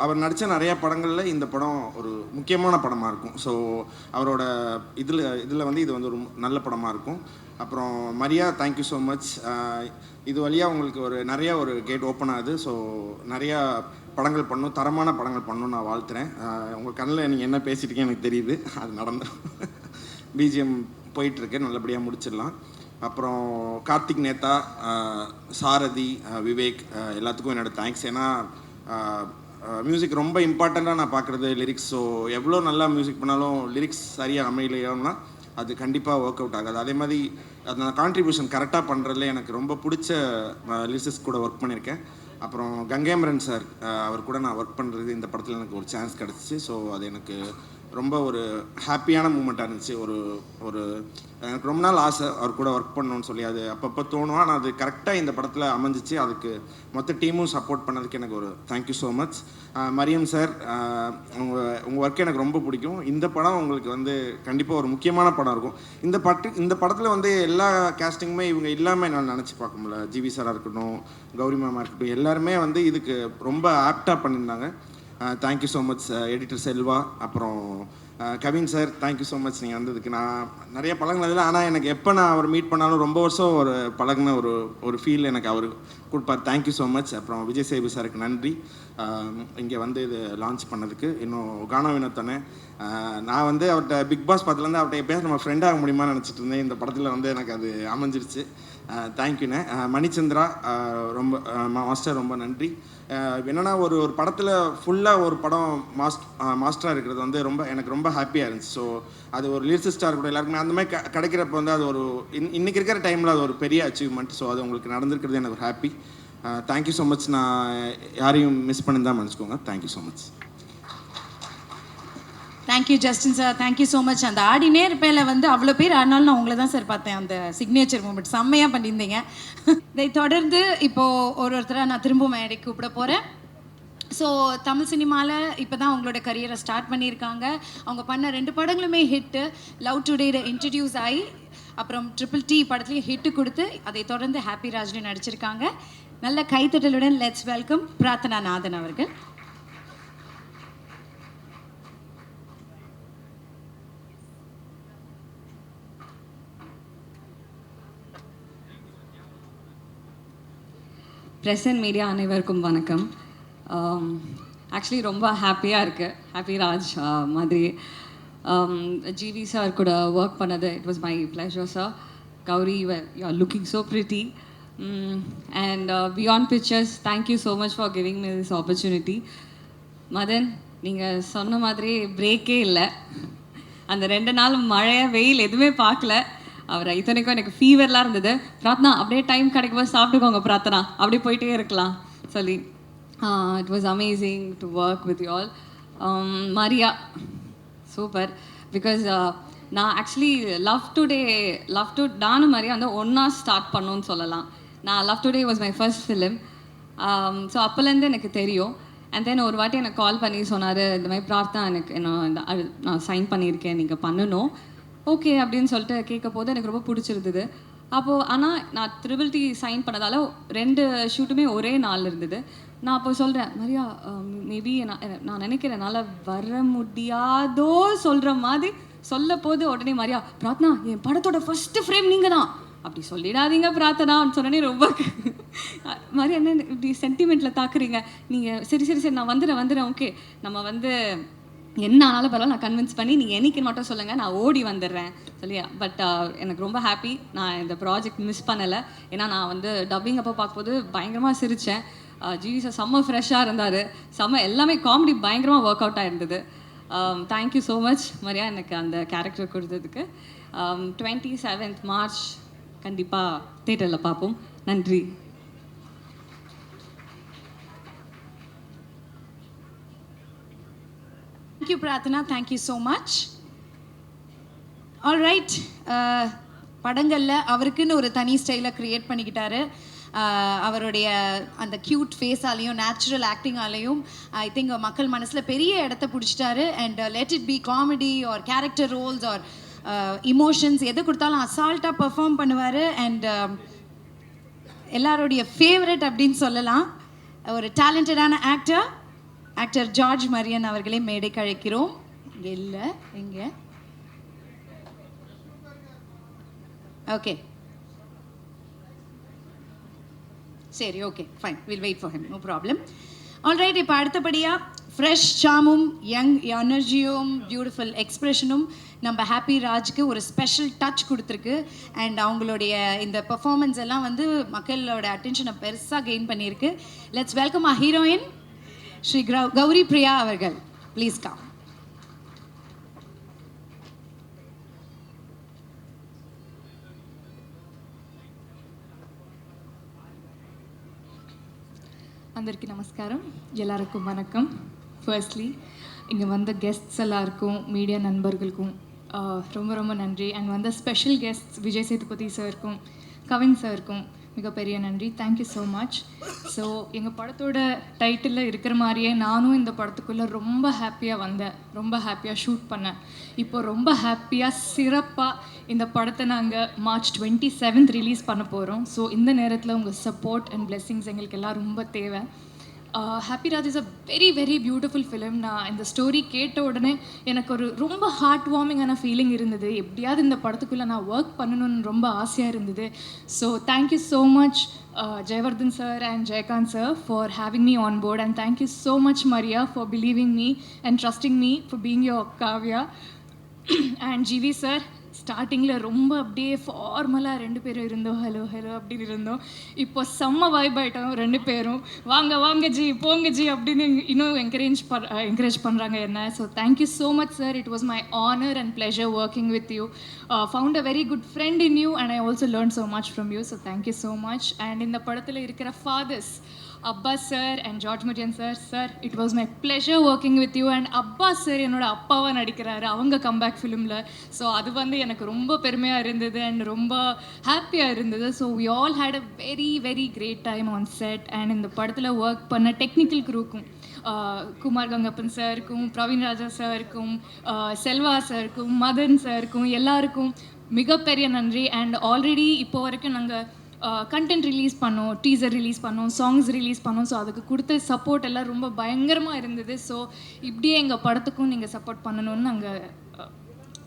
அவர் நடித்த நிறையா படங்களில் இந்த படம் ஒரு முக்கியமான படமாக இருக்கும். ஸோ அவரோட இதில் வந்து இது வந்து ஒரு நல்ல படமாக இருக்கும். அப்புறம் மரியா, தேங்க்யூ ஸோ மச். இது வழியாக உங்களுக்கு நிறையா ஒரு கேட் ஓப்பன் ஆகுது. ஸோ நிறையா படங்கள் பண்ணணும், தரமான படங்கள் பண்ணணும்னு நான் வாழ்த்துறேன். உங்கள் கண்ணில் நீங்கள் என்ன பேசிட்டீங்க எனக்கு தெரியுது, அது நடந்துடும். பிஜிஎம் போயிட்டுருக்கு, நல்லபடியாக முடிச்சிடலாம். அப்புறம் கார்த்திக் நேதா, சாரதி, விவேக் எல்லாத்துக்கும் என்னோடய தேங்க்ஸ். ஏன்னா மியூசிக் ரொம்ப இம்பார்ட்டண்ட்டாக நான் பார்க்குறது லிரிக்ஸ். ஸோ எவ்வளோ நல்லா மியூசிக் பண்ணாலும் லிரிக்ஸ் சரியாக அமையலையோன்னா அது கண்டிப்பாக ஒர்க் அவுட் ஆகாது. அதே மாதிரி அந்த கான்ட்ரிபியூஷன் கரெக்டாக பண்ணுறதுல எனக்கு ரொம்ப பிடிச்ச லிரிக்ஸ் கூட ஒர்க் பண்ணியிருக்கேன். அப்புறம் கங்கைமரன் சார், அவர் கூட நான் ஒர்க் பண்ணுறது இந்த படத்தில் எனக்கு ஒரு சான்ஸ் கிடச்சிச்சு. ஸோ அது எனக்கு ரொம்ப ஒரு ஹாப்பியான மூமெண்ட்டாக இருந்துச்சு. எனக்கு ரொம்ப நாள் ஆசை அவர் கூட ஒர்க் பண்ணணும்னு சொல்லி, அது அப்பப்போ தோணும். ஆனால் அது கரெக்டாக இந்த படத்தில் அமைஞ்சிச்சு. அதுக்கு மொத்த டீமும் சப்போர்ட் பண்ணதுக்கு எனக்கு ஒரு thank you so much. Mariam sir, உங்கள் ஒர்க் எனக்கு ரொம்ப பிடிக்கும். இந்த படம் உங்களுக்கு வந்து கண்டிப்பாக ஒரு முக்கியமான படம் இருக்கும். இந்த படத்தில் வந்து எல்லா கேஸ்டிங்குமே இவங்க இல்லாமல் நான் நினச்சி பார்க்க முடியல. ஜிவி சாராக இருக்கட்டும், கௌரி மேமாக இருக்கட்டும், எல்லாருமே வந்து இதுக்கு ரொம்ப ஆப்டாக பண்ணியிருந்தாங்க. Thank you so much editor Selva. அப்புறம் Kavin sir, thank you so much நீங்கள் வந்ததுக்கு. நான் நிறைய பழகினதில்லை, ஆனால் எனக்கு எப்போ நான் அவர் மீட் பண்ணாலும் ரொம்ப வருஷம் பழகின ஒரு ஃபீல் எனக்கு அவர் கொடுப்பார். Thank you so much. அப்புறம் விஜய் சேது சாருக்கு நன்றி இங்கே வந்து இது லான்ச் பண்ணதுக்கு. இன்னும் கானா வினோத்தனே, நான் வந்து அவர்கிட்ட பிக் பாஸ் பார்த்ததுலேருந்து அவர்கிட்ட எப்போயாவது நம்ம ஃப்ரெண்டாக முடியுமான்னு நினச்சிட்டு இருந்தேன். இந்த படத்தில் வந்து எனக்கு அது அமைஞ்சிருச்சு. தேங்க்யூண்ணே. மணிச்சந்திரா, ரொம்ப மாஸ்டர், ரொம்ப நன்றி. என்னென்னா ஒரு படத்தில் ஃபுல்லாக ஒரு படம் மாஸ்டராக இருக்கிறது வந்து எனக்கு ரொம்ப ஹாப்பியாக இருந்துச்சு. ஸோ அது ஒரு லிரிசிஸ்டாக இருக்கட்டும், எல்லாருக்குமே அந்த மாதிரி கிடைக்கிறப்ப வந்து அது இன்றைக்கி இருக்கிற டைமில் அது ஒரு பெரிய அச்சீவ்மெண்ட். ஸோ அது உங்களுக்கு நடந்திருக்கிறது எனக்கு ஒரு ஹாப்பி. Thank you so much. நான் யாரையும் மிஸ் பண்ணி தான் மன்னிச்சுக்கோங்க. Thank you so much. Thank you Justin sir, thank you so much. அந்த ஆடினே இருப்பேல வந்து அவ்வளோ பேர் ஆனாலும் நான் உங்களை தான் சார் பார்த்தேன். அந்த சிக்னேச்சர் மூமெண்ட் செம்மையாக பண்ணியிருந்தீங்க. இதை தொடர்ந்து இப்போது ஒருத்தராக நான் திரும்ப மேடைக்கு கூப்பிட போகிறேன். ஸோ தமிழ் சினிமாவில் இப்போ தான் அவங்களோட கரியரை ஸ்டார்ட் பண்ணியிருக்காங்க. அவங்க பண்ண 2 படங்களுமே ஹிட்டு. லவ் டுடேல இன்ட்ரடியூஸ் ஆகி அப்புறம் ட்ரிபிள் டி படத்துலேயும் ஹிட்டு கொடுத்து அதை தொடர்ந்து ஹாப்பி ராஜ்னு நடிச்சிருக்காங்க. நல்ல கைத்தட்டலுடன் லெட்ஸ் வெல்கம் பிரார்த்தனா நாதன் அவர்கள். ப்ரெசன்ட் மீடியா அனைவருக்கும் வணக்கம். ஆக்சுவலி ரொம்ப ஹாப்பியாக இருக்குது. ஹாப்பி ராஜ் மாதிரி ஜிவி சார் கூட ஒர்க் பண்ணது it was my pleasure sir. Gowri, you are looking so pretty. And beyond pictures, thank you so much for giving me this opportunity. Madhan, நீங்கள் சொன்ன மாதிரி பிரேக்கே இல்லை. அந்த 2 நாள் மழை வெயில் எதுவுமே பார்க்கல. அவர் இத்தனைக்கும் எனக்கு ஃபீவர்லாம் இருந்தது. பிரார்த்தனா அப்படியே டைம் கிடைக்கும்போது சாப்பிட்டுக்கோங்க பிரார்த்தனா, அப்படியே போயிட்டே இருக்கலாம் சொல்லி. It was amazing to work with you all. Maria super. Because நான் ஆக்சுவலி நானும் மரியா வந்து ஒன்றா ஸ்டார்ட் பண்ணோன்னு சொல்லலாம். நான் love today was my first film. So அப்போலேருந்து எனக்கு தெரியும். அண்ட் தென் ஒரு வாட்டி எனக்கு கால் பண்ணி சொன்னார், இந்த மாதிரி பிரார்த்தனா எனக்கு நான் சைன் பண்ணியிருக்கேன், நீங்கள் பண்ணணும். ஓகே அப்படின்னு சொல்லிட்டு கேட்க போது எனக்கு ரொம்ப பிடிச்சிருந்தது. அப்போது ஆனால் நான் ட்ரிபிள் டி சைன் பண்ணதால் 2 ஷூட்டுமே ஒரே நாள் இருந்தது. நான் அப்போ சொல்கிறேன், மரியா மேபி நான் நினைக்கிறேன் என்னால் வர முடியாதோ சொல்கிற மாதிரி சொல்ல போது உடனே மரியா, பிரார்த்தனா என் படத்தோட ஃபஸ்ட்டு ஃப்ரேம் நீங்கள் தான், அப்படி சொல்லிடாதீங்க பிரார்த்தனான்னு சொன்னோன்னே ரொம்ப மரியா என்ன இப்படி சென்டிமெண்ட்டில் தாக்குறீங்க நீங்கள், சரி சரி சரி நான் வந்துடுறேன் ஓகே நம்ம வந்து என்ன ஆனாலும் பரவாயில்ல, நான் கன்வின்ஸ் பண்ணி நீங்கள் என்னைக்கு மட்டும் சொல்லுங்கள், நான் ஓடி வந்துடுறேன் சொல்லியா. பட் எனக்கு ரொம்ப ஹாப்பி, நான் இந்த ப்ராஜெக்ட் மிஸ் பண்ணலை. ஏன்னா நான் வந்து டப்பிங் அப்போ பார்க்கும்போது பயங்கரமாக சிரித்தேன். ஜிவி சார் செம்ம ஃப்ரெஷ்ஷாக இருந்தார், செம்ம எல்லாமே காமெடி பயங்கரமாக ஒர்க் அவுட் ஆகிருந்தது. தேங்க்யூ ஸோ மச் மரியா எனக்கு அந்த கேரக்டர் கொடுத்ததுக்கு. 27th மார்ச் கண்டிப்பாக தேட்டரில் பார்ப்போம். நன்றி. Thank you, Prathana. Thank you so much. All right. படங்களில் அவருக்குன்னு ஒரு தனி ஸ்டைலை க்ரியேட் பண்ணிக்கிட்டாரு. அவருடைய அந்த க்யூட் ஃபேஸாலேயும் நேச்சுரல் ஆக்டிங்காலேயும் ஐ திங்க் மக்கள் மனசில் பெரிய இடத்த பிடிச்சிட்டாரு. And let it be comedy or character roles or emotions எது கொடுத்தாலும் அசால்ட்டாக பெர்ஃபார்ம் பண்ணுவார். அண்ட் எல்லாருடைய ஃபேவரட் அப்படின்னு சொல்லலாம். ஒரு டேலண்டடான ஆக்டர் ஜார்ஜ் மரியன் அவர்களே மேடைக்கு அழைக்கிறோம். இங்கே இல்லை, எங்கே? ஓகே, சரி, okay, fine, will wait for him, no problem. Alright, இப்போ அடுத்தபடியாக ஃப்ரெஷ் சாமும் யங் எனர்ஜியும் பியூட்டிஃபுல் எக்ஸ்ப்ரெஷனும் நம்ம ஹாப்பி ராஜ்க்கு ஒரு ஸ்பெஷல் டச் கொடுத்துருக்கு. அண்ட் அவங்களுடைய இந்த பெர்ஃபார்மன்ஸ் எல்லாம் வந்து மக்களோட அட்டென்ஷனை பெருசாக கெயின் பண்ணியிருக்கு. Let's welcome a heroine Sri Gouri Priya அவர்கள். Please come. అందరికీ నమస్కారం, எல்லாருக்கும் வணக்கம். ஃபர்ஸ்ட்லி இங்கே வந்த கெஸ்ட்ஸ் எல்லாருக்கும், மீடியா நண்பர்களுக்கும் ரொம்ப ரொம்ப நன்றி. அண்ட் வந்த ஸ்பெஷல் கெஸ்ட்ஸ் விஜய் சேதுபதி சாருக்கும் கவின் சாருக்கும் மிகப்பெரிய நன்றி. Thank you so much. ஸோ எங்கள் படத்தோட டைட்டிலில் இருக்கிற மாதிரியே நானும் இந்த படத்துக்குள்ளே ரொம்ப ஹாப்பியாக வந்தேன், ரொம்ப ஹாப்பியாக ஷூட் பண்ணேன். இப்போ ரொம்ப ஹாப்பியாக சிறப்பாக இந்த படத்தை நாங்கள் மார்ச் 27 ரிலீஸ் பண்ண போகிறோம். ஸோ இந்த நேரத்தில் உங்கள் சப்போர்ட் அண்ட் பிளெஸ்ஸிங்ஸ் எங்களுக்கு எல்லாம் ரொம்ப தேவை. Happy Raj is a very very beautiful film. நான் இந்த ஸ்டோரி கேட்ட உடனே எனக்கு ஒரு ரொம்ப ஹார்ட் வார்மிங்கான ஃபீலிங் இருந்தது. எப்படியாவது இந்த படத்துக்குள்ளே நான் ஒர்க் பண்ணணும்னு ரொம்ப ஆசையாக இருந்தது. So thank you so much Jayavardhan sir and Jayakanth sir for having me on board. And thank you so much Maria for believing me and trusting me for being your Kavya. And G V sir, ஸ்டார்டிங்கில் ரொம்ப அப்படியே ஃபார்மலாக 2 பேரும் இருந்தோம், ஹலோ ஹலோ அப்படின்னு இருந்தோம். இப்போ செம்ம வைப் ஆகிட்டோம் 2 பேரும். வாங்க வாங்க ஜி, போங்க ஜி அப்படின்னு இன்னும் என்கரேஜ் பண்ணுறாங்க என்ன. So thank you so much sir. It was my honour and pleasure working with you. Found a very good friend in you and I also learn so much from you. So thank you so much. And இந்த படத்தில் இருக்கிற fathers Abbas sir and George Marian sir, it was my pleasure working with you. And Abbas sir என்னோட அப்பாவாக நடிக்கிறாரு அவங்க comeback ஃபிலிமில். So அது வந்து எனக்கு ரொம்ப பெருமையாக இருந்தது அண்ட் ரொம்ப ஹாப்பியாக இருந்தது. So we all had a very very great time on set. And இந்த படத்தில் ஒர்க் பண்ண டெக்னிக்கல் க்ரூக்கும், குமார் கங்கப்பன் சாருக்கும், பிரவீன் ராஜா சாருக்கும், செல்வா சாருக்கும், மதன் சாருக்கும் எல்லாருக்கும் மிகப்பெரிய நன்றி. அண்ட் ஆல்ரெடி இப்போ வரைக்கும் நாங்கள் கண்டென்ட் ரிலீஸ் பண்ணோம், டீசர் ரிலீஸ் பண்ணோம், சாங்ஸ் ரிலீஸ் பண்ணோம். ஸோ அதுக்கு கொடுத்த சப்போர்ட் எல்லாம் ரொம்ப பயங்கரமாக இருந்தது. ஸோ இப்படியே எங்கள் படத்துக்கும் நீங்கள் சப்போர்ட் பண்ணணும்னு நாங்கள்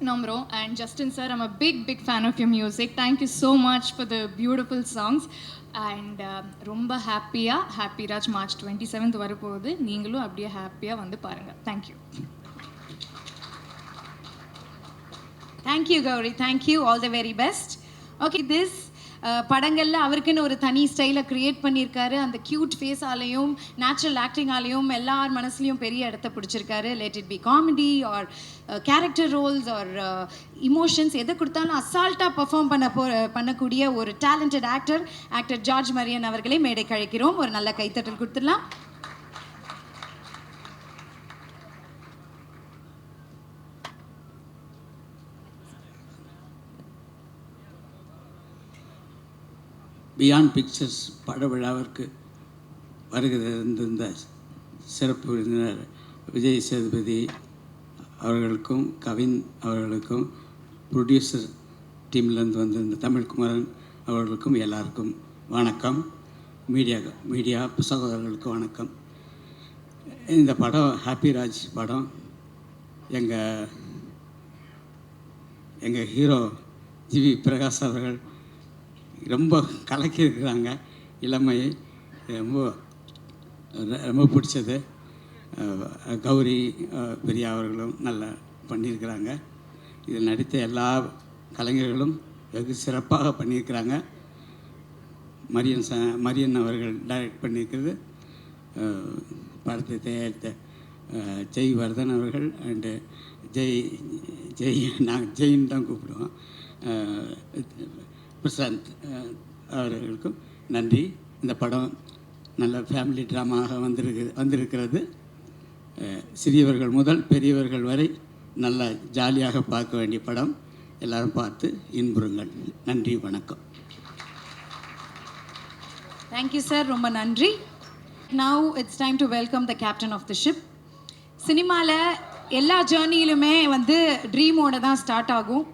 நம்புகிறோம். And Justin sir, I'm a big fan of your music. Thank you so much for the beautiful songs. And ரொம்ப ஹாப்பி ராஜ் மார்ச் 27 வரப்போகுது. நீங்களும் அப்படியே ஹாப்பியாக வந்து பாருங்கள். Thank you. Thank you Gowri, thank you. All the very best. Okay, this படங்களில் அவருக்குன்னு ஒரு தனி ஸ்டைலை க்ரியேட் பண்ணியிருக்காரு. அந்த க்யூட் ஃபேஸாலேயும் நேச்சுரல் ஆக்டிங்காலேயும் எல்லார் மனசுலையும் பெரிய இடத்த பிடிச்சிருக்காரு. Let it be comedy or character roles or emotions எதை கொடுத்தாலும் அசால்ட்டாக பெர்ஃபார்ம் பண்ணக்கூடிய ஒரு டேலண்டட் ஆக்டர் ஜார்ஜ் மரியன் அவர்களை மேடை கழிக்கிறோம். ஒரு நல்ல கைத்தட்டல் கொடுத்துடலாம். பியாண்ட் பிக்சர்ஸ் பட விழாவிற்கு வருகிற சிறப்பு விருந்தினர் விஜய் சேதுபதி அவர்களுக்கும் கவின் அவர்களுக்கும் ப்ரொடியூசர் டீம்லேருந்து வந்திருந்த தமிழ்குமரன் அவர்களுக்கும் எல்லாருக்கும் வணக்கம். மீடியா சகோதரர்களுக்கு வணக்கம். இந்த படம் ஹாப்பி ராஜ் படம். எங்கள் ஹீரோ ஜிவி பிரகாஷ் அவர்கள் ரொம்ப கலக்கியிருக்கிறாங்க. இளமையை ரொம்ப பிடிச்சது. கௌரி பிரியா அவர்களும் நல்லா பண்ணியிருக்கிறாங்க. இதில் நடித்த எல்லா கலைஞர்களும் வெகு சிறப்பாக பண்ணியிருக்கிறாங்க. மரியன் அவர்கள் டைரக்ட் பண்ணியிருக்கிறது. படத்தை தயாரித்த ஜெய்வர்தன் அவர்கள் அண்டு நாங்கள் ஜெயின்னு தான் கூப்பிடுவோம், பிரசாந்த் அவர்களுக்கும் நன்றி. இந்த படம் நல்ல ஃபேமிலி ட்ராமாக வந்திருக்கிறது. சிறியவர்கள் முதல் பெரியவர்கள் வரை நல்லா ஜாலியாக பார்க்க வேண்டிய படம். எல்லாரும் பார்த்து இன்புறுங்கள். நன்றி, வணக்கம். தேங்க்யூ சார், ரொம்ப நன்றி. Now it's time to welcome the captain of the ship. சினிமாவில் எல்லா ஜேர்னியிலுமே வந்து ட்ரீமோட தான் ஸ்டார்ட் ஆகும்.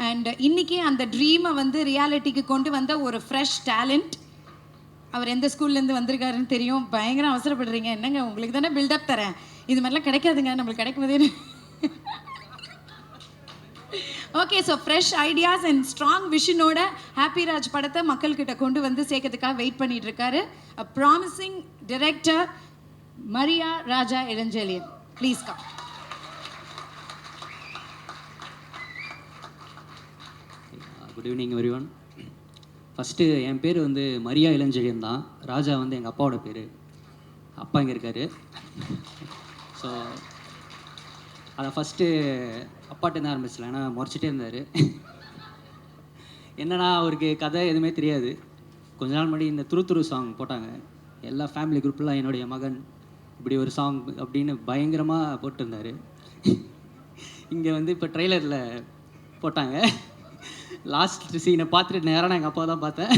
அண்ட் இன்றைக்கி அந்த ட்ரீமை வந்து ரியாலிட்டிக்கு கொண்டு வந்த ஒரு ஃப்ரெஷ் டேலண்ட். அவர் எந்த ஸ்கூல்லேருந்து வந்திருக்காருன்னு தெரியும். பயங்கரம் அவசரப்படுறீங்க. என்னங்க உங்களுக்கு தானே பில்டப் தரேன், இது மாதிரிலாம் கிடைக்காதுங்க, நம்மளுக்கு கிடைக்கும்போதே. Okay, so fresh ideas and strong விஷனோட ஹாப்பிராஜ் படத்தை மக்கள்கிட்ட கொண்டு வந்து சேர்க்கறதுக்காக வெயிட் பண்ணிட்டு இருக்காரு a promising director Maria Raja Ilanchezhiyan. Please come. Good evening everyone. First என் பேர் வந்து மரியா இளஞ்செழியன் தான். ராஜா வந்து எங்கள் அப்பாவோட பேர். அப்பா இங்கே இருக்கார். ஸோ அதை ஃபஸ்ட்டு அப்பாட்டேருந்து ஆரம்பிச்சிடலாம், ஏன்னா முறைச்சிட்டே இருந்தார். என்னன்னா அவருக்கு கதை எதுவுமே தெரியாது. கொஞ்ச நாள் முன்னாடி இந்த துரு சாங் போட்டாங்க. எல்லா ஃபேமிலி குரூப்லாம் என்னுடைய மகன் இப்படி ஒரு சாங் அப்படின்னு பயங்கரமாக போட்டிருந்தார். இங்கே வந்து இப்போ ட்ரெய்லரில் போட்டாங்க. லாஸ்ட் சீனை பார்த்துட்டு நேராக நான் எங்கள் அப்பா தான் பார்த்தேன்.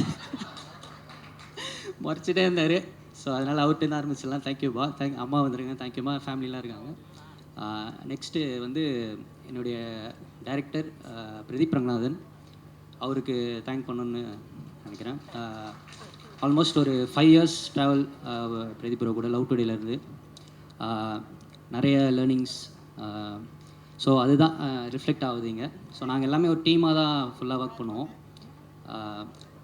முறைச்சிட்டே இருந்தார். ஸோ அதனால் அவர்கிட்ட ஆரம்பிச்சிடலாம். தேங்க்யூப்பா. அம்மா வந்துருங்க. தேங்க்யூம்மா. ஃபேமிலிலாம் இருக்காங்க. நெக்ஸ்ட்டு வந்து என்னுடைய டைரக்டர் பிரதீப் ரங்கநாதன், அவருக்கு தேங்க் பண்ணணுன்னு நினைக்கிறேன். ஆல்மோஸ்ட் ஒரு 5 years ட்ராவல் பிரதீப் ப்ரோ கூட லவ் டுடேலேருந்து நிறைய லேர்னிங்ஸ். ஸோ அதுதான் ரிஃப்ளெக்ட் ஆகுதுங்க. ஸோ நாங்கள் எல்லாமே ஒரு டீமாக தான் ஃபுல்லாக ஒர்க் பண்ணுவோம்.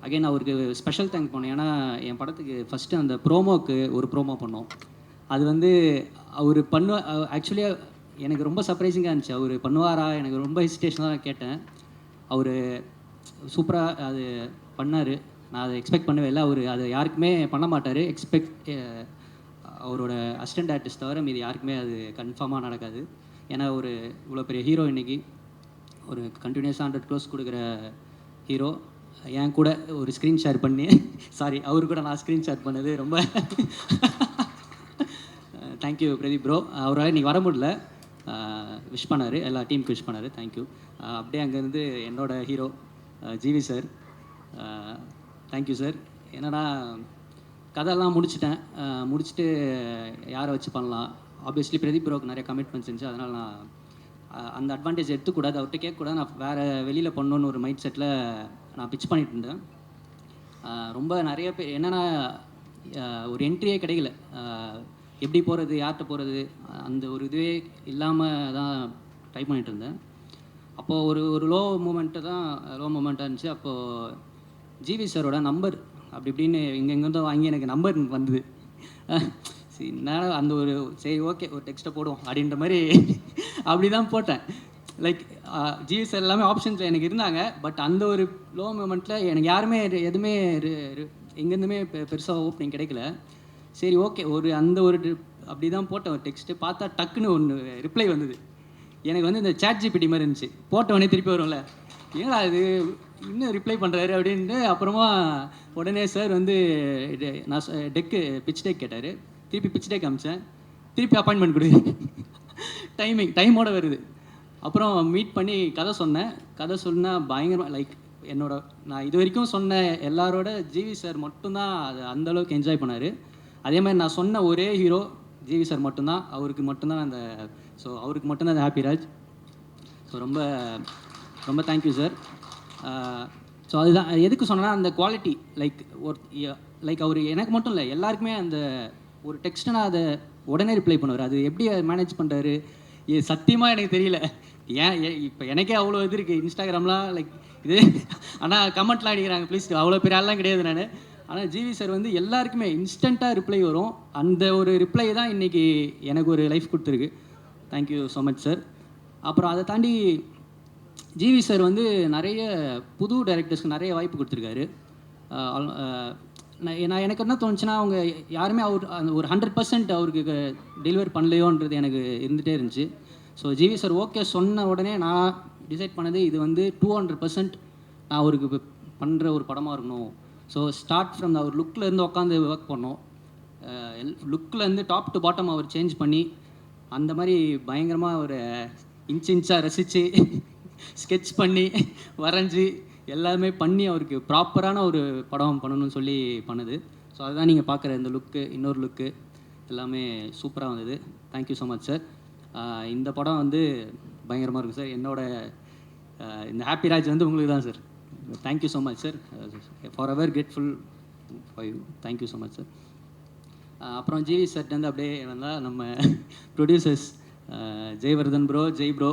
அகைன் அவருக்கு ஸ்பெஷல் தேங்க் பண்ணோம். ஏன்னா என் படத்துக்கு ஃபஸ்ட்டு அந்த ப்ரோமோக்கு ஒரு ப்ரோமோ பண்ணோம். அது வந்து அவர் ஆக்சுவலி எனக்கு ரொம்ப சர்ப்ரைசிங்காக இருந்துச்சு. அவர் பண்ணுவாரா, எனக்கு ரொம்ப ஹெசிடேஷனாக தான் கேட்டேன். அவர் சூப்பராக அது பண்ணார். நான் அதை எக்ஸ்பெக்ட் பண்ணவே இல்லை. அவர் அதை யாருக்குமே பண்ண மாட்டார். அவரோட அசிஸ்டன்ட் ஆர்டிஸ்ட் தவிர மீது யாருக்குமே அது கன்ஃபார்மாக நடக்காது. ஏன்னா ஒரு இவ்வளோ பெரிய ஹீரோ இன்றைக்கி ஒரு கண்டினியூஸாக 100 crores கொடுக்குற ஹீரோ என் கூட ஒரு ஸ்க்ரீன் ஷேர் பண்ணி சாரி அவர் கூட நான் ஸ்க்ரீன் ஷேர் பண்ணது ரொம்ப தேங்க்யூ பிரதீப் ப்ரோ. அவரால் இன்றைக்கி வர முடியல. விஷ் பண்ணார், எல்லா டீமுக்கு விஷ் பண்ணார். தேங்க்யூ. அப்படியே அங்கேருந்து என்னோடய hero G V sir, thank you sir. என்னன்னா கதையெல்லாம் முடிச்சுட்டு யாரை வச்சு பண்ணலாம். ஆப்வியஸ்லி பிரதீப் ப்ரோக்கு நிறைய கமிட்மெண்ட்ஸ் இருந்துச்சு. அதனால் நான் அந்த அட்வான்டேஜ் எடுத்துக்கூடாது, அவர்கிட்ட கேட்கக்கூடாது. நான் வேறு வெளியில் பண்ணணுன்னு ஒரு மைண்ட் செட்டில் நான் பிச் பண்ணிட்டு இருந்தேன். ரொம்ப நிறைய பேர் என்னென்னா ஒரு என்ட்ரியே கிடைக்கல. எப்படி போகிறது, யார்கிட்ட போகிறது, அந்த ஒரு இதுவே இல்லாமல் தான் ட்ரை பண்ணிகிட்டு இருந்தேன். அப்போது ஒரு லோ மூமெண்ட்டாக இருந்துச்சு. அப்போது ஜிவி சாரோட நம்பர் அப்படி இப்படின்னு எங்கெங்கேருந்தோ வாங்கி எனக்கு நம்பர் வந்தது. சரி நேரம் அந்த ஒரு சரி ஓகே ஒரு டெக்ஸ்ட்டை போடுவோம் அப்படின்ற மாதிரி அப்படி தான் போட்டேன். லைக் ஜிவி சார் எல்லாமே ஆப்ஷன்ஸில் எனக்கு இருந்தாங்க. பட் அந்த ஒரு லோ மூமெண்ட்டில் எனக்கு யாருமே எதுவுமே எங்கேருந்துமே பெருசாக ஓப்பனிங் கிடைக்கல. சரி ஓகே அந்த ஒரு அப்படி தான் போட்டேன் ஒரு டெக்ஸ்ட்டு. பார்த்தா டக்குன்னு ஒன்று ரிப்ளை வந்தது. எனக்கு வந்து இந்த சேட் ஜிபிடி மாதிரி இருந்துச்சு. போட்டவொடனே திருப்பி வரும்ல, ஏன்னா அது இன்னும் ரிப்ளை பண்ணுறாரு அப்படின்ட்டு. அப்புறமா உடனே சார் வந்து நான் பிச் டேக் கேட்டார். திருப்பி பிச் டேக் காமிச்சேன். திருப்பி அப்பாயின்மெண்ட் கொடுக்குறேன். டைமோட வருது. அப்புறம் மீட் பண்ணி கதை சொன்னால் பயங்கரமாக லைக் நான் இது வரைக்கும் சொன்ன எல்லாரோட ஜிவி சார் மட்டும்தான் அது அந்தளவுக்கு என்ஜாய் பண்ணார். அதே மாதிரி நான் சொன்ன ஒரே ஹீரோ ஜிவி சார் மட்டும்தான். அவருக்கு மட்டும்தான் அவருக்கு மட்டும்தான் அந்த ஹாப்பிராஜ். ஸோ ரொம்ப ரொம்ப தேங்க்யூ சார். ஸோ அதுதான் எதுக்கு சொன்னேன்னா அந்த குவாலிட்டி லைக் அவர் எனக்கு மட்டும் இல்லை எல்லாருக்குமே அந்த ஒரு டெக்ஸ்ட்டை நான் அதை உடனே ரிப்ளை பண்ணுவார். அது எப்படி மேனேஜ் பண்ணுறாரு சத்தியமாக எனக்கு தெரியல. இப்போ எனக்கே அவ்வளோ இது இருக்குது இன்ஸ்டாகிராம்லாம் லைக் இது. ஆனால் கமெண்ட்லாம் அடிக்கிறாங்க ப்ளீஸ், அவ்வளோ பெரிய ஆள்லாம் கிடையாது நான். ஆனால் ஜிவி சார் வந்து எல்லாருக்குமே இன்ஸ்டண்ட்டாக ரிப்ளை வரும். அந்த ஒரு ரிப்ளை தான் இன்றைக்கி எனக்கு ஒரு லைஃப் கொடுத்துருக்கு. Thank you so much sir. அப்புறம் அதை தாண்டி ஜிவி சார் வந்து நிறைய புது டைரக்டர்ஸ்க்கு நிறைய வாய்ப்பு கொடுத்துருக்காரு. நான் எனக்கு என்ன தோணுச்சுன்னா அவங்க யாருமே அந்த ஒரு 100% அவருக்கு டெலிவர் பண்ணலையோன்றது எனக்கு இருந்துகிட்டே இருந்துச்சு. ஸோ ஜிவி சார் ஓகே சொன்ன உடனே நான் டிசைட் பண்ணது இது வந்து 200% நான் அவருக்கு பண்ணுற ஒரு படமாக இருக்கணும். ஸோ ஸ்டார்ட் ஃப்ரம் அவர் லுக்கிலேருந்து உட்காந்து ஒர்க் பண்ணோம். லுக்கிலேருந்து டாப் டு பாட்டம் அவர் சேஞ்ச் பண்ணி அந்த மாதிரி பயங்கரமாக ஒரு இன்ச்சாக ரசித்து ஸ்கெட்ச் பண்ணி வரைஞ்சி எல்லாமே பண்ணி அவருக்கு ப்ராப்பரான ஒரு படம் பண்ணணும்னு சொல்லி பண்ணுது. ஸோ அதுதான் நீங்கள் பார்க்குற இந்த லுக்கு, இன்னொரு லுக்கு எல்லாமே சூப்பராக வந்தது. Thank you so much sir. இந்த படம் வந்து பயங்கரமாக இருக்கும் சார். என்னோட இந்த ஹாப்பி ராஜ் வந்து உங்களுக்கு தான் sir. Thank you so much sir. For ever grateful for you. Thank you so much sir. அப்புறம் ஜிவி சார்ட்டேருந்து அப்படியே வந்தால் நம்ம producers Jaivardhan bro, Jai bro.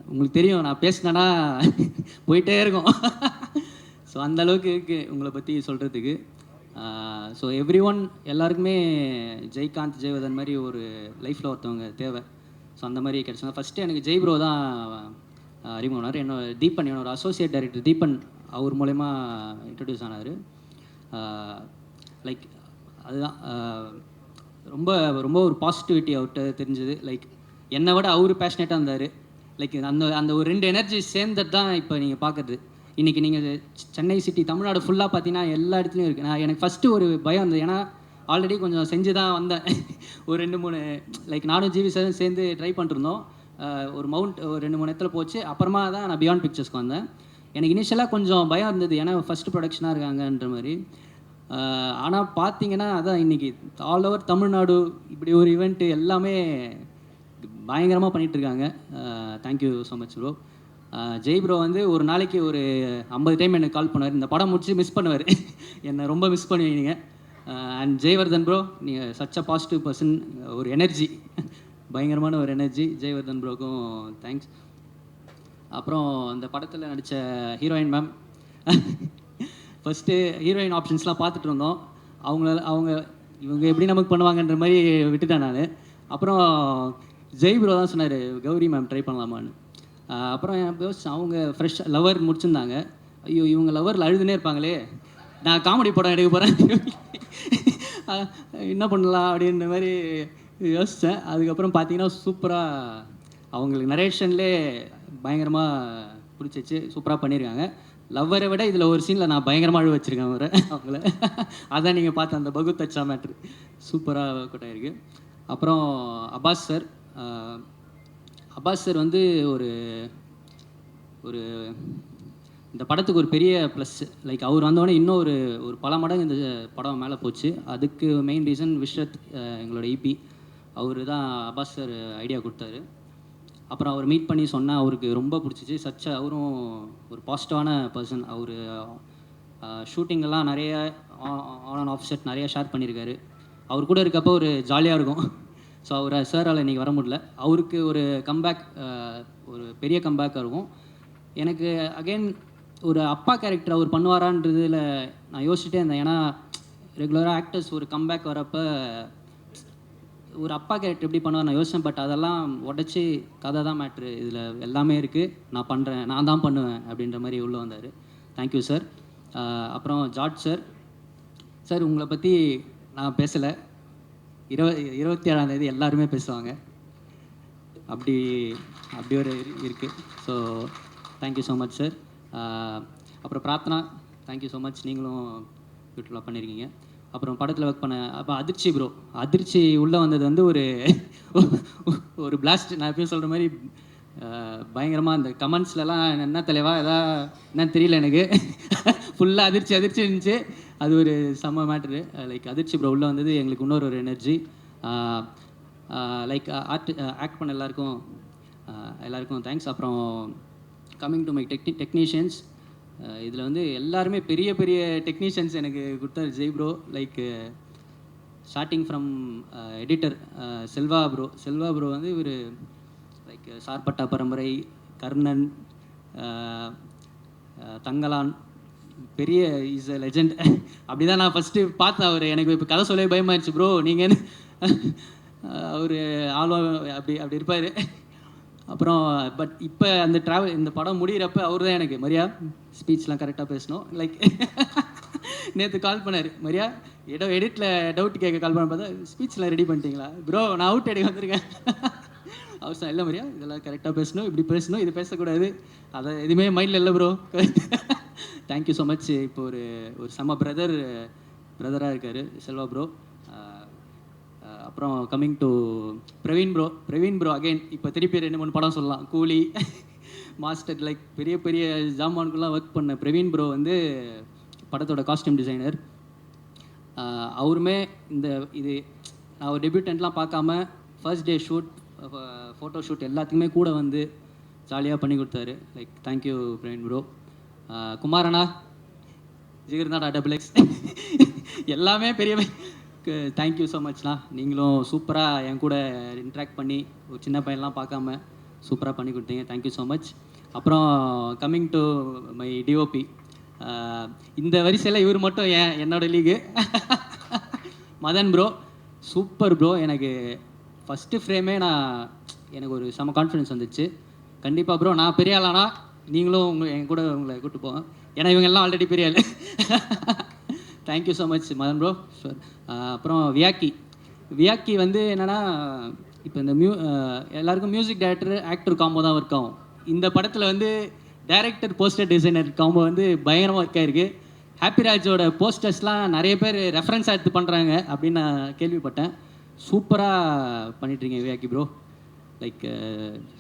உங்களுக்கு தெரியும் நான் பேசினேன்னா போயிட்டே இருக்கும். ஸோ அந்தளவுக்கு இருக்குது உங்களை பற்றி சொல்கிறதுக்கு. ஸோ எவ்ரி ஒன் எல்லாருக்குமே ஜெய்காந்த், ஜெய்வர்தன் மாதிரி ஒரு லைஃப்பில் ஒருத்தவங்க தேவை. ஸோ அந்த மாதிரி கிடச்சாங்க. ஃபஸ்ட்டு எனக்கு ஜெய் ப்ரோ தான் அறிமுகம்னார். என்னோட தீபன், என்னோட அசோசியேட் டைரக்டர் தீபன், அவர் மூலயமா இன்ட்ரடியூஸ் ஆனார். லைக் அதுதான் ரொம்ப ரொம்ப ஒரு பாசிட்டிவிட்டி அவர்கிட்ட தெரிஞ்சுது. லைக் என்னை விட அவர் பேஷனேட்டாக இருந்தார். லைக் அந்த அந்த ஒரு 2 எனர்ஜி சேர்ந்தது தான் இப்போ நீங்கள் பார்க்குறது. இன்றைக்கி நீங்கள் சென்னை சிட்டி, தமிழ்நாடு ஃபுல்லாக பார்த்தீங்கன்னா எல்லா இடத்துலையும் இருக்குது. எனக்கு ஃபஸ்ட்டு ஒரு பயம் இருந்தது. ஏன்னா ஆல்ரெடி கொஞ்சம் செஞ்சு தான் வந்தேன். ஒரு 2-3 லைக் நானும் ஜிவி சாரும் சேர்ந்து ட்ரை பண்ணிருந்தோம். ஒரு மவுண்ட் ஒரு 2-3 இடத்துல போச்சு. அப்புறமா தான் நான் பியாண்ட் பிக்சர்ஸ்க்கு வந்தேன். எனக்கு இனிஷியலாக கொஞ்சம் பயம் இருந்தது, ஏன்னா ஃபஸ்ட்டு ப்ரொடக்ஷனாக இருக்காங்கன்ற மாதிரி. ஆனால் பார்த்தீங்கன்னா அதான் இன்றைக்கி ஆல் ஓவர் தமிழ்நாடு இப்படி ஒரு ஈவெண்ட்டு எல்லாமே பயங்கரமாக பண்ணிகிட்ருக்காங்க. Thank you so much bro. Jai bro வந்து ஒரு நாளைக்கு ஒரு 50 டைம் எனக்கு கால் பண்ணுவார். இந்த படம் முடிச்சு மிஸ் பண்ணுவார். என்னை ரொம்ப மிஸ் பண்ணுவீங்க. அண்ட் ஜெய்வர்தன் ப்ரோ, நீங்கள் சச் அ பாசிட்டிவ் பர்சன். ஒரு எனர்ஜி, பயங்கரமான ஒரு எனர்ஜி. ஜெய்வர்தன் ப்ரோக்கும் தேங்க்ஸ். அப்புறம் அந்த படத்தில் நடித்த ஹீரோயின் மேம், ஃபஸ்ட்டு ஹீரோயின் ஆப்ஷன்ஸ்லாம் பார்த்துட்டு இருந்தோம். இவங்க எப்படி நமக்கு பண்ணுவாங்கன்ற மாதிரி விட்டுட்டேன் நான். அப்புறம் ஜெய் ப்ரோ தான் சொன்னார், கௌரி மேம் ட்ரை பண்ணலாமான்னு. அப்புறம் யோசிச்சேன், அவங்க ஃப்ரெஷ் லவர் முடிச்சிருந்தாங்க. ஐயோ இவங்க லவரில் அழுதுனே இருப்பாங்களே, நான் காமெடி படம் எடுக்க போகிறேன், என்ன பண்ணலாம் அப்படின்ற மாதிரி யோசித்தேன். அதுக்கப்புறம் பார்த்தீங்கன்னா சூப்பராக அவங்களுக்கு நரேஷன்லேயே பயங்கரமாக பிடிச்சிச்சு, சூப்பராக பண்ணியிருக்காங்க. லவ்வரை விட இதில் ஒரு சீனில் நான் பயங்கரமாக அழுவ வச்சுருக்கேன் அவங்கள. அதான் நீங்கள் பார்த்த அந்த பகுத் அச்சா மேட்ரு சூப்பராக ஒர்க் ஆகிருக்கு. அப்புறம் அப்பாஸ் சார் வந்து ஒரு ஒரு இந்த படத்துக்கு ஒரு பெரிய ப்ளஸ். லைக் அவர் வந்தோடனே இன்னும் ஒரு பல மடங்கு இந்த படம் மேலே போச்சு. அதுக்கு மெயின் ரீசன் விஸ்ரத், எங்களோட இபி. அவர் தான் அப்பாஸ் சார் ஐடியா கொடுத்தாரு. அப்புறம் அவர் மீட் பண்ணி சொன்னால் அவருக்கு ரொம்ப பிடிச்சிச்சு. அவரும் ஒரு பாசிட்டிவான பர்சன். அவர் ஷூட்டிங்கெல்லாம் நிறைய ஆன் அண்ட் ஆஃப் செட் நிறைய ஷேர் பண்ணியிருக்காரு. அவர் கூட இருக்கப்போ ஒரு ஜாலியாக இருக்கும். ஸோ அவரை சாரால் இன்றைக்கி வர முடியல. அவருக்கு ஒரு கம்பேக், ஒரு பெரிய கம்பேக்காக இருக்கும். எனக்கு அகெயின் ஒரு அப்பா கேரக்டர் அவர் பண்ணுவாரான்றதில் நான் யோசிச்சுட்டே இருந்தேன். ஏன்னா ரெகுலராக ஆக்டர்ஸ் ஒரு கம்பேக் வரப்போ ஒரு அப்பா கேரக்டர் எப்படி பண்ணுவார் நான் யோசித்தேன். பட் அதெல்லாம் உடச்சி கதை தான் மேட்ரு, இதில் எல்லாமே இருக்குது, நான் பண்ணுறேன், நான் தான் பண்ணுவேன் அப்படின்ற மாதிரி உள்ளே வந்தார். Thank you sir. அப்புறம் ஜார்ஜ் சார், உங்களை பற்றி நான் பேசலை. 27ஆம் தேதி எல்லாருமே பேசுவாங்க. அப்படி ஒரு இருக்குது. So thank you so much sir. அப்புறம் பிரார்த்தனா, தேங்க்யூ ஸோ மச், நீங்களும் பியூட்டிஃபுல்லாக பண்ணியிருக்கீங்க. அப்புறம் படத்தில் ஒர்க் பண்ண அதிர்ச்சி ப்ரோ, அதிர்ச்சி உள்ளே வந்தது வந்து ஒரு பிளாஸ்ட். நான் எப்பயும் சொல்கிற மாதிரி பயங்கரமாக அந்த கமெண்ட்ஸ்லலாம் என்ன தலைவா என்னன்னு தெரியல எனக்கு, ஃபுல்லாக அதிர்ச்சி இருந்துச்சு. அது ஒரு செம்ம மேட்ரு. லைக் அதிர்ச்சி ப்ரோ உள்ளே வந்தது எங்களுக்கு இன்னொரு ஒரு எனர்ஜி. லைக் ஆக்ட் பண்ண எல்லாருக்கும் தேங்க்ஸ். அப்புறம் கம்மிங் டு மை டெக்னீஷியன்ஸ், இதில் வந்து எல்லாருமே பெரிய பெரிய டெக்னீஷியன்ஸ் எனக்கு கொடுத்தாரு Jai bro. Like starting from editor Selva bro வந்து இவர் லைக் சார்பட்டா பரம்பரை, கர்ணன், தங்கலான், பெரிய இஸ் அ லெஜெண்ட். அப்படி தான் நான் ஃபஸ்ட்டு பார்த்தேன் அவர். எனக்கு இப்போ கதை சொல்லவே பயமாகிடுச்சு ப்ரோ, நீங்கள் அவர் ஆளும் அப்படி இருப்பார். அப்புறம் பட் இப்போ அந்த இந்த படம் முடிகிறப்ப அவர் தான் எனக்கு மரியா ஸ்பீச்லாம் கரெக்டாக பேசணும். லைக் நேற்று கால் பண்ணார், மரியா எடிட்டில் டவுட் கேட்க கால் பண்ண பார்த்தா ஸ்பீச்லாம் ரெடி பண்ணிட்டீங்களா ப்ரோ, நான் அவுட் எடுக்க வந்திருக்கேன். அவசரம் இல்லை மரியா, இதெல்லாம் கரெக்டாக பேசணும், இப்படி பேசணும், இது பேசக்கூடாது, அதை எதுவுமே மைண்டில் இல்லை ப்ரோ. Thank you so much. இப்போ ஒரு செம்ம பிரதராக இருக்கார் செல்வா ப்ரோ. அப்புறம் coming to Praveen bro again இப்போ திருப்பி 2-3 படம் சொல்லலாம். கூலி, மாஸ்டர் லைக் பெரிய பெரிய ஜாமான்கெலாம் ஒர்க் பண்ண பிரவீன் ப்ரோ வந்து படத்தோட காஸ்டியூம் டிசைனர். அவருமே இது நான் ஒரு டெபியூட்டன்ட்லாம் பார்க்காம first day shoot, photo shoot எல்லாத்துக்குமே கூட வந்து ஜாலியாக பண்ணி கொடுத்தாரு. Like thank you Praveen bro. குமாரண்ணா, ஜிகர்நாடா டபுள் எக்ஸ் எல்லாமே பெரிய தேங்க்யூ ஸோ மச்ண்ணா. நீங்களும் சூப்பராக என் கூட இன்ட்ராக்ட் பண்ணி ஒரு சின்ன பையன்லாம் பார்க்காம சூப்பராக பண்ணி கொடுத்தீங்க. Thank you so much. அப்புறம் கம்மிங் டு மை டிஓபி, இந்த வரிசையில் இவர் மட்டும் என்னோட லீகு மதன் ப்ரோ. Super bro. எனக்கு ஃபஸ்ட்டு ஃப்ரேமே எனக்கு ஒரு செம கான்ஃபிடன்ஸ் வந்துச்சு. கண்டிப்பாக ப்ரோ நான் பெரிய ஆளானா நீங்களும் என் கூட உங்களை கூப்பிட்டு போங்க, ஏன்னா இவங்கெல்லாம் ஆல்ரெடி பெரிய ஆள். Thank you so much Madhan bro. Sure. அப்புறம் வியாக்கி வந்து என்னென்னா, இப்போ இந்த எல்லாருக்கும் மியூசிக் டைரக்டர் ஆக்டர் காம்போ தான் ஒர்க் ஆகும். இந்த படத்தில் வந்து டைரக்டர் போஸ்டர் டிசைனர் காம்போ வந்து பயங்கரமாக ஒர்க் ஆகிருக்கு. ஹாப்பிராஜோட போஸ்டர்ஸ்லாம் நிறைய பேர் ரெஃபரன்ஸாக எடுத்து பண்ணுறாங்க அப்படின்னு நான் கேள்விப்பட்டேன். சூப்பராக பண்ணிட்டுருக்கீங்க வியாக்கி ப்ரோ. லைக்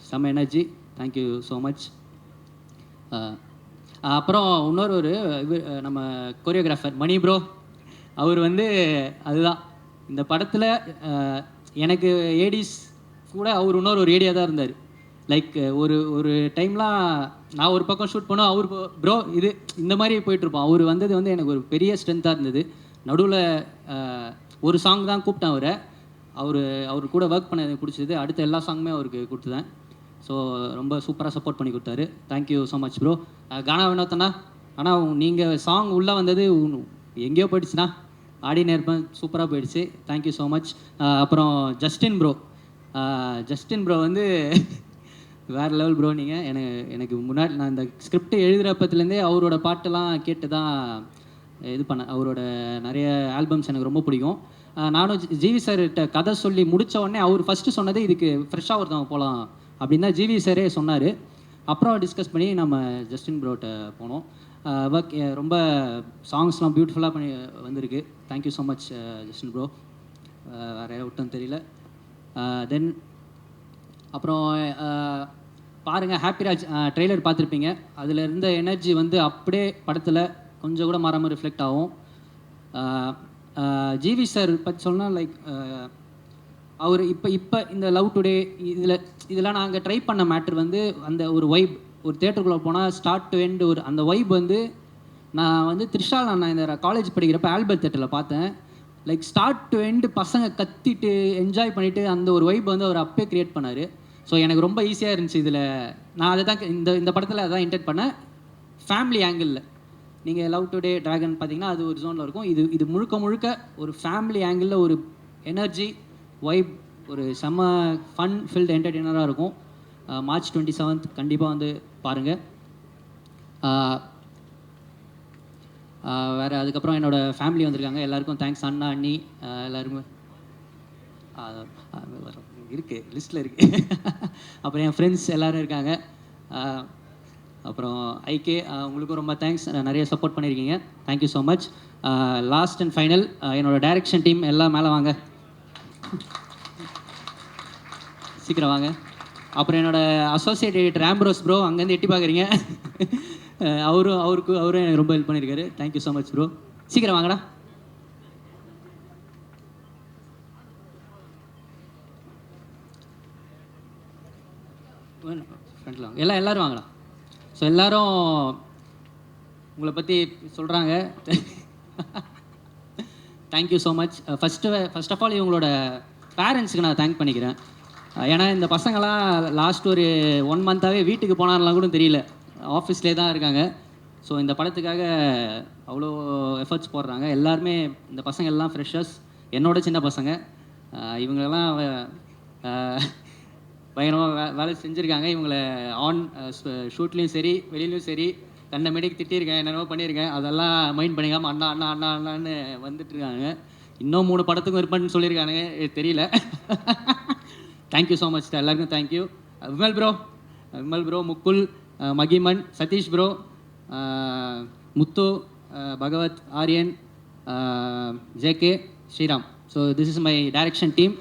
செம்ம எனர்ஜி. Thank you so much. அப்புறம் இன்னொரு நம்ம கொரியோகிராஃபர் மணி ப்ரோ. அவர் வந்து அதுதான் இந்த படத்தில் எனக்கு ஏடிஸ் கூட அவர் இன்னொரு ஏடியாக தான் இருந்தார். லைக் ஒரு டைம்லாம் நான் ஒரு பக்கம் ஷூட் பண்ணோம், அவர் ப்ரோ இது இந்த மாதிரி போயிட்டுருப்போம். அவர் வந்தது வந்து எனக்கு ஒரு பெரிய ஸ்ட்ரென்த்தாக இருந்தது. நடுவில் ஒரு சாங் தான் கூப்பிட்டேன் அவர் கூட ஒர்க் பண்ண எனக்கு பிடிச்சது. அடுத்த எல்லா சாங்குமே அவருக்கு கொடுத்துதேன். ஸோ ரொம்ப சூப்பராக சப்போர்ட் பண்ணி கொடுத்தாரு. Thank you so much bro. Gana வினோத்தண்ணா, ஆனால் நீங்கள் சாங் உள்ளே வந்தது எங்கேயோ போயிடுச்சுண்ணா, ஆடினே இருப்பேன், சூப்பராக போயிடுச்சு. Thank you so much. அப்புறம் ஜஸ்டின் ப்ரோ வந்து வேறு லெவல் ப்ரோ. நீங்கள் எனக்கு முன்னாடி நான் இந்த ஸ்கிரிப்ட் எழுதுகிறப்பத்துலேருந்தே அவரோட பாட்டெல்லாம் கேட்டு தான் இது பண்ணேன். அவரோட நிறைய ஆல்பம்ஸ் எனக்கு ரொம்ப பிடிக்கும். நானும் ஜிவி சார்கிட்ட கதை சொல்லி முடித்த உடனே அவர் ஃபஸ்ட்டு சொன்னது இதுக்கு ஃப்ரெஷ்ஷாக ஒருத்தவங்க போகலாம் அப்படின்னு தான் ஜிவி சாரே சொன்னார். அப்புறம் டிஸ்கஸ் பண்ணி நம்ம ஜஸ்டின் ப்ரோட்ட போனோம். ஒர்க் ரொம்ப சாங்ஸ்லாம் பியூட்டிஃபுல்லாக பண்ணி வந்திருக்கு. Thank you so much Justin bro. வேறு விட்டும் தெரியல. தென் அப்புறம் பாருங்கள், ஹாப்பிராஜ் ட்ரெய்லர் பார்த்துருப்பீங்க. அதில் இருந்த எனர்ஜி வந்து அப்படியே படத்தில் கொஞ்சம் கூட மாறாமல் ரிஃப்ளெக்ட் ஆகும். ஜிவி சார் பற்றி சொன்னால் லைக் அவர் இப்போ இந்த லவ் டுடே இதெல்லாம் நாங்கள் ட்ரை பண்ண மேட்ரு வந்து அந்த ஒரு வைப், ஒரு தேட்டருக்குள்ளே போனால் ஸ்டார்ட் டு எண்ட் அந்த வைப் வந்து நான் வந்து த்ரிஷால் நான் இந்த காலேஜ் படிக்கிறப்ப ஆல்பர்ட் தேட்டரில் பார்த்தேன். லைக் ஸ்டார்ட் டு எண்டு பசங்க கத்திட்டு என்ஜாய் பண்ணிவிட்டு அந்த ஒரு வைப் வந்து அவர் அப்பே க்ரியேட் பண்ணார். ஸோ எனக்கு ரொம்ப ஈஸியாக இருந்துச்சு. இதில் நான் அதை தான் இந்த படத்தில் அதான் இன்டெக்ட் பண்ணேன். ஃபேமிலி ஆங்கிளில் நீங்கள் லவ் டுடே ட்ராகன் பார்த்தீங்கன்னா அது ஒரு ஜோனில் இருக்கும். இது முழுக்க ஒரு ஃபேமிலி ஆங்கிளில் ஒரு எனர்ஜி வைப், ஒரு செம்ம ஃபன் ஃபில்ட் என்டர்டெய்னராக இருக்கும். மார்ச் 27 கண்டிப்பாக வந்து பாருங்கள். வேறு அதுக்கப்புறம் என்னோடய ஃபேமிலி வந்திருக்காங்க. எல்லாருக்கும் தேங்க்ஸ். அண்ணா அண்ணி எல்லாருமே இருக்குது, லிஸ்ட்டில் இருக்குது. அப்புறம் என் ஃப்ரெண்ட்ஸ் எல்லோரும் இருக்காங்க. அப்புறம் ஐகே, உங்களுக்கும் ரொம்ப தேங்க்ஸ், நிறைய சப்போர்ட் பண்ணியிருக்கீங்க. Thank you so much. Last and final என்னோடய டைரக்ஷன் டீம் எல்லாம் மேலே வாங்க, சீக்கிரம் வாங்க. அப்புறம் என்னோடய அசோசியேட் எடிட்டர் ஆம்ப்ரோஸ் ப்ரோ, அங்கேருந்து எட்டி பார்க்குறீங்க. அவரும் எனக்கு ரொம்ப ஹெல்ப் பண்ணியிருக்காரு. Thank you so much bro. சீக்கிரம் வாங்கடா. ஃப்ரெண்டில் வாங்க, எல்லோரும் வாங்கடா. ஸோ எல்லோரும் உங்களை பற்றி சொல்கிறாங்க. Thank you so much. First of all இவங்களோட பேரண்ட்ஸுக்கு நான் தேங்க் பண்ணிக்கிறேன். ஏன்னா இந்த பசங்களாம் லாஸ்ட் ஒரு 1 மந்த்தாகவே வீட்டுக்கு போனாலாம் கூட தெரியல, ஆஃபீஸ்லேயே தான் இருக்காங்க. ஸோ இந்த படத்துக்காக அவ்வளோ எஃபர்ட்ஸ் போடுறாங்க. எல்லாருமே இந்த பசங்க எல்லாம் ஃப்ரெஷர்ஸ், என்னோட சின்ன பசங்க. இவங்களெல்லாம் பயங்கரமாக வேலை செஞ்சுருக்காங்க. இவங்களை ஆன் ஷூட்லேயும் சரி வெளியிலையும் சரி கண்ட மேடைக்கு திட்டியிருக்கேன், என்னென்னமோ பண்ணியிருக்கேன். அதெல்லாம் மைண்ட் பண்ணிக்காமல் அண்ணா அண்ணா அண்ணா அண்ணான்னு வந்துட்டுருக்காங்க. இன்னும் 3 படத்துக்கும் இருப்பான்னு சொல்லியிருக்கானுங்க, தெரியல. தேங்க்யூ ஸோ மச் எல்லாருக்கும். தேங்க்யூ. விமல் ப்ரோ, முக்குல், மகிமன், Satish bro, Muthu, Bhagavath, Aryan, JK, Sriram. So this is my direction team.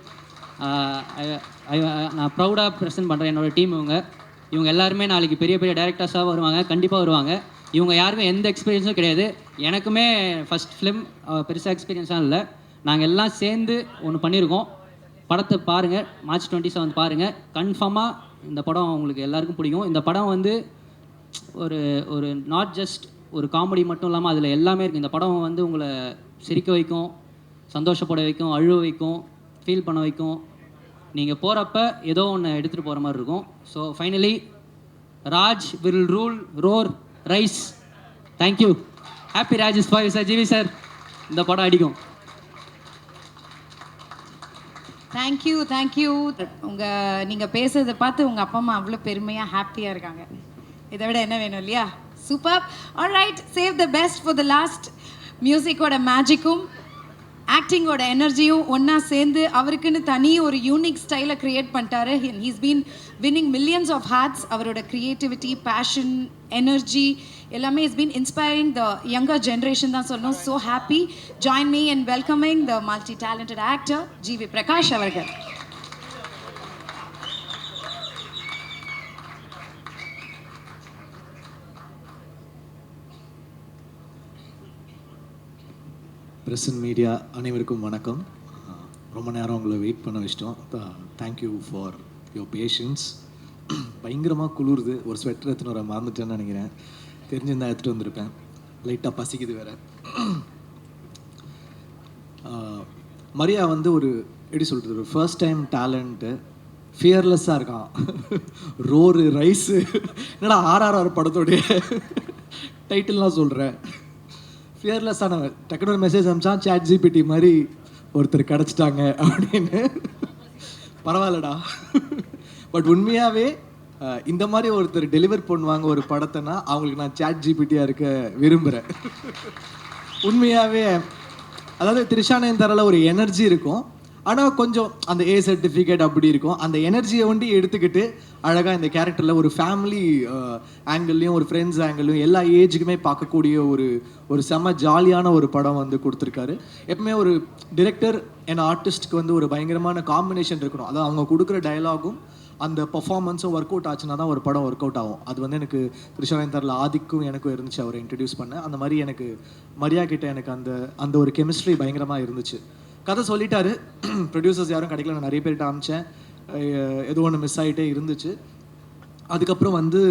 நான் ப்ரௌடாக ப்ரெசென்ட் பண்ணுறேன் என்னோடய டீம். இவங்க எல்லாருமே நாளைக்கு பெரிய பெரிய டேரக்டர்ஸாக வருவாங்க, கண்டிப்பாக வருவாங்க. இவங்க யாருக்கும் எந்த எக்ஸ்பீரியன்ஸும் கிடையாது. எனக்குமே ஃபஸ்ட் ஃபிலிம் பெருசாக எக்ஸ்பீரியன்ஸாக இல்லை. நாங்கள் எல்லாம் சேர்ந்து ஒன்று பண்ணியிருக்கோம். படத்தை பாருங்கள், மார்ச் 27 பாருங்கள். கன்ஃபார்மாக இந்த படம் உங்களுக்கு எல்லாருக்கும் பிடிக்கும். இந்த படம் வந்து ஒரு ஒரு நாட் ஜஸ்ட் ஒரு காமெடி மட்டும் இல்லாமல் அதில் எல்லாமே இருக்குது. இந்த படம் வந்து உங்களை சிரிக்க வைக்கும், சந்தோஷப்பட வைக்கும், அழுவ வைக்கும், ஃபீல் பண்ண வைக்கும். நீங்கள் போகிறப்ப ஏதோ ஒன்று எடுத்துகிட்டு போகிற மாதிரி இருக்கும். So finally Raj will rule roar rise. Thank you. Happy Raj is for you sir. G V sir, இந்த படம் அடிக்கும். தேங்க்யூ. நீங்கள் பேசுறதை பார்த்து உங்கள் அப்பா அம்மா அவ்வளோ பெருமையாக ஹாப்பியாக இருக்காங்க. இதை விட என்ன வேணும் இல்லையா? Super. Alright, save the best for the last. மியூசிக்கோட மேஜிக்கும் ஆக்டிங்கோட எனர்ஜியும் ஒன்றா சேர்ந்து அவருக்குன்னு தனி ஒரு யூனிக் ஸ்டைலை க்ரியேட் பண்ணிட்டாரு. He's been winning millions of hearts. அவரோட க்ரியேட்டிவிட்டி, பேஷன், எனர்ஜி எல்லாமே is been inspiring the younger generation தான் சொல்லணும். So happy. Join me in welcoming the multi talented actor GV Prakash அவர்கள். ப்ரெஸ் அண்ட் மீடியா அனைவருக்கும் வணக்கம். ரொம்ப நேரம் உங்களை வெயிட் பண்ண வச்சிட்டோம். Thank you for your patience. பயங்கரமாக குளிருது. ஒரு ஸ்வெட்டர் எடுத்துன்னு வர மறந்துட்டேன்னு நினைக்கிறேன். தெரிஞ்சிருந்தா எடுத்துகிட்டு வந்திருப்பேன். லைட்டாக பசிக்குது வேறு. மரியா வந்து ஒரு எப்படி சொல்கிறது, ஒரு ஃபர்ஸ்ட் டைம் டேலண்ட்டு. ஃபியர்லெஸ்ஸாக இருக்கான். ரோரு ரைஸு என்னடா RRR படத்தோடைய டைட்டில்லாம் சொல்கிறேன். ஃபியர்லெஸ்ஸான டக்குனு ஒரு மெசேஜ் அனுப்பிச்சான், சாட் ஜிபிடி மாதிரி ஒருத்தர் கிடச்சிட்டாங்க அப்படின்னு. பரவாயில்லடா. பட் உண்மையாகவே இந்த மாதிரி ஒருத்தர் டெலிவர் பண்ணுவாங்க ஒரு படத்தைனா அவங்களுக்கு நான் சாட் ஜிபிடியாக இருக்க விரும்புகிறேன். உண்மையாகவே அதாவது திரிஷானேன் தரல ஒரு எனர்ஜி இருக்கும், ஆனால் கொஞ்சம் அந்த A சர்டிஃபிகேட் அப்படி இருக்கும். அந்த எனர்ஜியை ஒண்டி எடுத்துக்கிட்டு அழகாக இந்த கேரக்டரில் ஒரு ஃபேமிலி ஆங்கிள்லையும் ஒரு ஃப்ரெண்ட்ஸ் ஆங்கிள்லையும் எல்லா ஏஜுக்குமே பார்க்கக்கூடிய ஒரு செம்ம ஜாலியான ஒரு படம் வந்து கொடுத்துருக்காரு. எப்பவுமே ஒரு டிரெக்டர் அண்ட் ஆர்டிஸ்ட்க்கு வந்து ஒரு பயங்கரமான காம்பினேஷன் இருக்கணும். அதாவது அவங்க கொடுக்குற டயலாகும் அந்த பர்ஃபார்மன்ஸும் ஒர்க் அவுட் ஆச்சுன்னா தான் ஒரு படம் ஒர்க் அவுட் ஆகும். அது வந்து எனக்கு திரிஷானேன் தரல ஆதிக்கும் எனக்கும் இருந்துச்சு. அவரை இன்ட்ரடியூஸ் பண்ண அந்த மாதிரி எனக்கு மரியா கிட்ட எனக்கு அந்த ஒரு கெமிஸ்ட்ரி பயங்கரமாக இருந்துச்சு. கதை சொல்லிட்டாரு. ப்ரொடியூசர்ஸ் யாரும் கிடைக்கல. நான் நிறைய பேர்கிட்ட அமிச்சேன். ஏதோ ஒன்று மிஸ் ஆகிட்டே இருந்துச்சு. அதுக்கப்புறம் வந்து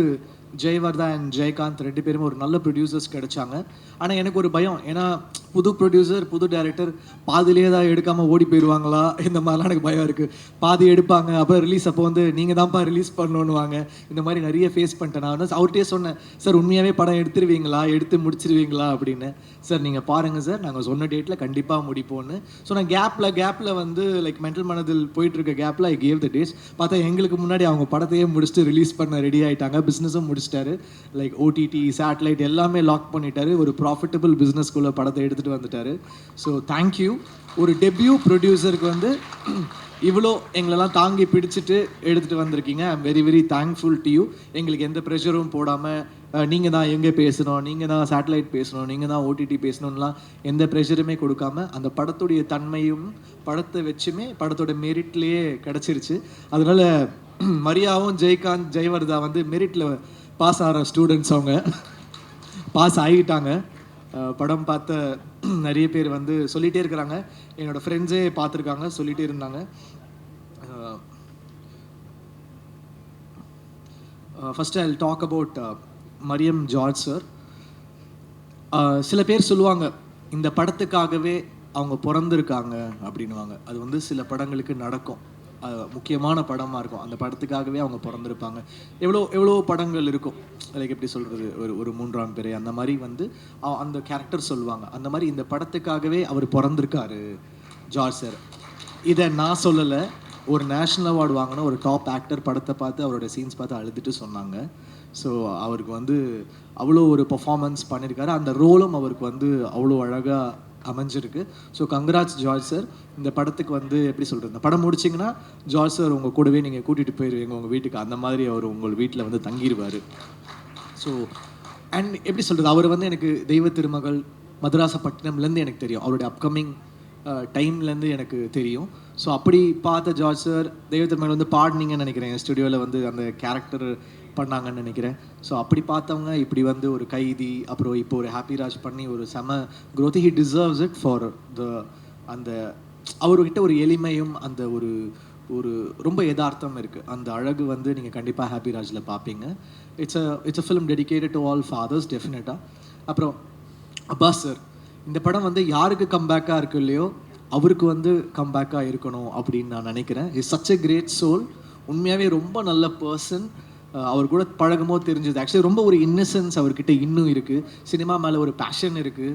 ஜெயவர்தா அண்ட் ஜெயகாந்த் 2 பேருமே ஒரு நல்ல ப்ரொடியூசர்ஸ் கிடைச்சாங்க. ஆனால் எனக்கு ஒரு பயம், ஏன்னா புது ப்ரொடியூசர் புது டைரக்டர் பாதிலே தான் எடுக்காமல் ஓடி போயிடுவாங்களா, இந்த மாதிரிலாம் எனக்கு பயம் இருக்குது. பாதி எடுப்பாங்க, அப்புறம் ரிலீஸ் அப்போ வந்து நீங்கள் தான்ப்பா ரிலீஸ் பண்ணணுன்னுவாங்க. இந்த மாதிரி நிறைய ஃபேஸ் பண்ணிட்டேன். நான் வந்து அவர்கிட்டே சொன்னேன், சார் உண்மையாகவே படம் எடுத்துருவீங்களா, எடுத்து முடிச்சிருவீங்களா அப்படின்னு. சார் நீங்கள் பாருங்கள் சார், நாங்கள் சொன்ன டேட்டில் கண்டிப்பாக முடிப்போன்னு. ஸோ நான் கேப்பில் வந்து லைக் மென்டல் மனதில் போயிட்டுருக்க கேப்பில் ஐ கேவ் த டேட்ஸ். பார்த்தா எங்களுக்கு முன்னாடி அவங்க படத்தையே முடிச்சுட்டு ரிலீஸ் பண்ண ரெடி ஆகிட்டாங்க. பிஸ்னஸும் முடிச்சிட்டாரு. லைக் OTT சேட்டலைட் எல்லாமே லாக் பண்ணிட்டாரு. ஒரு ப்ராஃபிட்டபிள் பிஸ்னஸ்குள்ளே படத்தை எடுத்துகிட்டு வந்துட்டாரு. So thank you. ஒரு டெபியூ ப்ரொடியூசருக்கு வந்து இவ்வளோ எங்களெல்லாம் தாங்கி பிடிச்சிட்டு எடுத்துகிட்டு வந்திருக்கீங்க. I am very very thankful to you. எங்களுக்கு எந்த ப்ரெஷரும் போடாமல் நீங்கள் தான் எங்கே பேசணும், நீங்கள் தான் சேட்டலைட் பேசணும், நீங்கள் தான் OTT பேசணும்லாம் எந்த ப்ரெஷருமே கொடுக்காம அந்த படத்துடைய தன்மையும் படத்தை வச்சுமே படத்தோட மெரிட்லேயே கிடச்சிருச்சு. அதனால் மரியாவும் ஜெயகாந்த் ஜெயவர்தா வந்து மெரிட்டில் பாஸ் ஆகிற ஸ்டூடெண்ட்ஸ். அவங்க பாஸ் ஆகிட்டாங்க. படம் பார்த்த நிறைய பேர் வந்து சொல்லிகிட்டே இருக்கிறாங்க. என்னோடய ஃப்ரெண்ட்ஸே பார்த்துருக்காங்க, சொல்லிகிட்டே இருந்தாங்க. First I will talk about Mariam George sir. சில பேர் சொல்லுவாங்க இந்த படத்துக்காகவே அவங்க பிறந்திருக்காங்க அப்படின்வாங்க. அது வந்து சில படங்களுக்கு நடக்கும். முக்கியமான படமாக இருக்கும், அந்த படத்துக்காகவே அவங்க பிறந்திருப்பாங்க. எவ்வளோ படங்கள் இருக்கும், லைக் எப்படி சொல்கிறது, ஒரு 3ஆம் பிறை அந்த மாதிரி வந்து அந்த கேரக்டர் சொல்லுவாங்க. அந்த மாதிரி இந்த படத்துக்காகவே அவர் பிறந்திருக்காரு ஜார்ஜ் சார். இதை நான் சொல்லலை, ஒரு நேஷ்னல் அவார்டு வாங்கின ஒரு டாப் ஆக்டர் படத்தை பார்த்து அவரோட சீன்ஸ் பார்த்து அழுதுட்டு சொன்னாங்க. ஸோ அவருக்கு வந்து அவ்வளோ ஒரு பர்ஃபார்மன்ஸ் பண்ணியிருக்காரு. அந்த ரோலும் அவருக்கு வந்து அவ்வளோ அழகாக அமைஞ்சிருக்கு. So congrats George sir. இந்த படத்துக்கு வந்து எப்படி சொல்கிறது, இந்த படம் முடிச்சிங்கன்னா ஜார்ஜ் சார் உங்கள் கூடவே நீங்கள் கூட்டிகிட்டு போயிடுவீங்க உங்கள் வீட்டுக்கு. அந்த மாதிரி அவர் உங்கள் வீட்டில் வந்து தங்கிடுவார். ஸோ அண்ட் எப்படி சொல்கிறது, அவர் வந்து எனக்கு தெய்வ திருமகள் மதராசப்பட்டினம்லேருந்து எனக்கு தெரியும். அவருடைய அப்கமிங் டைம்லேருந்து எனக்கு தெரியும். ஸோ அப்படி பார்த்த ஜார்ஜ் சார் தெய்வத்தின் மேல் வந்து பாடினீங்கன்னு நினைக்கிறேன், ஸ்டுடியோவில் வந்து அந்த கேரக்டர் பண்ணாங்கன்னு நினைக்கிறேன். ஸோ அப்படி பார்த்தவங்க இப்படி வந்து ஒரு கைதி, அப்புறம் இப்போ ஒரு ஹாப்பிராஜ் பண்ணி ஒரு செம growth. He deserves it for the அந்த அவர்கிட்ட ஒரு எளிமையும் அந்த ஒரு ஒரு ரொம்ப யதார்த்தம் இருக்குது. அந்த அழகு வந்து நீங்கள் கண்டிப்பாக ஹாப்பிராஜில் பார்ப்பீங்க. It's a film dedicated to all fathers டெஃபினட்டாக. அப்புறம் அப்பாஸ் சார், இந்த படம் வந்து யாருக்கு கம்பேக்காக இருக்கு இல்லையோ அவருக்கு வந்து கம்பேக்காக இருக்கணும் அப்படின்னு நான் நினைக்கிறேன். Is such a great soul. உண்மையாகவே ரொம்ப நல்ல பர்சன். அவர் கூட பழகுமோ தெரிஞ்சது ஆக்சுவலி ரொம்ப ஒரு இன்னசென்ஸ் அவர்கிட்ட இன்னும் இருக்குது. சினிமா மேலே ஒரு பேஷன் இருக்குது.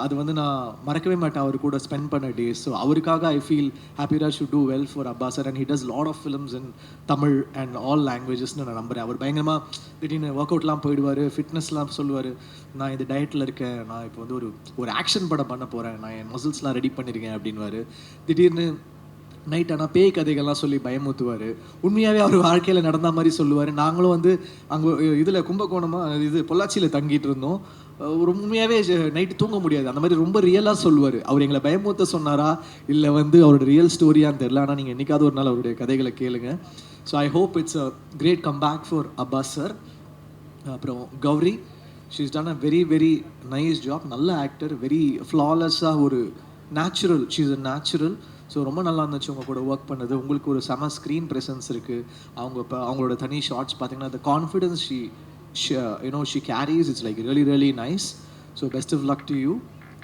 அது வந்து நான் மறக்கவே மாட்டேன் அவர் கூட ஸ்பெண்ட் பண்ண டேஸ். ஸோ அவருக்காக I feel Happy Raj should do well for Abbas sir. And he does lot of films in Tamil and all லாங்குவேஜஸ்னு நான் நம்புகிறேன். அவர் பயங்கரமாக திடீர்னு ஒர்க் அவுட்லாம் போயிடுவார், ஃபிட்னஸ்லாம் சொல்லுவார். நான் இந்த டயட்டில் இருக்கேன், நான் இப்போ வந்து ஒரு ஆக்ஷன் படம் பண்ண போகிறேன், நான் என் மசில்ஸ்லாம் ரெடி பண்ணியிருக்கேன் அப்படின்வார். திடீர்னு நைட் ஆனால் பேய் கதைகள்லாம் சொல்லி பயமுத்துவார். உண்மையாகவே அவர் வாழ்க்கையில் நடந்த மாதிரி சொல்லுவார். நாங்களும் வந்து அங்கே இதில் கும்பகோணமாக இது பொள்ளாச்சியில் தங்கிட்டு இருந்தோம். ஒரு உண்மையாகவே நைட்டு தூங்க முடியாது, அந்த மாதிரி ரொம்ப ரியலாக சொல்லுவார். அவர் எங்களை பயமுத்த சொன்னாரா இல்லை வந்து அவரோட ரியல் ஸ்டோரியான்னு தெரில. ஆனால் நீங்கள் என்றைக்காவது ஒரு நாள் அவருடைய கதைகளை கேளுங்க. So I hope it's a great comeback for Abbas sir. அப்புறம் Gouri, she's done a very very nice job. நல்ல ஆக்டர், வெரி ஃப்ளாலெஸ்ஸாக ஒரு natural, she's a natural. So ரொம்ப நல்லா இருந்துச்சு உங்கள் கூட ஒர்க் பண்ணது. உங்களுக்கு ஒரு செம ஸ்க்ரீன் ப்ரெசன்ஸ் இருக்குது. அவங்க இப்போ அவங்களோட தனி ஷார்ட்ஸ் பார்த்தீங்கன்னா the confidence she carries, it's like really really nice. So best of luck to you.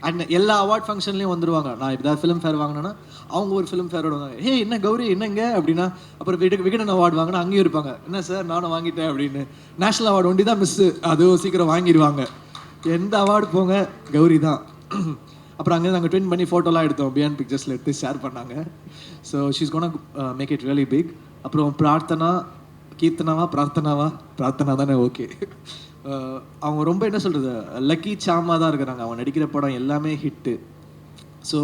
And எல்லா அவார்ட் ஃபங்க்ஷன்லேயும் வந்துடுவாங்க. நான் இப்போ ஃபிலிம் ஃபேர் வாங்கினேன்னா அவங்க ஒரு ஃபிலிம் ஃபேரோட வாங்க, ஹே என்ன கௌரி என்னங்க அப்படின்னா, அப்புறம் விகடன் அவார்டு வாங்கினா அங்கேயும் இருப்பாங்க, என்ன சார் நானும் வாங்கிட்டேன் அப்படின்னு. நேஷ்னல் அவார்டு ஒண்டி தான் மிஸ்ஸு, அதுவும் சீக்கிரம் வாங்கிடுவாங்க. எந்த அவார்டு போங்க கௌரி தான். அப்புறம் அங்கே நாங்கள் ட்வின் பண்ணி ஃபோட்டோலாம் எடுத்தோம், பியாண்ட் பிக்சர்ஸில் எடுத்து ஷேர் பண்ணாங்க. So she's gonna make it really big. அப்புறம் கீர்த்தனாவா பிரார்த்தனா தானே, ஓகே. அவங்க ரொம்ப என்ன சொல்கிறது, லக்கி சாமா தான் இருக்கிறாங்க. அவங்க நடிக்கிற படம் எல்லாமே ஹிட்டு. ஸோ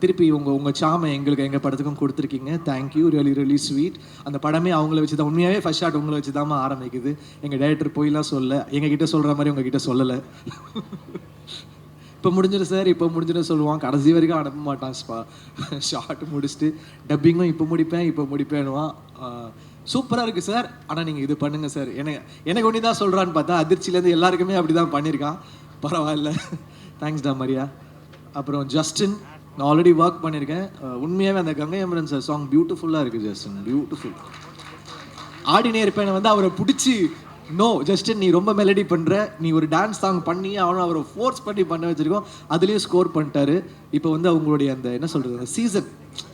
திருப்பி உங்கள் சாமை எங்கள் படத்துக்கும் கொடுத்துருக்கீங்க. Thank you, really really sweet. அந்த படமே அவங்கள வச்சு தான், உண்மையாகவே ஃபர்ஸ்ட் ஷாட் உங்களை வச்சு தான் ஆரம்பிக்குது. எங்கள் டைரக்டர் போயெல்லாம் சொல்ல, எங்ககிட்ட சொல்கிற மாதிரி உங்ககிட்ட சொல்லலை. இப்போ முடிஞ்சிடும் சார், இப்போ முடிஞ்சிடும் சொல்லுவான், கடைசி வரைக்கும் அனுப்ப மாட்டான். ஷார்ட் முடிச்சுட்டு டப்பிங்கும் இப்போ முடிப்பேன்னுவான். சூப்பராக இருக்குது சார், ஆனால் நீங்கள் இது பண்ணுங்கள் சார். எனக்கு ஒன்று தான் சொல்கிறான்னு பார்த்தா அதிர்ச்சியிலேருந்து எல்லாருக்குமே அப்படி தான் பண்ணியிருக்கான். பரவாயில்ல, தேங்க்ஸ் டா மரியா. அப்புறம் ஜஸ்டின், நான் ஆல்ரெடி ஒர்க் பண்ணியிருக்கேன். உண்மையாகவே அந்த கங்கை அமரன் சார் சாங் பியூட்டிஃபுல்லாக இருக்குது. Justin beautiful. ஆடினே இருப்பேன் வந்து அவரை பிடிச்சி, நோ ஜஸ்டின் நீ ரொம்ப மெலடி பண்ணுற, நீ ஒரு டான்ஸ் சாங் பண்ணி அவரை ஃபோர்ஸ் பண்ணி பண்ண வச்சுருக்கோம். அதுலேயும் ஸ்கோர் பண்ணிட்டாரு. இப்போ வந்து அவங்களுடைய அந்த என்ன சொல்கிறது, அந்த சீசன்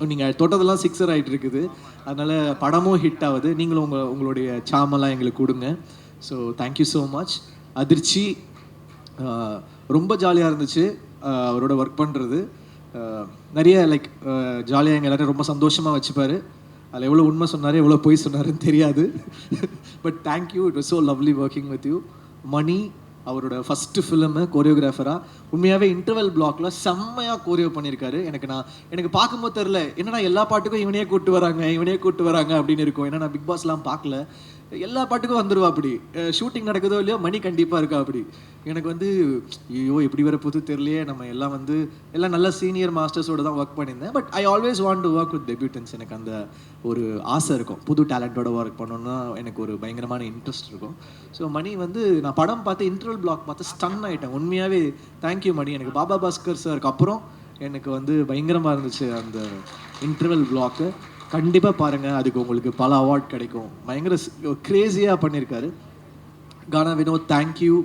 நீங்கள் தொட்டதெல்லாம் 6 ஆகிட்டு இருக்குது. அதனால் படமும் ஹிட் ஆகுது. நீங்களும் உங்களுடைய சாமெல்லாம் எங்களுக்கு கொடுங்க. So thank you so much. அதிர்ச்சி, ரொம்ப ஜாலியாக இருந்துச்சு அவரோட ஒர்க் பண்ணுறது. நிறைய லைக் ஜாலியாக எங்கள் எல்லாரும் ரொம்ப சந்தோஷமாக வச்சுப்பார். அதில் எவ்வளோ உண்மை சொன்னார் எவ்வளோ பொய் சொன்னாருன்னு தெரியாது. But thank you, it was so lovely working with you. Mani, அவரோட ஃபஸ்ட்டு ஃபிலிமு கோரியோகிராஃபராக உண்மையாகவே இன்டர்வல் பிளாக்ல செம்மையாக கோரியோ பண்ணியிருக்காரு. எனக்கு பார்க்கும்போது தெரில, என்னன்னா எல்லா பாட்டுக்கும் இவனே கூப்பிட்டு வராங்க அப்படின்னு இருக்கும். ஏன்னா நான் பிக் பாஸ்லாம் பார்க்கல, எல்லா பாட்டுக்கும் வந்துடுவா. அப்படி ஷூட்டிங் நடக்குதோ இல்லையோ மணி கண்டிப்பாக இருக்கா. அப்படி எனக்கு வந்து ஐயோ எப்படி வர போது தெரியலையே. நம்ம எல்லாம் நல்ல சீனியர் மாஸ்டர்ஸோட தான் ஒர்க் பண்ணியிருந்தேன். But I always want to work with debutants. எனக்கு அந்த ஒரு ஆசை இருக்கும், புது டேலண்டோட ஒர்க் பண்ணணும்னா எனக்கு ஒரு பயங்கரமான இன்ட்ரெஸ்ட் இருக்கும். ஸோ மணி வந்து நான் படம் பார்த்து இன்டர்வல் பிளாக் பார்த்து ஸ்டன் ஆகிட்டேன். உண்மையாகவே தேங்க்யூ மணி. எனக்கு பாபா பாஸ்கர் சாருக்கு அப்புறம் எனக்கு வந்து பயங்கரமாக இருந்துச்சு அந்த இன்டர்வல் பிளாக்கு. கண்டிப்பாக பாருங்கள், அதுக்கு உங்களுக்கு பல அவார்ட் கிடைக்கும். பயங்கர க்ரேஸியாக பண்ணியிருக்காரு. கானா வினோத், தேங்க்யூ.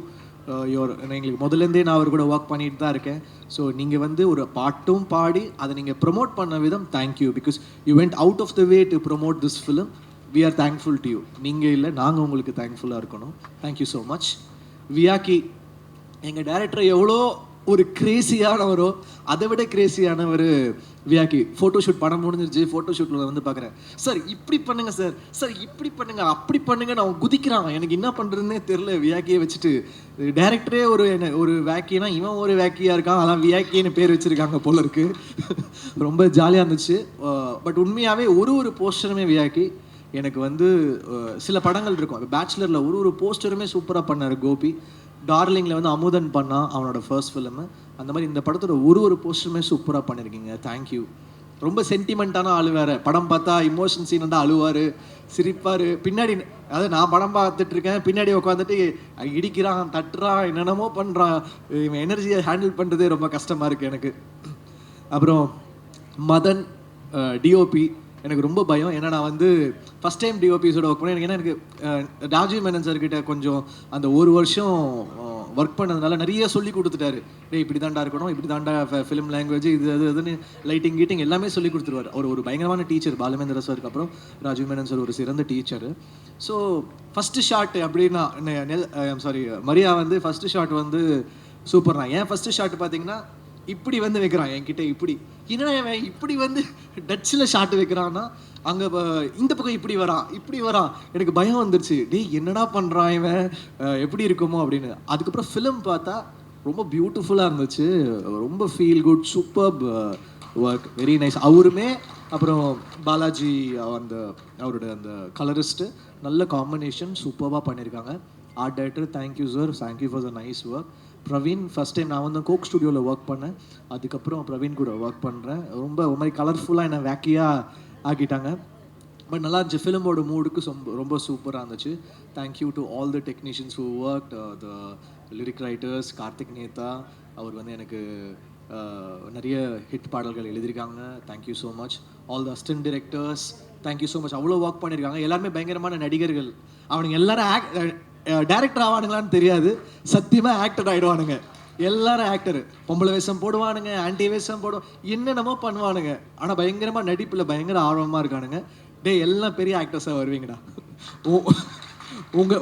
எங்களுக்கு முதலேருந்தே நான் அவர் கூட ஒர்க் பண்ணிட்டு தான் இருக்கேன். ஸோ நீங்கள் வந்து ஒரு பாட்டும் பாடி அதை நீங்கள் ப்ரொமோட் பண்ண விதம் thank you. Because you went out of the way to promote this film. We are thankful to you. நீங்கள் இல்லை, நாங்கள் உங்களுக்கு தேங்க்ஃபுல்லாக இருக்கணும். Thank you so much. வியாக்கி, எங்கள் டைரக்டர் எவ்வளோ ஒரு கிரேசியானவரோ அதை விட கிரேசியானவர் வியாக்கி. ஃபோட்டோஷூட் படம் முடிஞ்சிருச்சு, ஃபோட்டோஷூட்டில் வந்து பார்க்குறேன், சார் இப்படி பண்ணுங்கள் சார் இப்படி பண்ணுங்க அப்படி பண்ணுங்க, நான் குதிக்கிறான். எனக்கு என்ன பண்ணுறதுன்னே தெரில. வியாக்கியை வச்சுட்டு டைரக்டரே ஒரு வேக்கினா இவன் ஒரு வேக்கியாக இருக்கான். அதான் வியாக்கின்னு பேர் வச்சுருக்காங்க போல இருக்கு. ரொம்ப ஜாலியாக இருந்துச்சு. பட் உண்மையாகவே ஒரு போஸ்டருமே வியாக்கி எனக்கு வந்து சில படங்கள் இருக்கும், பேச்சுலரில் ஒரு போஸ்டருமே சூப்பராக பண்ணார் கோபி. டார்லிங்கில் வந்து அமுதன் பண்ணான், அவனோட ஃபர்ஸ்ட் ஃபிலிமு. அந்த மாதிரி இந்த படத்தோட ஒரு போஸ்டருமே சூப்பராக பண்ணியிருக்கீங்க. தேங்க்யூ. ரொம்ப சென்டிமெண்ட்டான ஆள் வேறு. படம் பார்த்தா இமோஷன் சீன் இருந்தால் அழுவார், சிரிப்பார். பின்னாடி அதாவது நான் படம் பார்த்துட்ருக்கேன், பின்னாடி உட்காந்துட்டு இடிக்கிறான், தட்டுறான், என்னென்னமோ பண்ணுறான். இவன் எனர்ஜியை ஹேண்டில் பண்ணுறதே ரொம்ப கஷ்டமாக இருக்குது எனக்கு. அப்புறம் மதன் டிஓபி எனக்கு ரொம்ப பயம். ஏன்னா நான் வந்து ஃபஸ்ட் டைம் டிஓபிஸோட ஒர்க் பண்ணேன். ஏன்னா எனக்கு ராஜீவ் மேனன் சார்கிட்ட கொஞ்சம் அந்த ஒரு வருஷம் ஒர்க் பண்ணதுனால நிறைய சொல்லி கொடுத்துட்டாரு. இப்படி தாண்டா இருக்கணும், இப்படி தாண்டா ஃபிலிம் லாங்குவேஜ், இதுன்னு லைட்டிங் கீட்டிங் எல்லாமே சொல்லி கொடுத்துருவார். ஒரு பயங்கரமான டீச்சர் பாலமேந்திர சாருக்கு அப்புறம் ராஜீவ் மேனன் சார் ஒரு சிறந்த டீச்சர். ஸோ ஃபஸ்ட்டு ஷாட் அப்படின்னா சாரி மரியா வந்து ஃபஸ்ட்டு ஷாட் வந்து சூப்பர் தான். ஏன் ஃபஸ்ட்டு ஷாட் பார்த்தீங்கன்னா இப்படி வந்து வைக்கிறான் என்கிட்ட, இப்படி என்ன இப்படி வந்து டச்சில் ஷாட் வைக்கிறான்னா அங்கே இந்த பக்கம் இப்படி வரான். எனக்கு பயம் வந்துருச்சு, டேய் என்னடா பண்ணுறான் இவன், எப்படி இருக்குமோ அப்படின்னு. அதுக்கப்புறம் ஃபிலிம் பார்த்தா ரொம்ப பியூட்டிஃபுல்லாக இருந்துச்சு, ரொம்ப feel good, super work, very nice. அவருமே அப்புறம் பாலாஜி அவரோட அந்த கலரிஸ்ட்டு நல்ல காம்பினேஷன், சூப்பராக பண்ணியிருக்காங்க. Art director thank you sir, thank you for the nice work. Praveen first time நான் வந்து கோக் ஸ்டுடியோவில் ஒர்க் பண்ணேன், அதுக்கப்புறம் பிரவீன் கூட ஒர்க் பண்ணுறேன். ரொம்ப ஒரு மாதிரி கலர்ஃபுல்லாக என்னை வேக்கியாக ஆக்கிட்டாங்க. பட் நல்லா இருந்துச்சு. ஃபிலிமோட மூடுக்கு ரொம்ப சூப்பராக இருந்துச்சு. Thank you to all the technicians who work, the lyric writers. Karthik Netha அவர் வந்து எனக்கு நிறைய ஹிட் பாடல்கள் எழுதியிருக்காங்க. Thank you so much. All the assistant directors thank you so much. அவ்வளோ ஒர்க் பண்ணியிருக்காங்க. எல்லாருமே பயங்கரமான நடிகர்கள். அவனுங்க எல்லாரும் டேரக்டர் ஆவானுங்களான்னு தெரியாது, சத்தியமாக ஆக்டர் ஆகிடுவானுங்க. எல்லாரும் ஆக்டர். பொம்பளை வேஷம் போடுவானுங்க, ஆன்டி வேஷம் என்னென்னமோ பண்ணுவானுங்க. ஆனால் பயங்கரமாக நடிப்பில் பயங்கர ஆர்வமாக இருக்கானுங்க. எல்லாம் பெரிய ஆக்டர்ஸாக வருவீங்கடா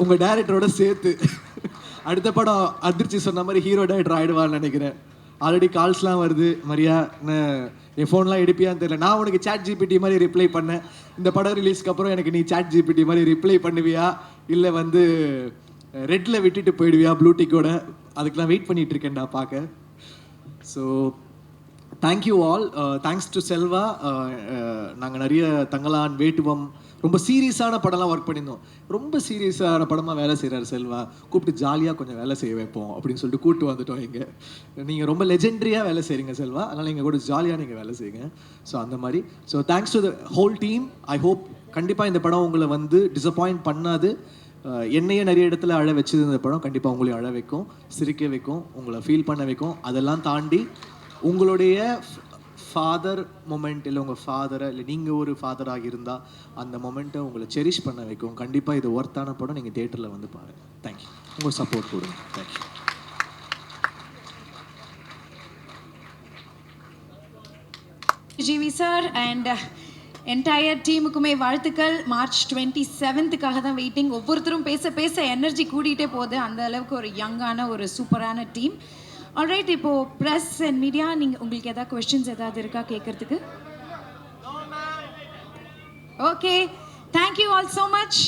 உங்கள் டேரக்டரோட சேர்த்து. அடுத்த படம் அதிர்ச்சி சொன்ன மாதிரி ஹீரோ டேரக்டர் ஆகிடுவான்னு நினைக்கிறேன். ஆல்ரெடி கால்ஸ்லாம் வருது, மரியா என் ஃபோன்லாம் எடுப்பியான்னு தெரியல. நான் உனக்கு சாட் ஜிபிடி மாதிரி ரிப்ளை பண்ணேன். இந்த படம் ரிலீஸ்க்கு அப்புறம் எனக்கு நீ சாட் ஜிபிடி மாதிரி ரிப்ளை பண்ணுவியா, இல்லை வந்து ரெட்டில் விட்டுட்டு போயிடுவியா ப்ளூடிக்கோட? அதுக்கெலாம் வெயிட் பண்ணிகிட்டு இருக்கேன்டா பார்க்க. So thank you all. Thanks to Selva. நாங்கள் நிறைய தங்கலான், வேட்டுவம், ரொம்ப சீரியஸான படம்லாம் ஒர்க் பண்ணியிருந்தோம். ரொம்ப சீரியஸான படமாக வேலை செய்கிறார் செல்வா. கூப்பிட்டு ஜாலியாக கொஞ்சம் வேலை செய்ய வைப்போம் அப்படின்னு சொல்லிட்டு கூப்பிட்டு வந்துட்டோம். இங்கே நீங்கள் ரொம்ப லெஜெண்டரியாக வேலை செய்கிறீங்க செல்வா, அதனால் எங்கள் கூட ஜாலியாக நீங்கள் வேலை செய்யுங்க. ஸோ அந்த மாதிரி. So thanks to the whole team. I hope கண்டிப்பாக இந்த படம் உங்களை வந்து டிசப்பாயிண்ட் பண்ணாது. என்னையே நிறைய இடத்துல அழ வச்சது இந்த படம் கண்டிப்பாக உங்களையும் அழ வைக்கும், சிரிக்க வைக்கும், உங்களை ஃபீல் பண்ண வைக்கும். அதெல்லாம் தாண்டி உங்களுடைய ஃபாதர் மொமெண்ட், இல்லை உங்கள் ஃபாதரை, இல்லை நீங்கள் ஒரு ஃபாதராக இருந்தால் அந்த மொமெண்ட்டை உங்களை செரிஷ் பண்ண வைக்கும். கண்டிப்பாக இது ஒர்த்தான படம். நீங்கள் தியேட்டரில் வந்து பாருங்கள். தேங்க்யூ. உங்கள் சப்போர்ட் கொடுங்க. Thank you. GV sir and entire டீமுக்குமே வாழ்த்துக்கள். மார்ச் 27க்காக தான் வெயிட்டிங். ஒவ்வொருத்தரும் பேச பேச எனர்ஜி கூட்டிகிட்டே போகுது. அந்த அளவுக்கு ஒரு யங்கான ஒரு சூப்பரான டீம். ஆல்ரைட், இப்போது ப்ரெஸ் அண்ட் மீடியா, நீங்கள் உங்களுக்கு எதாவது கொஸ்டின்ஸ் ஏதாவது இருக்கா கேட்குறதுக்கு? Okay, thank you all so much.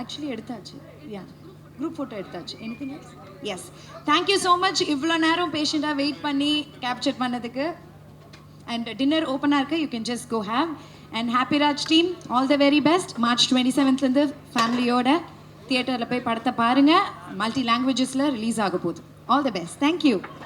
Actually எடுத்தாச்சு, யா குரூப் ஃபோட்டோ எடுத்தாச்சு. Anything else? Yes, thank you so much. இவ்வளோ நேரம் பேஷண்ட்டாக வெயிட் பண்ணி கேப்சர் பண்ணதுக்கு. அண்ட் டின்னர் ஓப்பனாக இருக்குது, you can just go have. And happy Raj team, all the very best. March 27லேருந்து ஃபேமிலியோட தியேட்டரில் போய் படத்தை பாருங்கள். மல்டி லாங்குவேஜஸில் ரிலீஸ் ஆக போகுது. All the best. தேங்க்யூ.